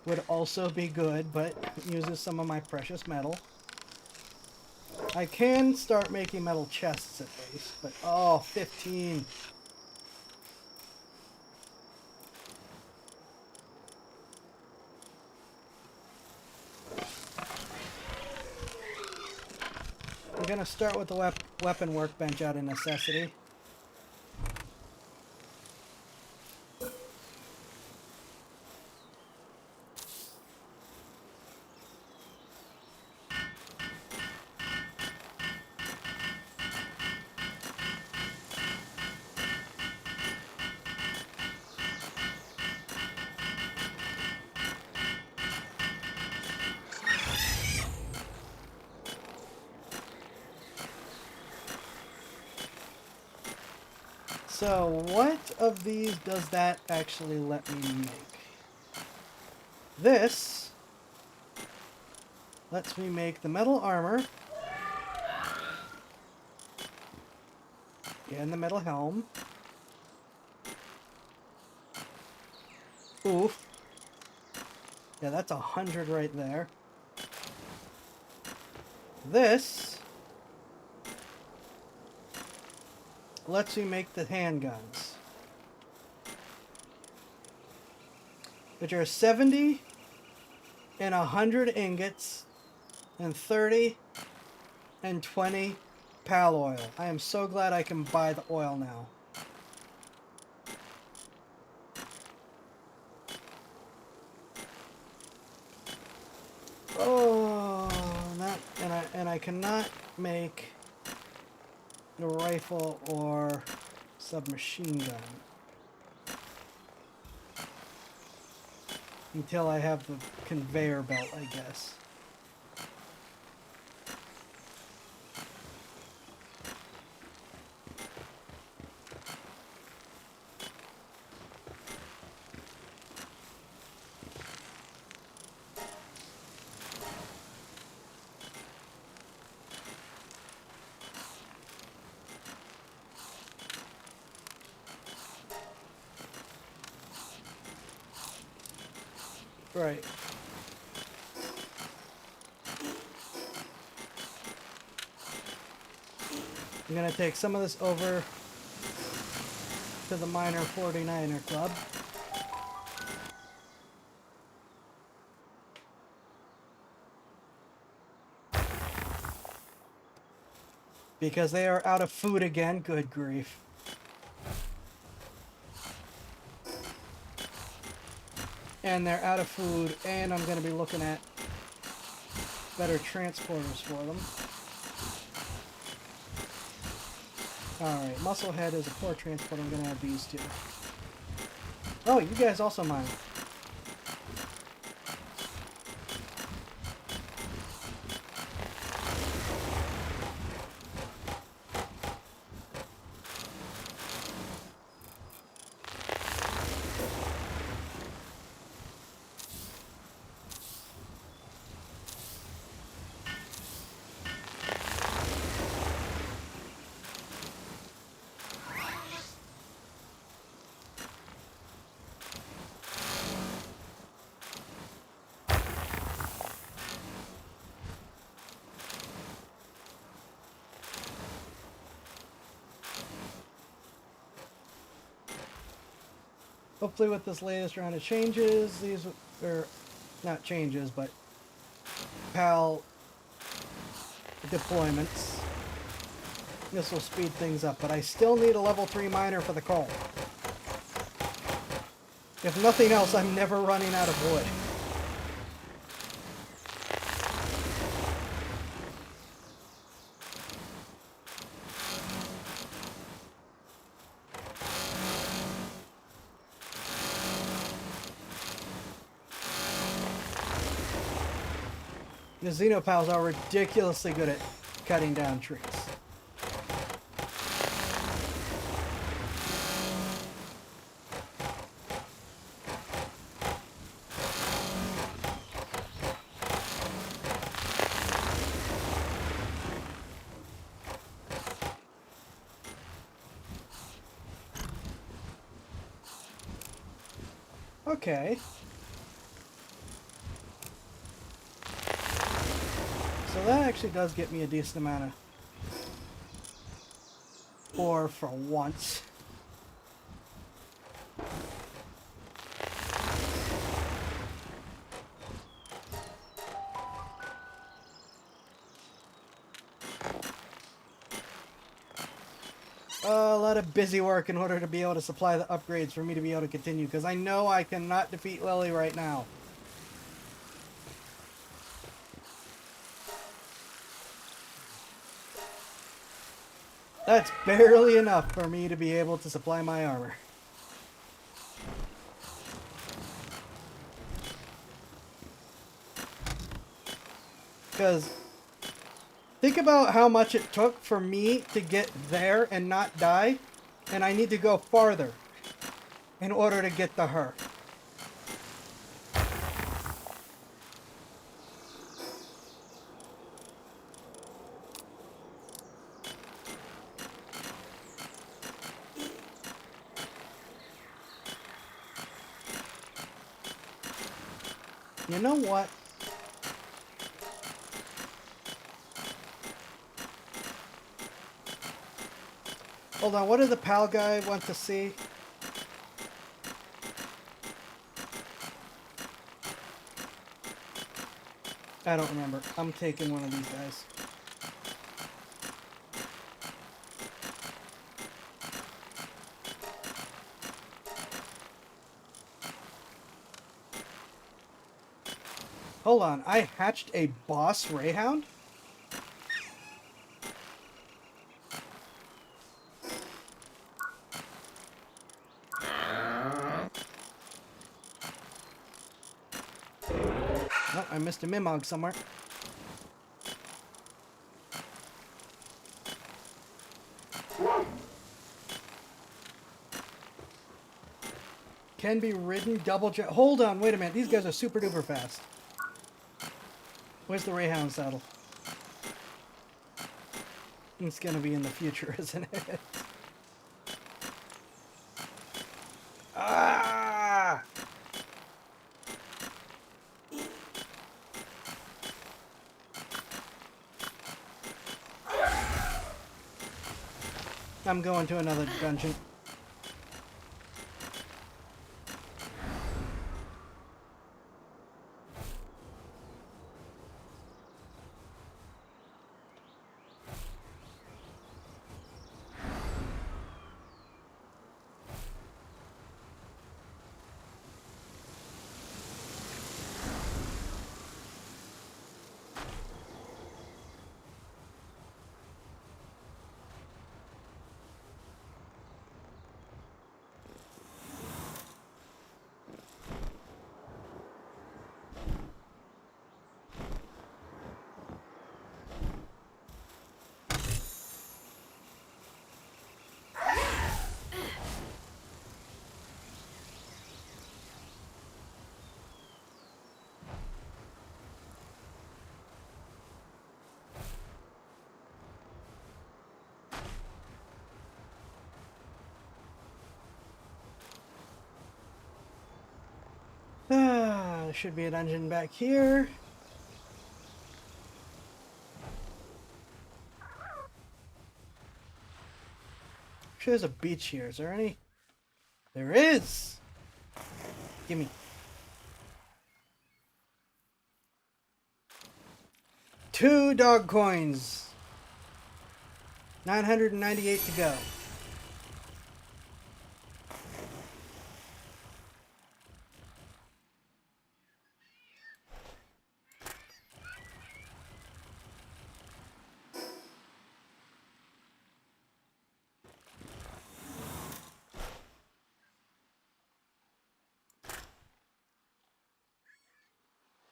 Would also be good, but uses some of my precious metal. I can start making metal chests at least, but oh, 15. I'm gonna start with the weapon workbench out of necessity. So, what of these does that actually let me make? This lets me make the metal armor and the metal helm. Oof. Yeah, that's 100 right there. This lets me make the handguns, which are 70 and 100 ingots and 30 and 20 pal oil. I am so glad I can buy the oil now. Oh, and I cannot make a rifle or submachine gun until I have the conveyor belt, I guess. Right. I'm gonna take some of this over to the Miner 49er Club. Because they are out of food again. Good grief. And they're out of food, and I'm going to be looking at better transporters for them. Alright, Musclehead is a poor transporter. I'm going to have these two. Oh, you guys also mine. Hopefully with this latest round of changes, these are not changes, but PAL deployments, this will speed things up. But I still need a level 3 miner for the coal. If nothing else, I'm never running out of wood. The Xenopals are ridiculously good at cutting down trees. Okay. So that actually does get me a decent amount of ore for once. A lot of busy work in order to be able to supply the upgrades for me to be able to continue, because I know I cannot defeat Lily right now. That's barely enough for me to be able to supply my armor. Because think about how much it took for me to get there and not die, and I need to go farther in order to get to her. You know what? Hold on, what did the PAL guy want to see? I don't remember. I'm taking one of these guys. Hold on, I hatched a boss Rayhound? Oh, I missed a Mimog somewhere. Can be ridden, double jump. Hold on, wait a minute. These guys are super duper fast. Where's the Rayhound saddle? It's gonna be in the future, isn't it? Ah! I'm going to another dungeon. Ah, there should be a dungeon back here. Sure, there's a beach here. Is there any? There is! Gimme. 2 dog coins. 998 to go.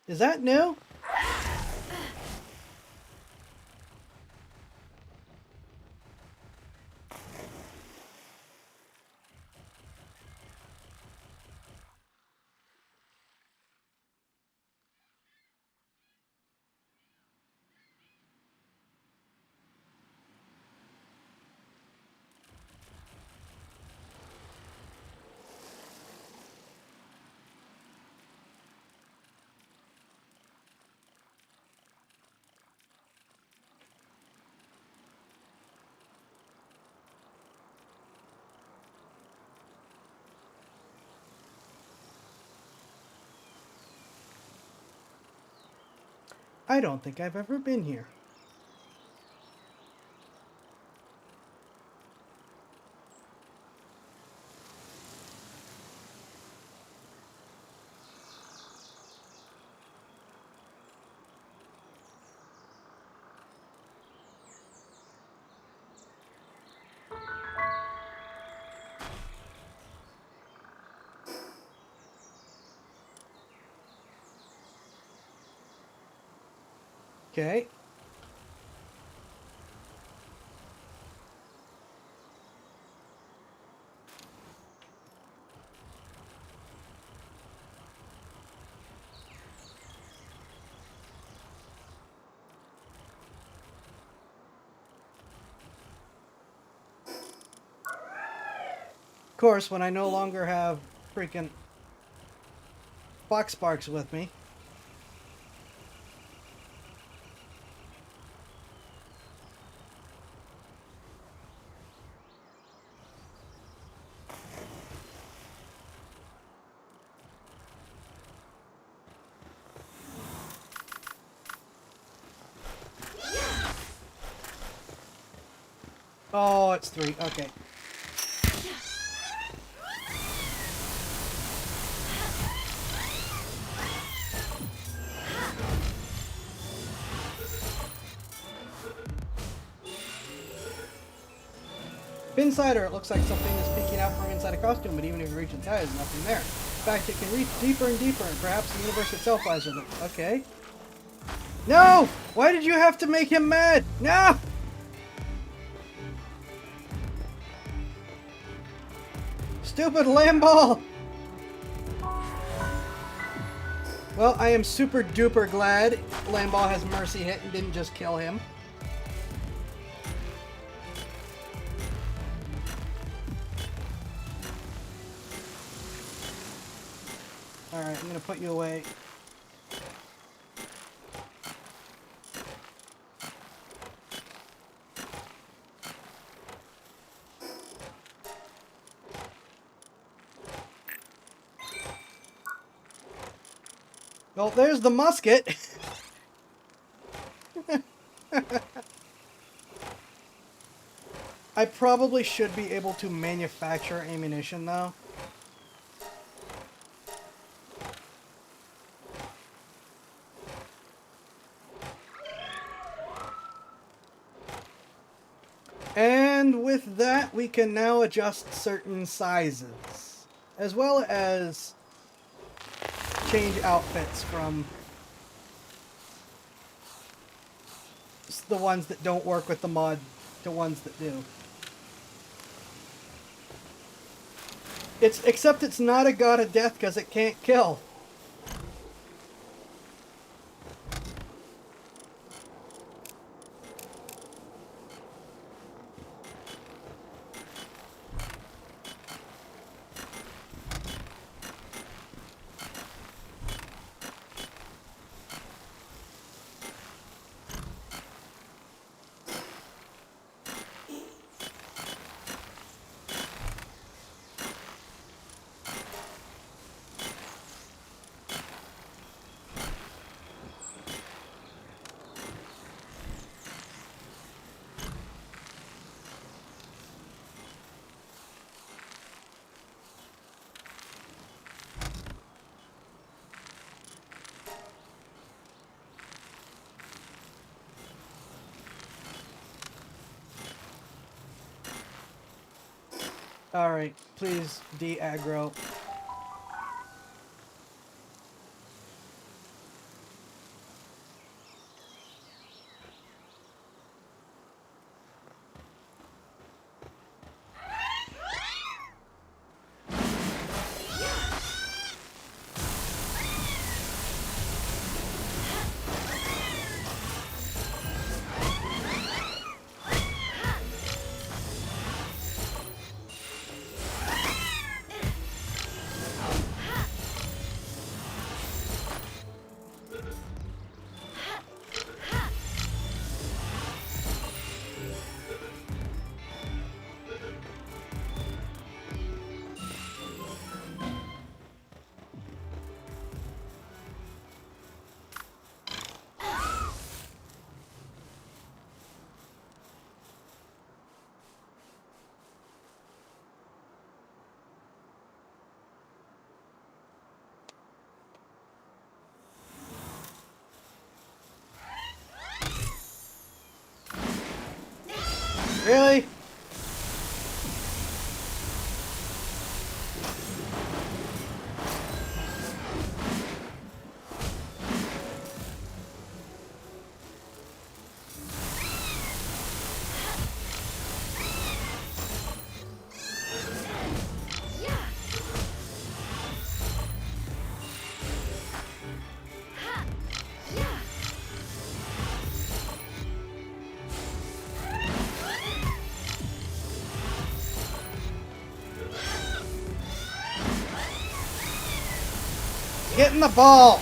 Is that new? I don't think I've ever been here. Okay. Of course, when I no longer have freaking Fox Sparks with me. Oh, it's 3. Okay. Insider, it looks like something is peeking out from inside a costume, but even if you reach its eye, there's nothing there. In fact, it can reach deeper and deeper, and perhaps the universe itself lies with it. Okay. No! Why did you have to make him mad? No! Stupid Lamball! Well, I am super duper glad Lamball has mercy hit and didn't just kill him. Alright, I'm gonna put you away. Well, there's the musket. I probably should be able to manufacture ammunition, though. And with that, we can now adjust certain sizes, as well as change outfits from the ones that don't work with the mod to ones that do. Except it's not a god of death because it can't kill. Alright, please de-aggro. Really? Get in the ball!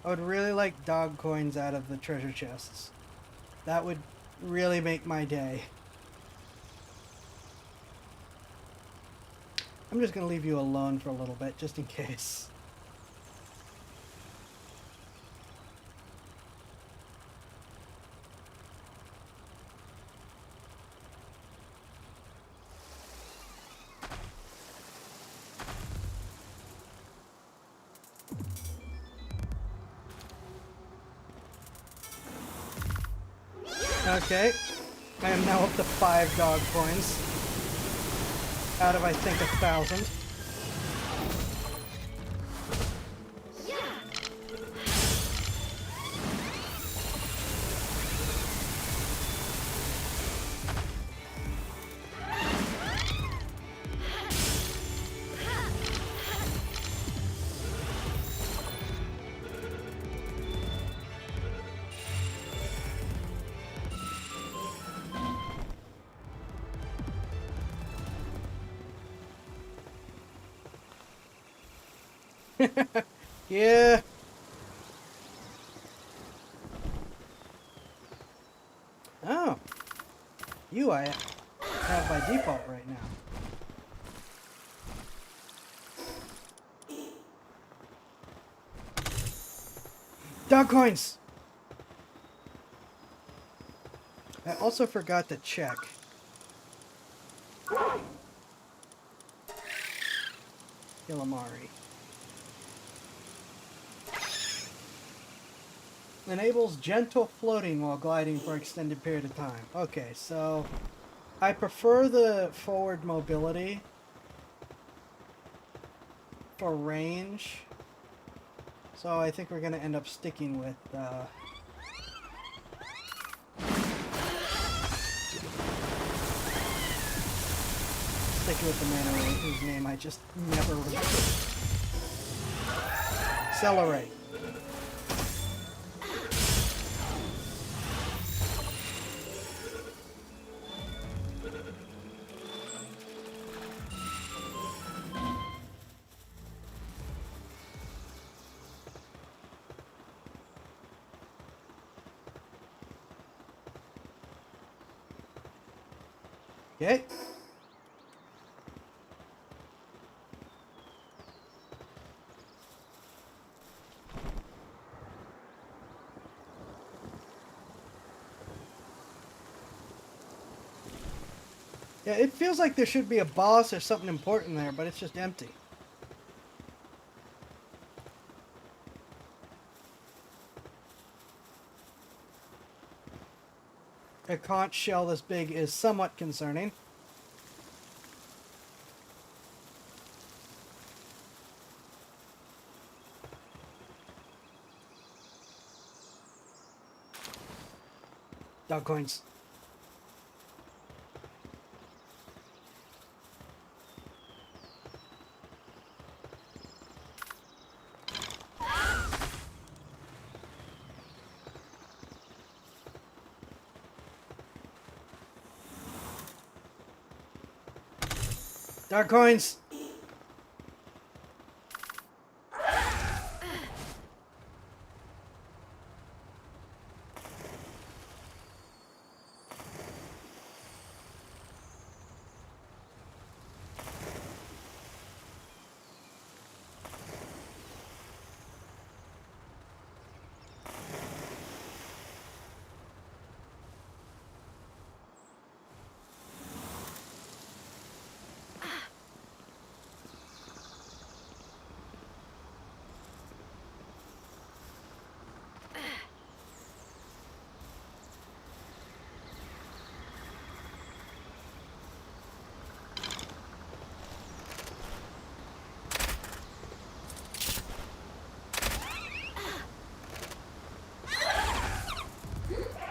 I would really like dog coins out of the treasure chests. That would really make my day. I'm just gonna leave you alone for a little bit, just in case. Okay, I am now up to 5 dog coins. Out of, I think, 1,000. Yeah. Oh. You I have by default right now. Dog coins! I also forgot to check. Ilamari. Enables gentle floating while gliding for extended period of time. Okay, so I prefer the forward mobility for range. So I think we're going to end up sticking with the mana ray, whose name I just never remember. Celery. Okay. Yeah, it feels like there should be a boss or something important there, but it's just empty. A conch shell this big is somewhat concerning. Dog coins. Dog coins.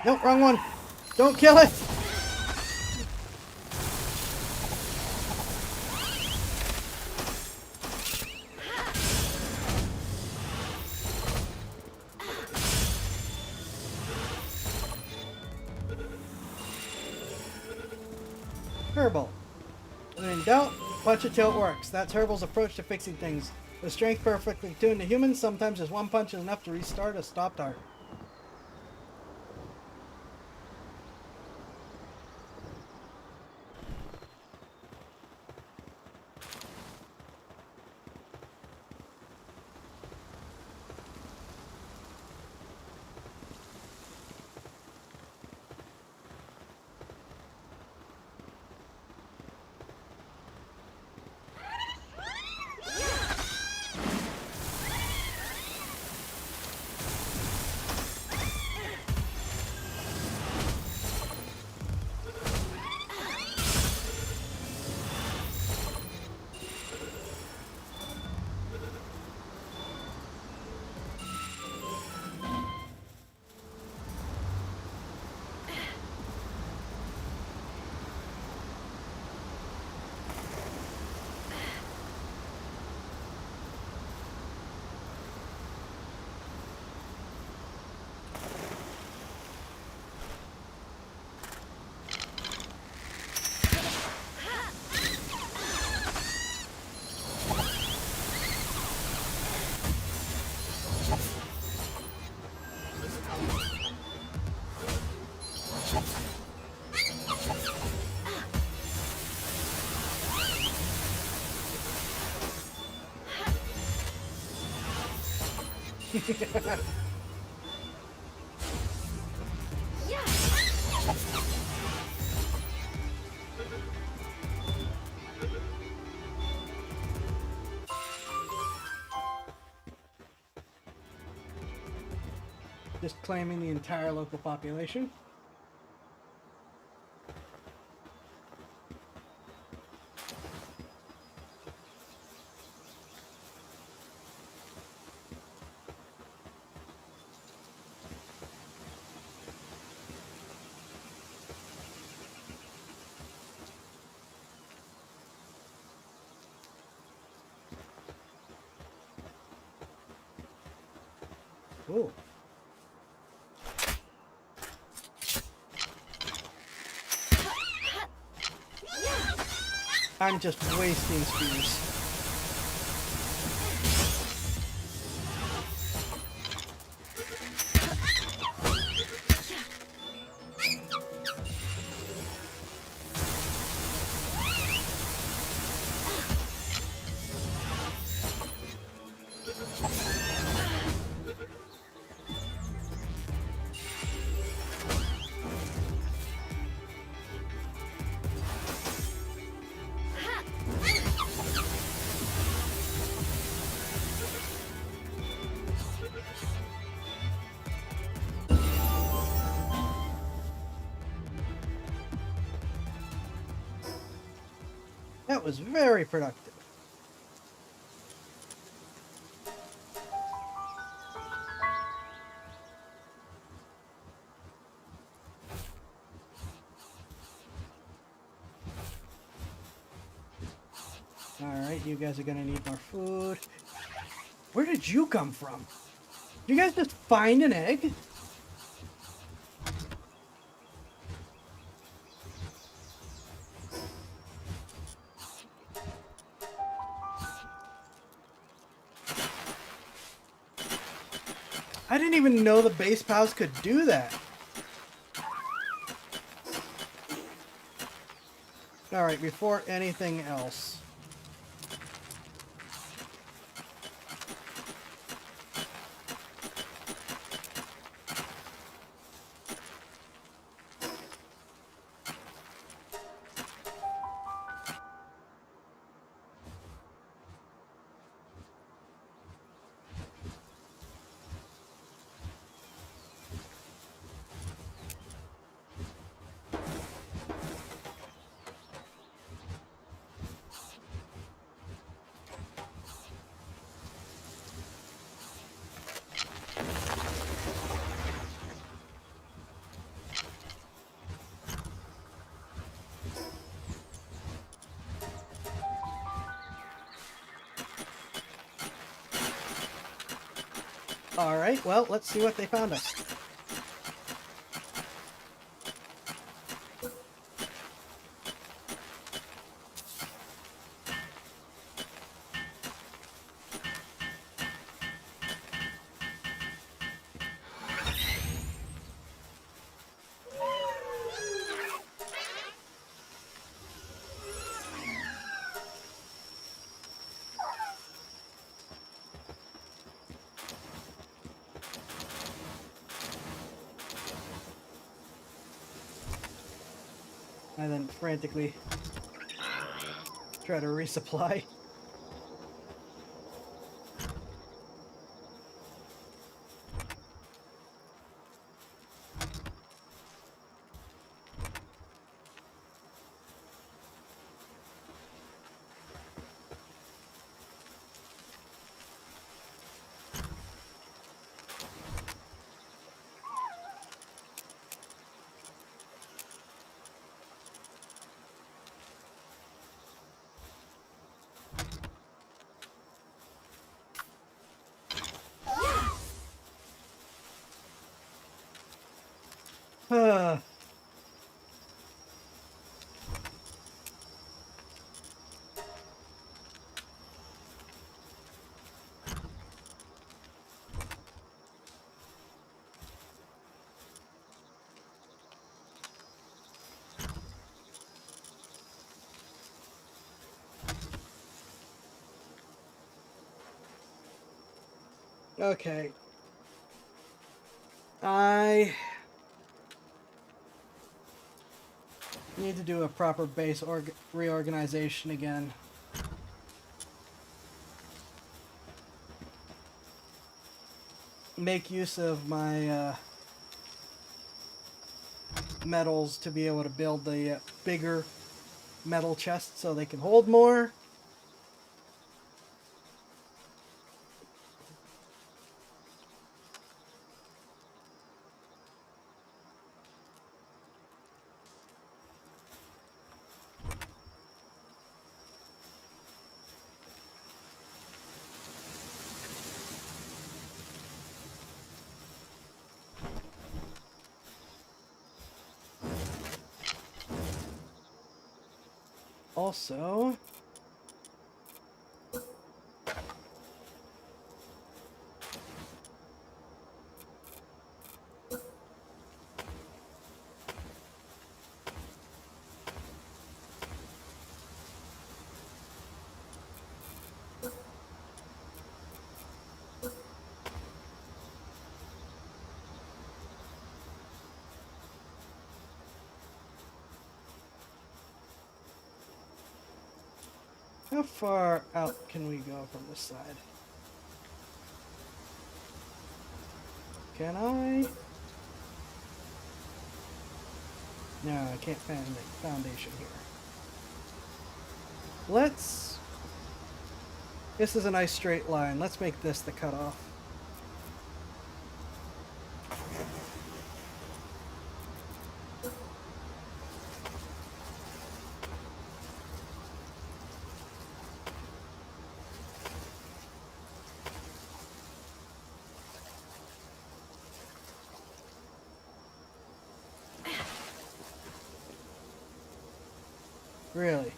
Nope, wrong one. Don't kill it. Herbal. When in doubt, punch it till it works. That's Herbal's approach to fixing things. With strength perfectly tuned to humans, sometimes just one punch is enough to restart a stopped heart. Just claiming the entire local population. Ooh. I'm just wasting spears. That was very productive. Alright, you guys are gonna need more food. Where did you come from? Did you guys just find an egg? I didn't even know the base pals could do that. Alright, before anything else. Alright, well, let's see what they found us. I then frantically try to resupply. Okay. I need to do a proper base reorganization again. Make use of my metals to be able to build the bigger metal chests so they can hold more. Also, how far out can we go from this side? Can I? No, I can't find the foundation here. Let's... This is a nice straight line. Let's make this the cutoff. Really?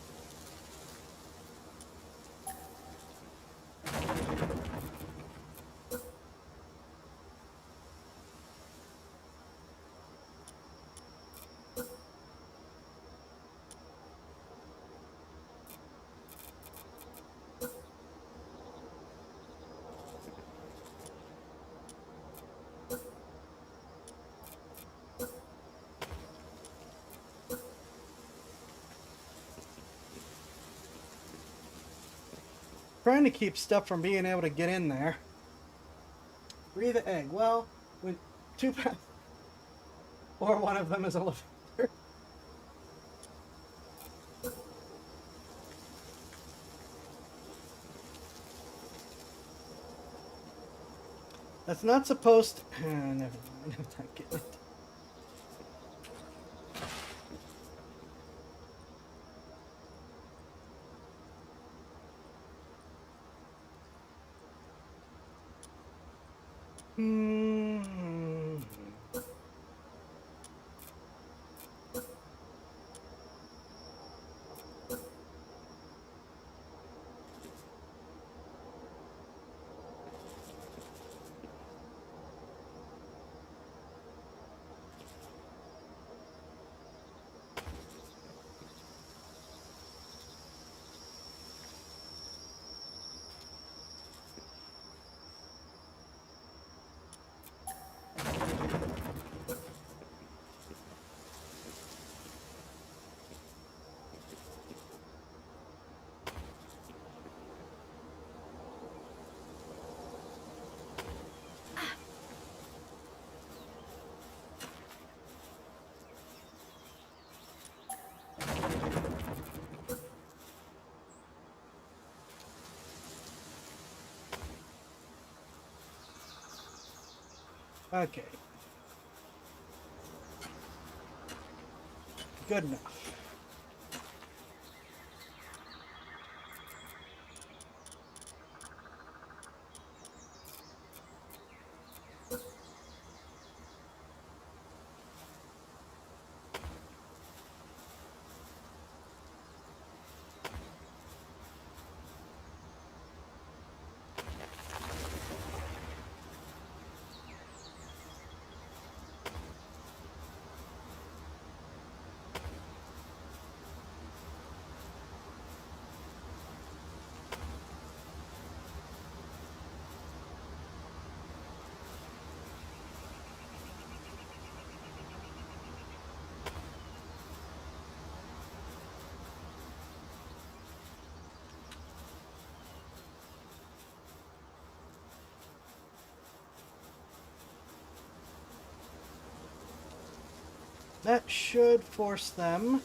Trying to keep stuff from being able to get in there. Breathe the egg. Well, with two pounds, or one of them is a elevator. That's not supposed to... never mind. I'm not getting it. Okay. Good enough. That should force them.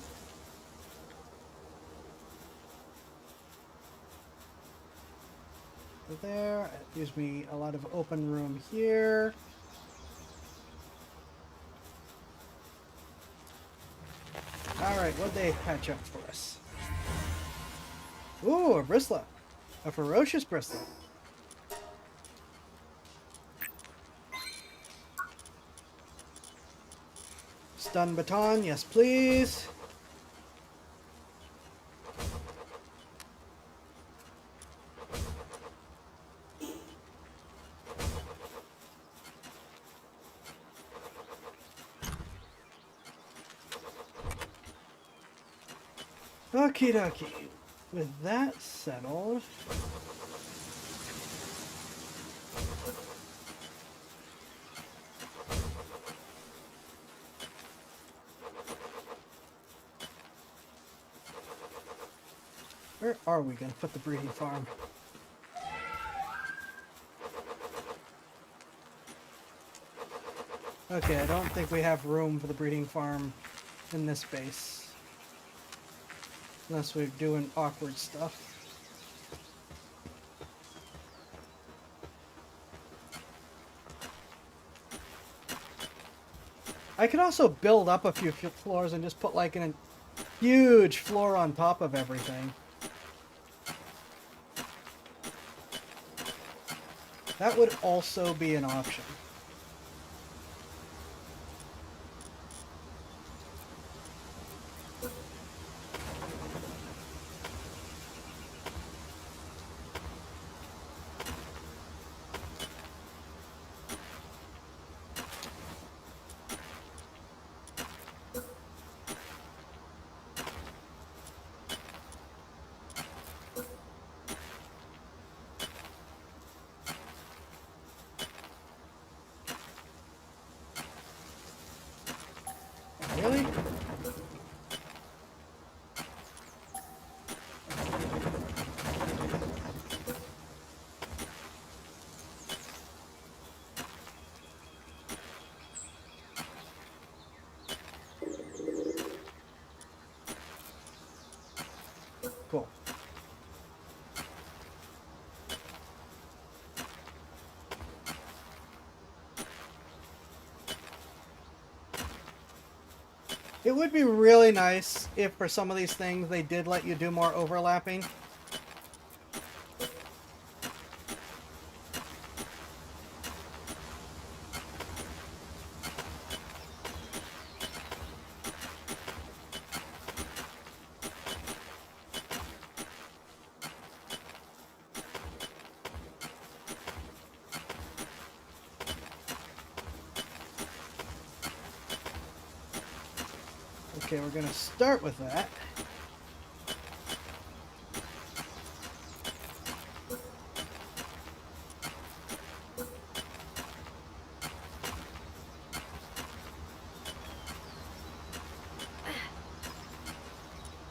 There. It gives me a lot of open room here. Alright, what'd they patch up for us? Ooh, a bristlet. A ferocious bristlet. Stun baton, yes please. Okie dokie. With that settled... Where are we going to put the breeding farm? Okay, I don't think we have room for the breeding farm in this base. Unless we're doing awkward stuff. I could also build up a few floors and just put like a huge floor on top of everything. That would also be an option. Really? Cool. It would be really nice if for some of these things they did let you do more overlapping. Okay, we're gonna start with that.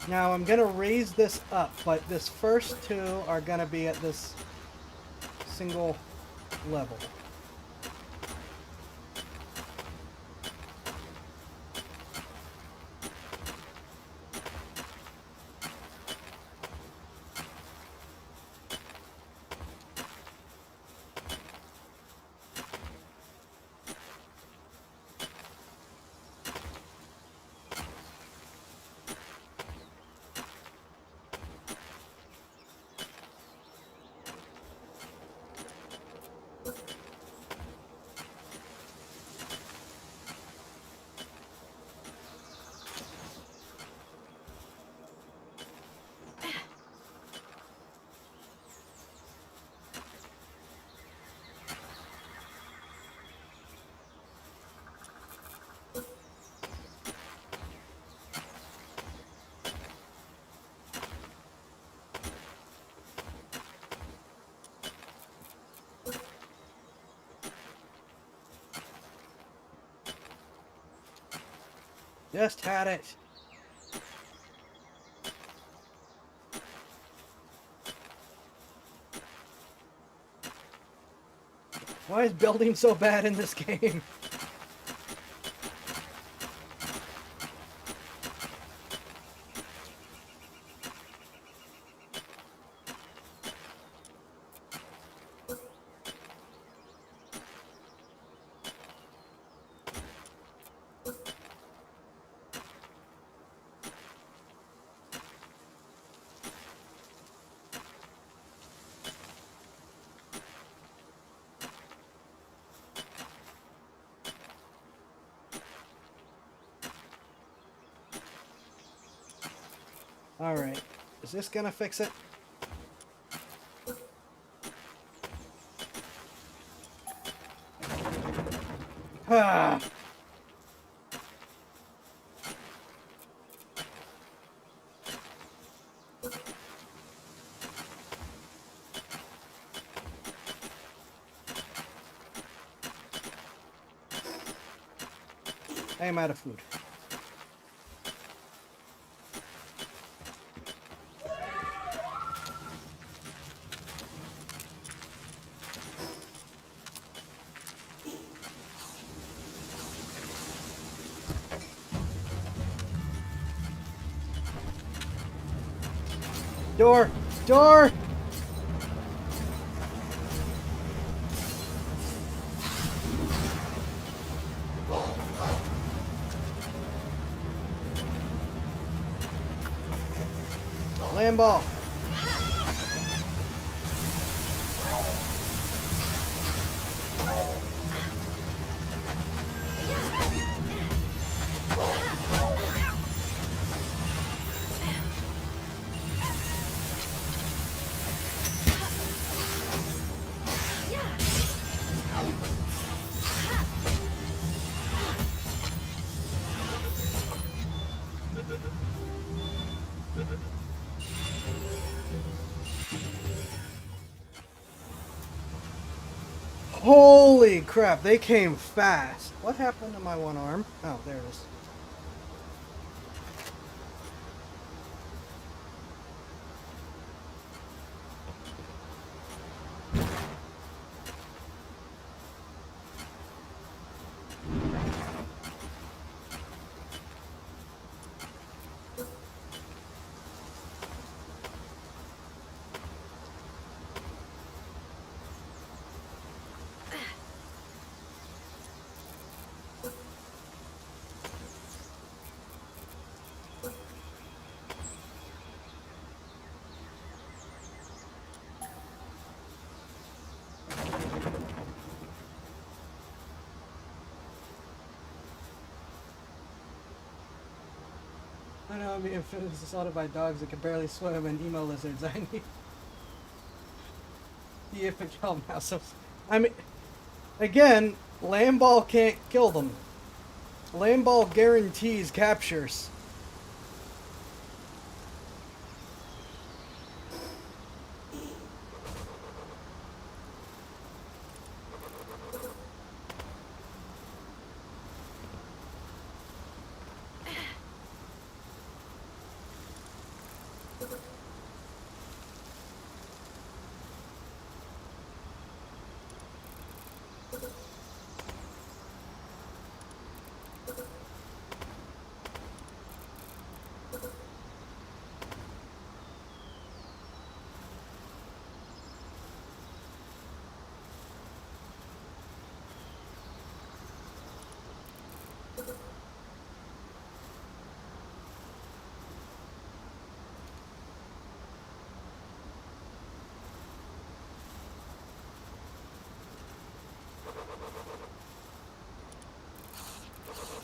Now I'm gonna raise this up, but this first two are gonna be at this single level. Just had it. Why is building so bad in this game? Alright. Is this gonna fix it? Ah! I am out of food. Door! Door! Land ball! Holy crap, they came fast. What happened to my one arm? Oh, there it is. I know I'm being assaulted by dogs that can barely swim and emo lizards. I need the infant help now. So, I mean, again, land ball can't kill them. Land ball guarantees captures.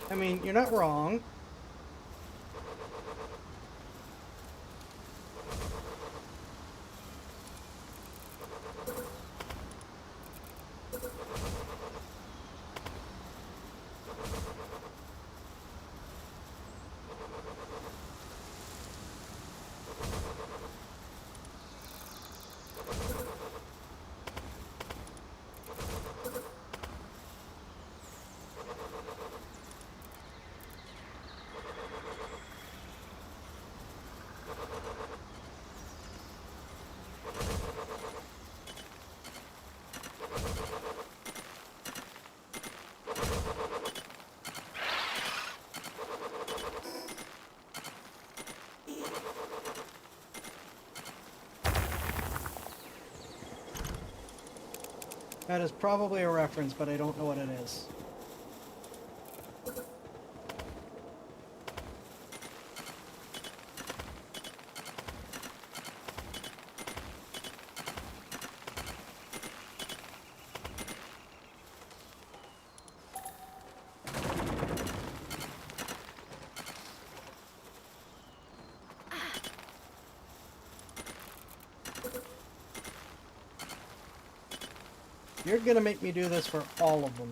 I mean, you're not wrong. That is probably a reference, but I don't know what it is. You're gonna make me do this for all of them.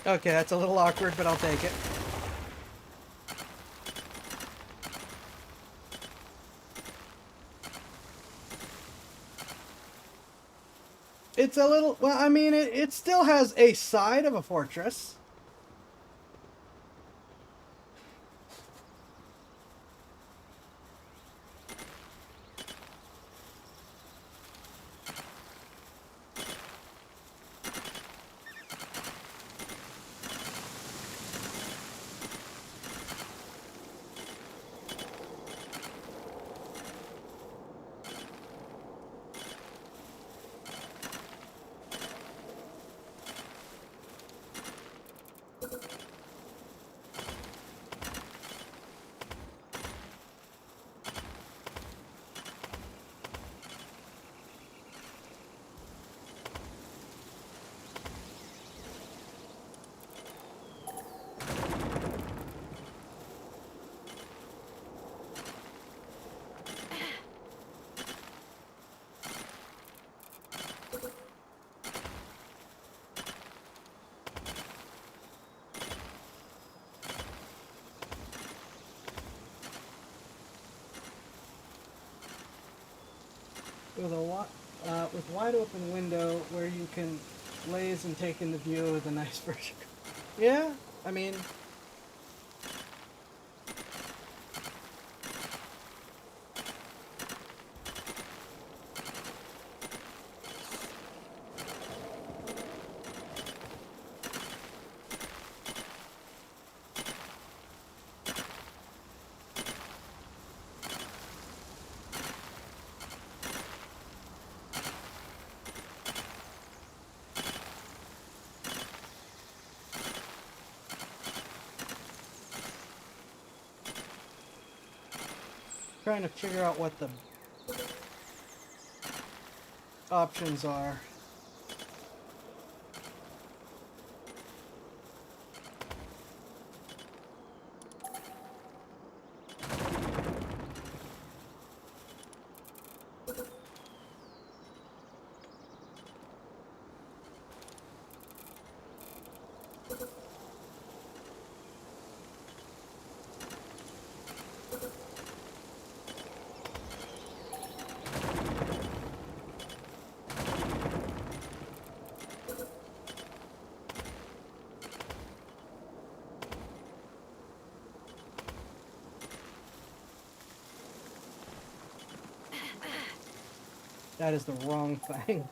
Okay, that's a little awkward, but I'll take it. It's a little, well, I mean, it still has a side of a fortress. with wide open window where you can laze and take in the view with a nice version. Yeah, I mean, trying to figure out what the options are. That is the wrong thing.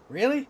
Really?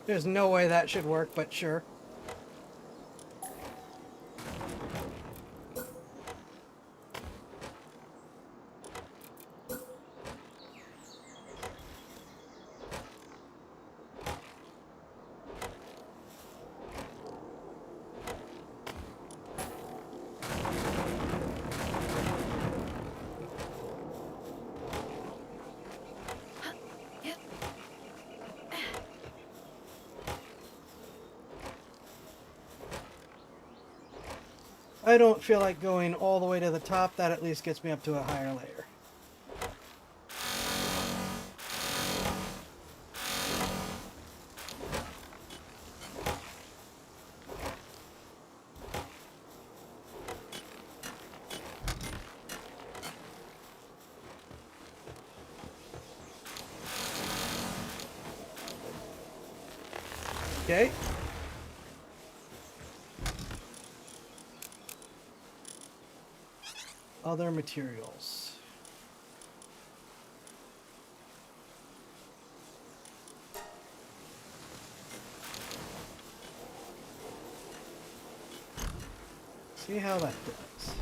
There's no way that should work, but sure. I don't feel like going all the way to the top. That at least gets me up to a higher layer. Okay. Other materials. See how that does.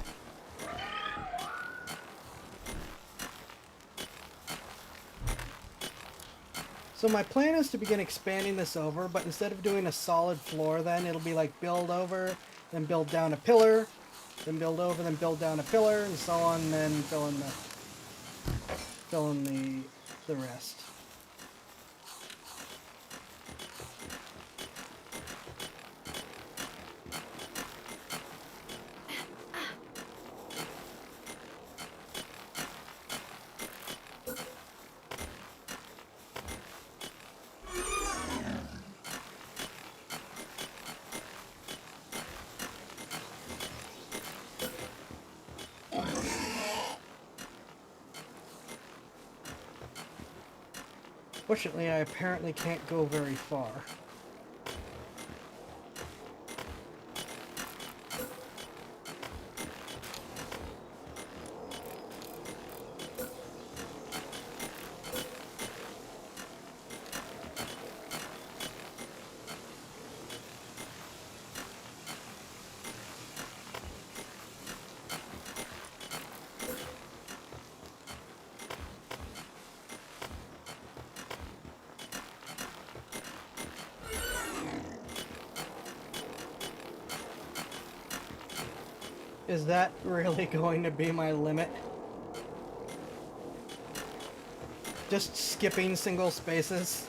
So my plan is to begin expanding this over, but instead of doing a solid floor then, it'll be like build over, then build down a pillar, then build over, then build down a pillar, and so on, and then fill in the rest. Fortunately, I apparently can't go very far. Is that really going to be my limit? Just skipping single spaces?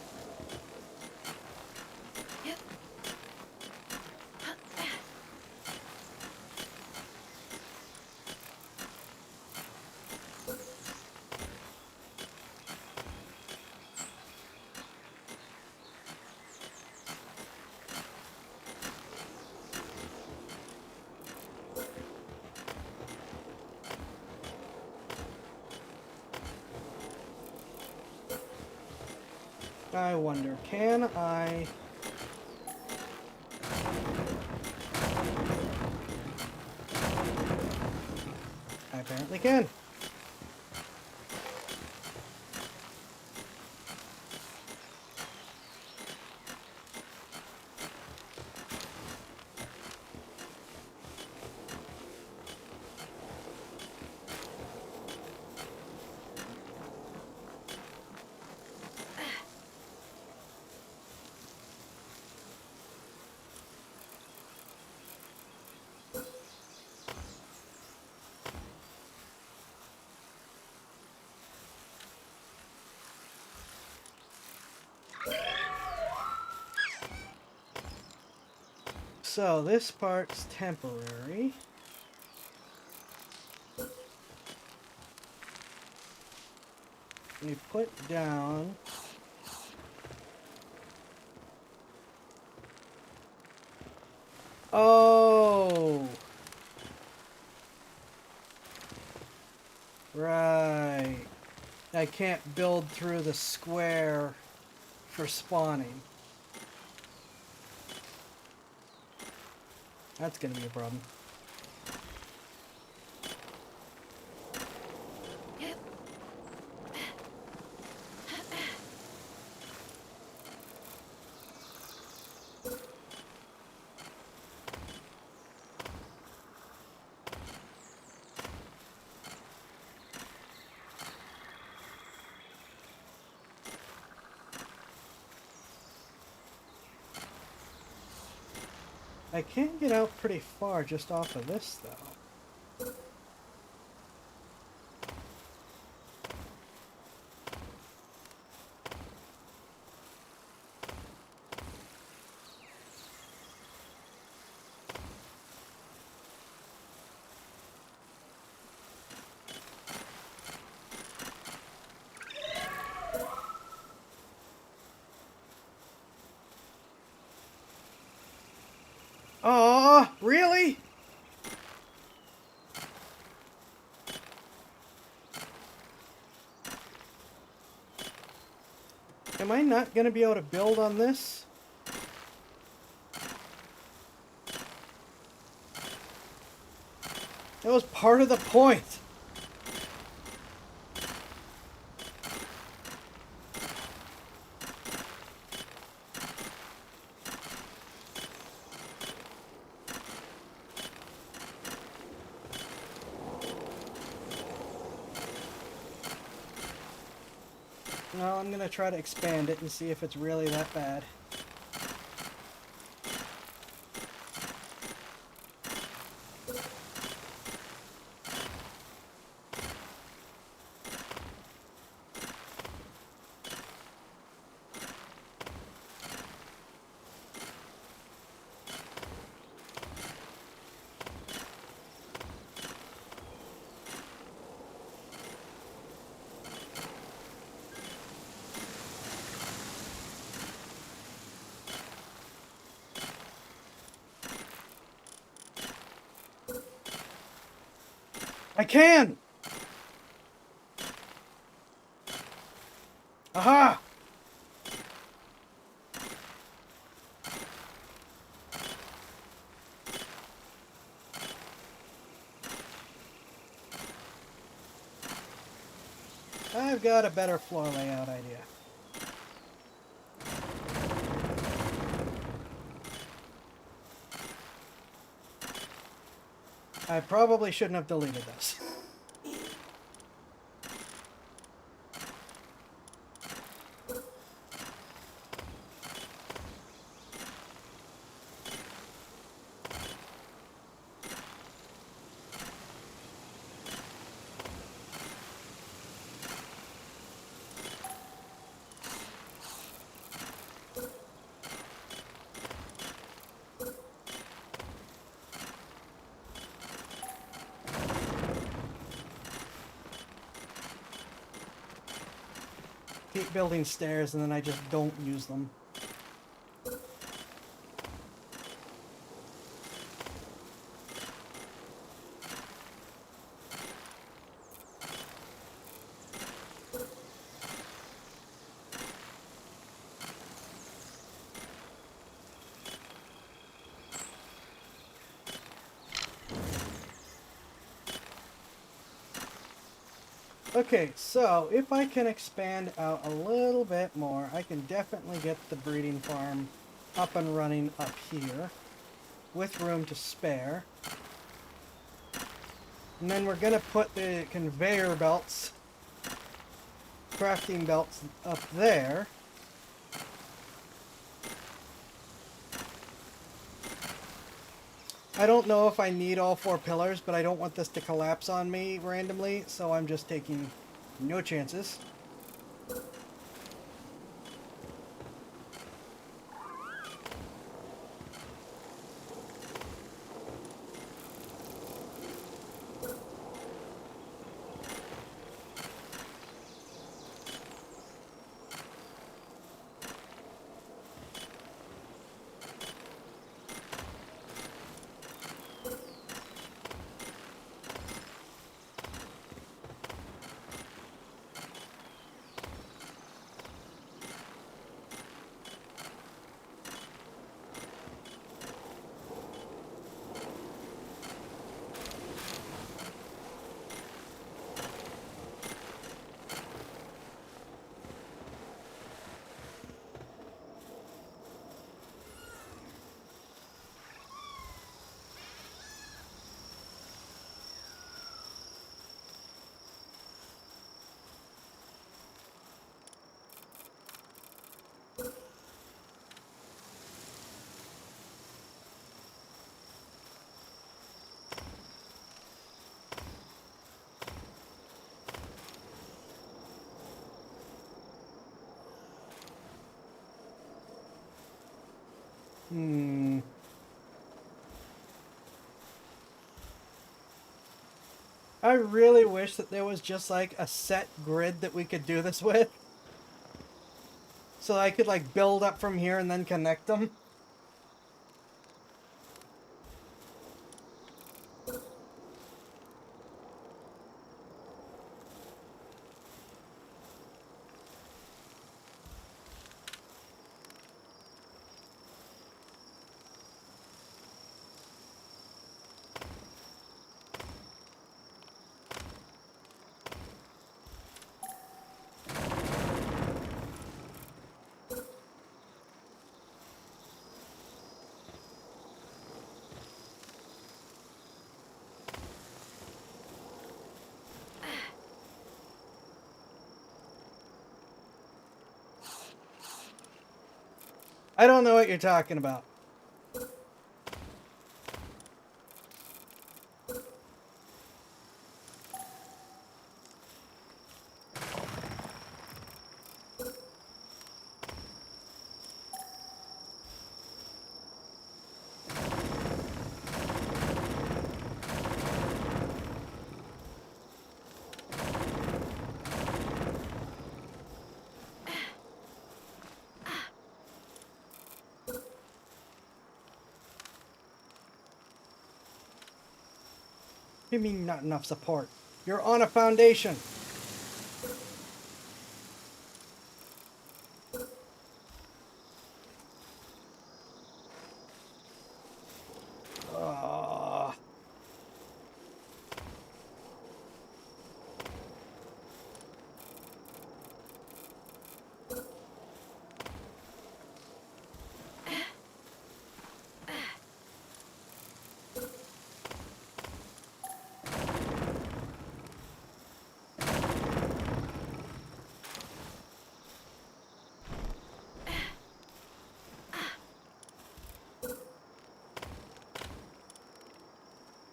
I wonder, can I... I apparently can. So this part's temporary. We put down... Oh! Right. I can't build through the square for spawning. That's gonna be a problem. I can get out pretty far just off of this, though. Aw, really? Am I not gonna be able to build on this? That was part of the point. No, I'm gonna try to expand it and see if it's really that bad. I can! Aha! I've got a better floor layout idea. I probably shouldn't have deleted this. Keep building stairs and then I just don't use them. Okay, so if I can expand out a little bit more, I can definitely get the breeding farm up and running up here with room to spare. And then we're going to put the conveyor belts, crafting belts up there. I don't know if I need all 4 pillars, but I don't want this to collapse on me randomly, so I'm just taking no chances. I really wish that there was just like a set grid that we could do this with. So I could like build up from here and then connect them. I don't know what you're talking about. You mean not enough support? You're on a foundation.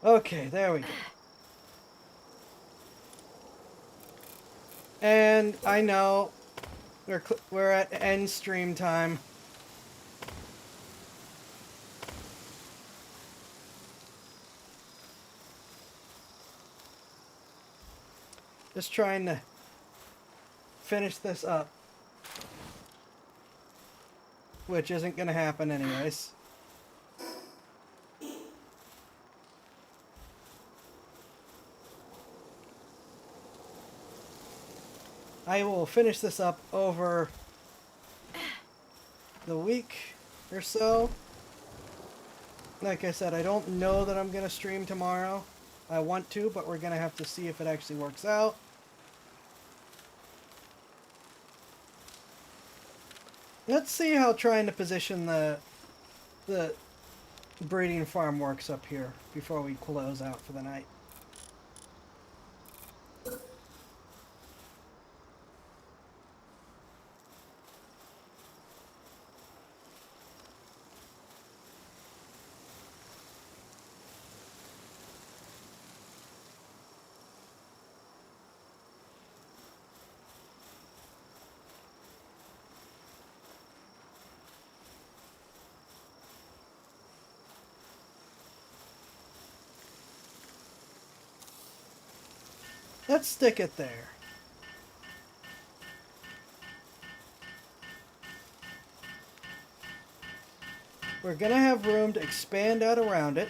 Okay, there we go. And I know we're at end stream time. Just trying to finish this up. Which isn't gonna happen anyways. I will finish this up over the week or so. Like I said, I don't know that I'm gonna stream tomorrow. I want to, but we're gonna have to see if it actually works out. Let's see how trying to position the breeding farm works up here before we close out for the night. Let's stick it there. We're gonna have room to expand out around it.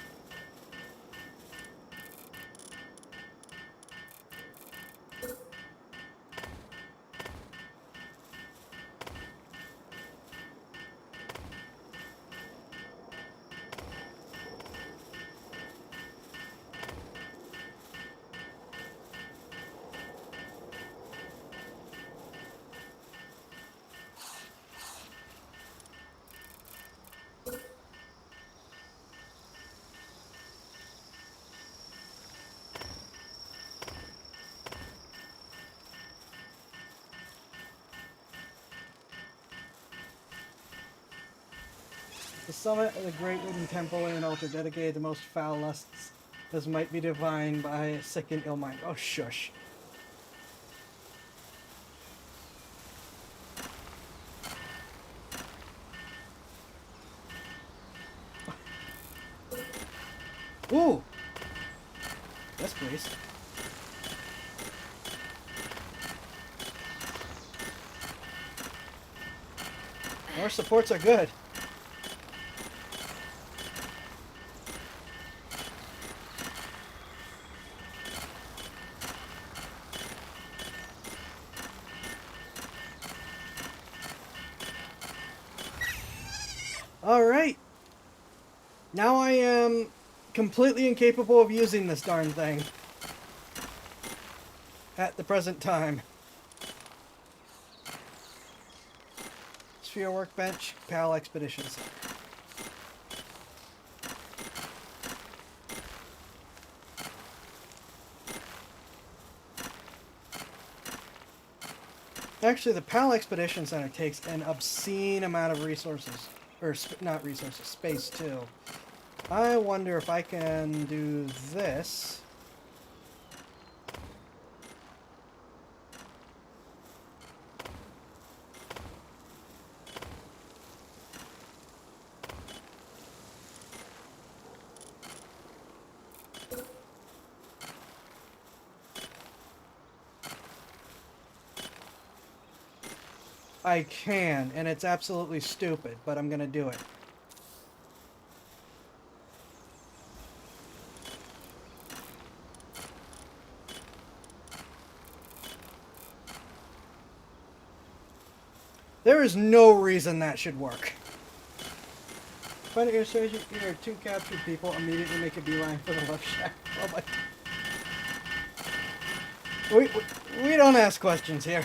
The summit of the great wooden temple and an altar dedicated to most foul lusts, as might be divine by a sick and ill mind. Oh, shush. Ooh! Yes, please. More supports are good. Alright. Now I am completely incapable of using this darn thing. At the present time. Sphere workbench, PAL Expedition Center. Actually, the PAL Expedition Center takes an obscene amount of resources. Or, not resources, space too. I wonder if I can do this. I can, and it's absolutely stupid, but I'm gonna do it. There is no reason that should work. Find your surgeon, either two captured people, immediately make a beeline for the left shack. Oh my. We don't ask questions here.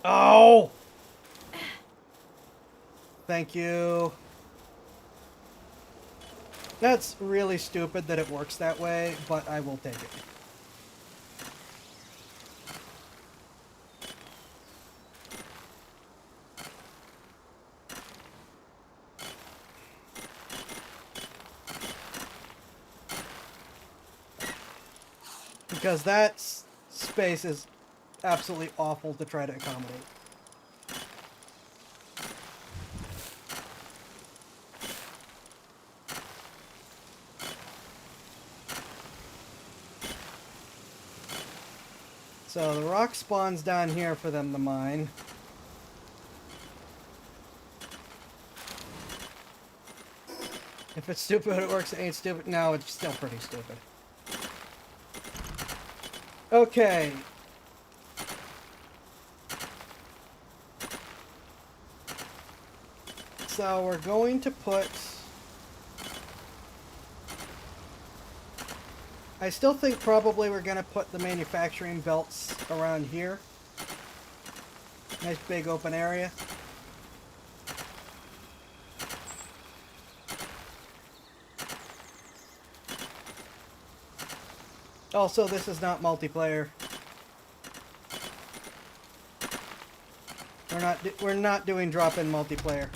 Oh! Thank you. That's really stupid that it works that way, but I will take it. Because that space is absolutely awful to try to accommodate. So the rock spawns down here for them to mine. If it's stupid, it works. It ain't stupid. No, it's still pretty stupid. Okay. So we're going to put... I still think probably we're going to put the manufacturing belts around here. Nice big open area. Also, this is not multiplayer. We're not doing drop-in multiplayer.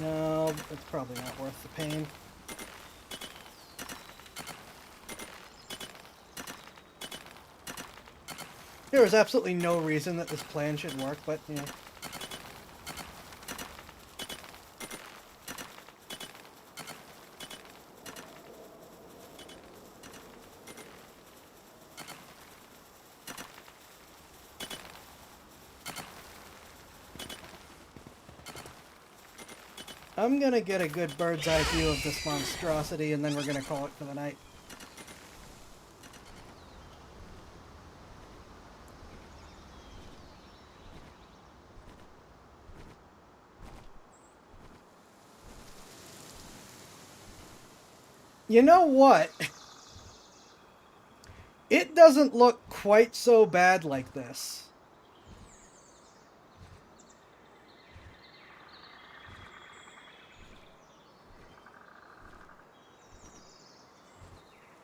No, it's probably not worth the pain. There is absolutely no reason that this plan should work, but, you know. I'm gonna get a good bird's eye view of this monstrosity, and then we're gonna call it for the night. You know what? It doesn't look quite so bad like this.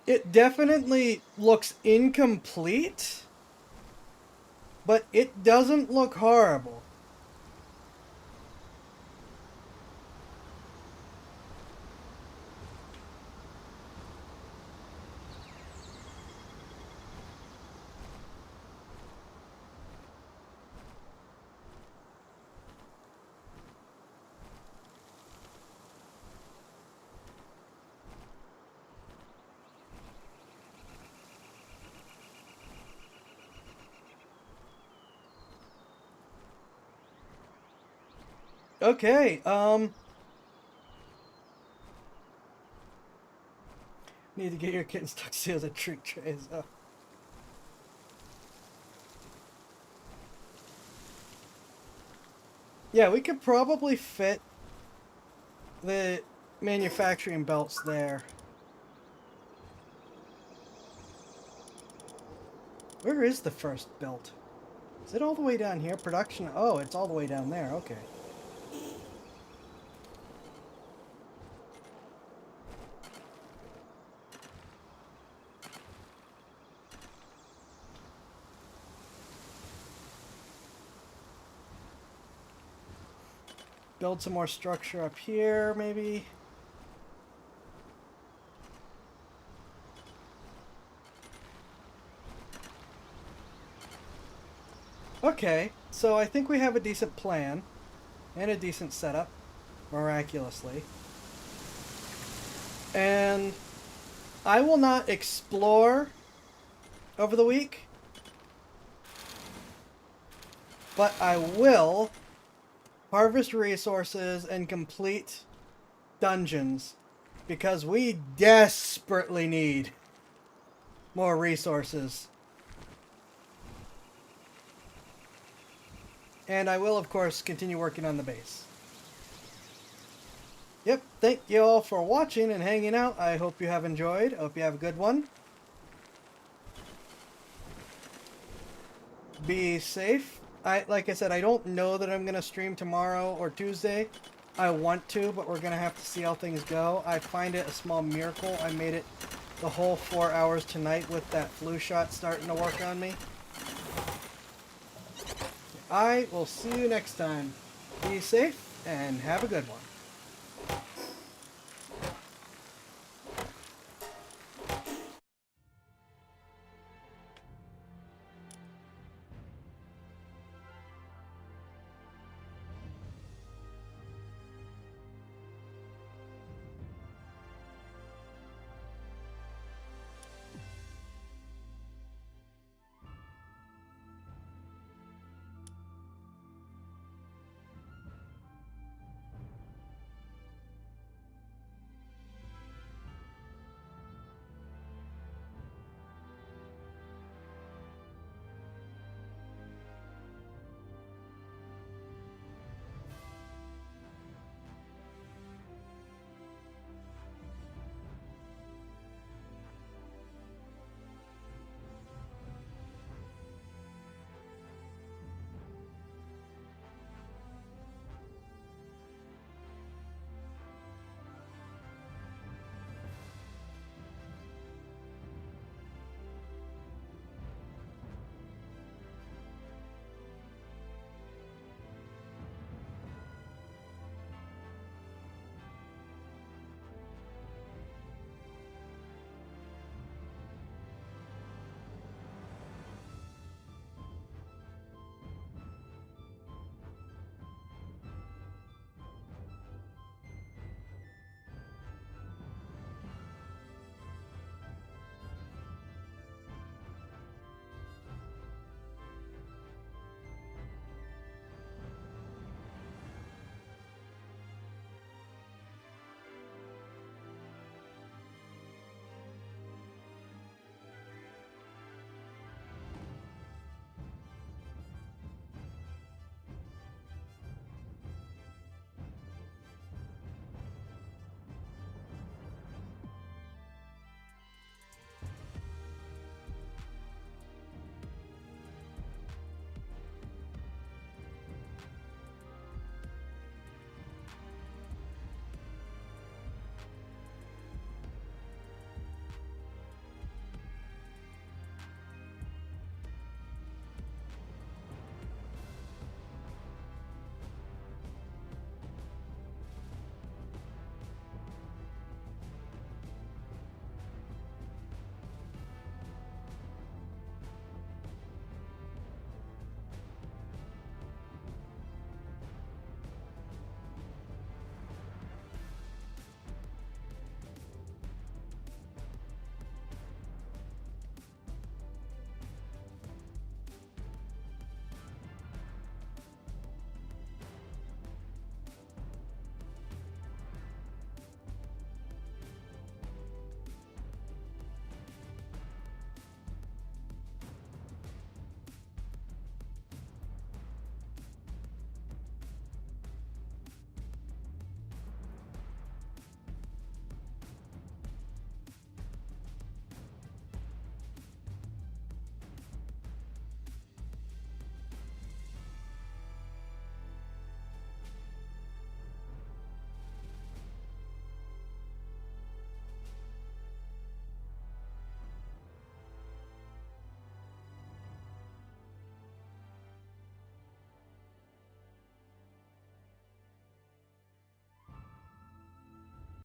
It definitely looks incomplete, but it doesn't look horrible. Okay, need to get your kitten stuck seals and trick trays up. Yeah, we could probably fit the manufacturing belts there. Where is the first belt? Is it all the way down here? Production? Oh, it's all the way down there. Okay. Build some more structure up here, maybe. Okay, so I think we have a decent plan and a decent setup, miraculously. And I will not explore over the week, but I will harvest resources and complete dungeons because we desperately need more resources. And I will, of course, continue working on the base. Yep, thank you all for watching and hanging out. I hope you have enjoyed. I hope you have a good one. Be safe. Like I said, I don't know that I'm going to stream tomorrow or Tuesday. I want to, but we're going to have to see how things go. I find it a small miracle I made it the whole 4 hours tonight with that flu shot starting to work on me. I will see you next time. Be safe and have a good one.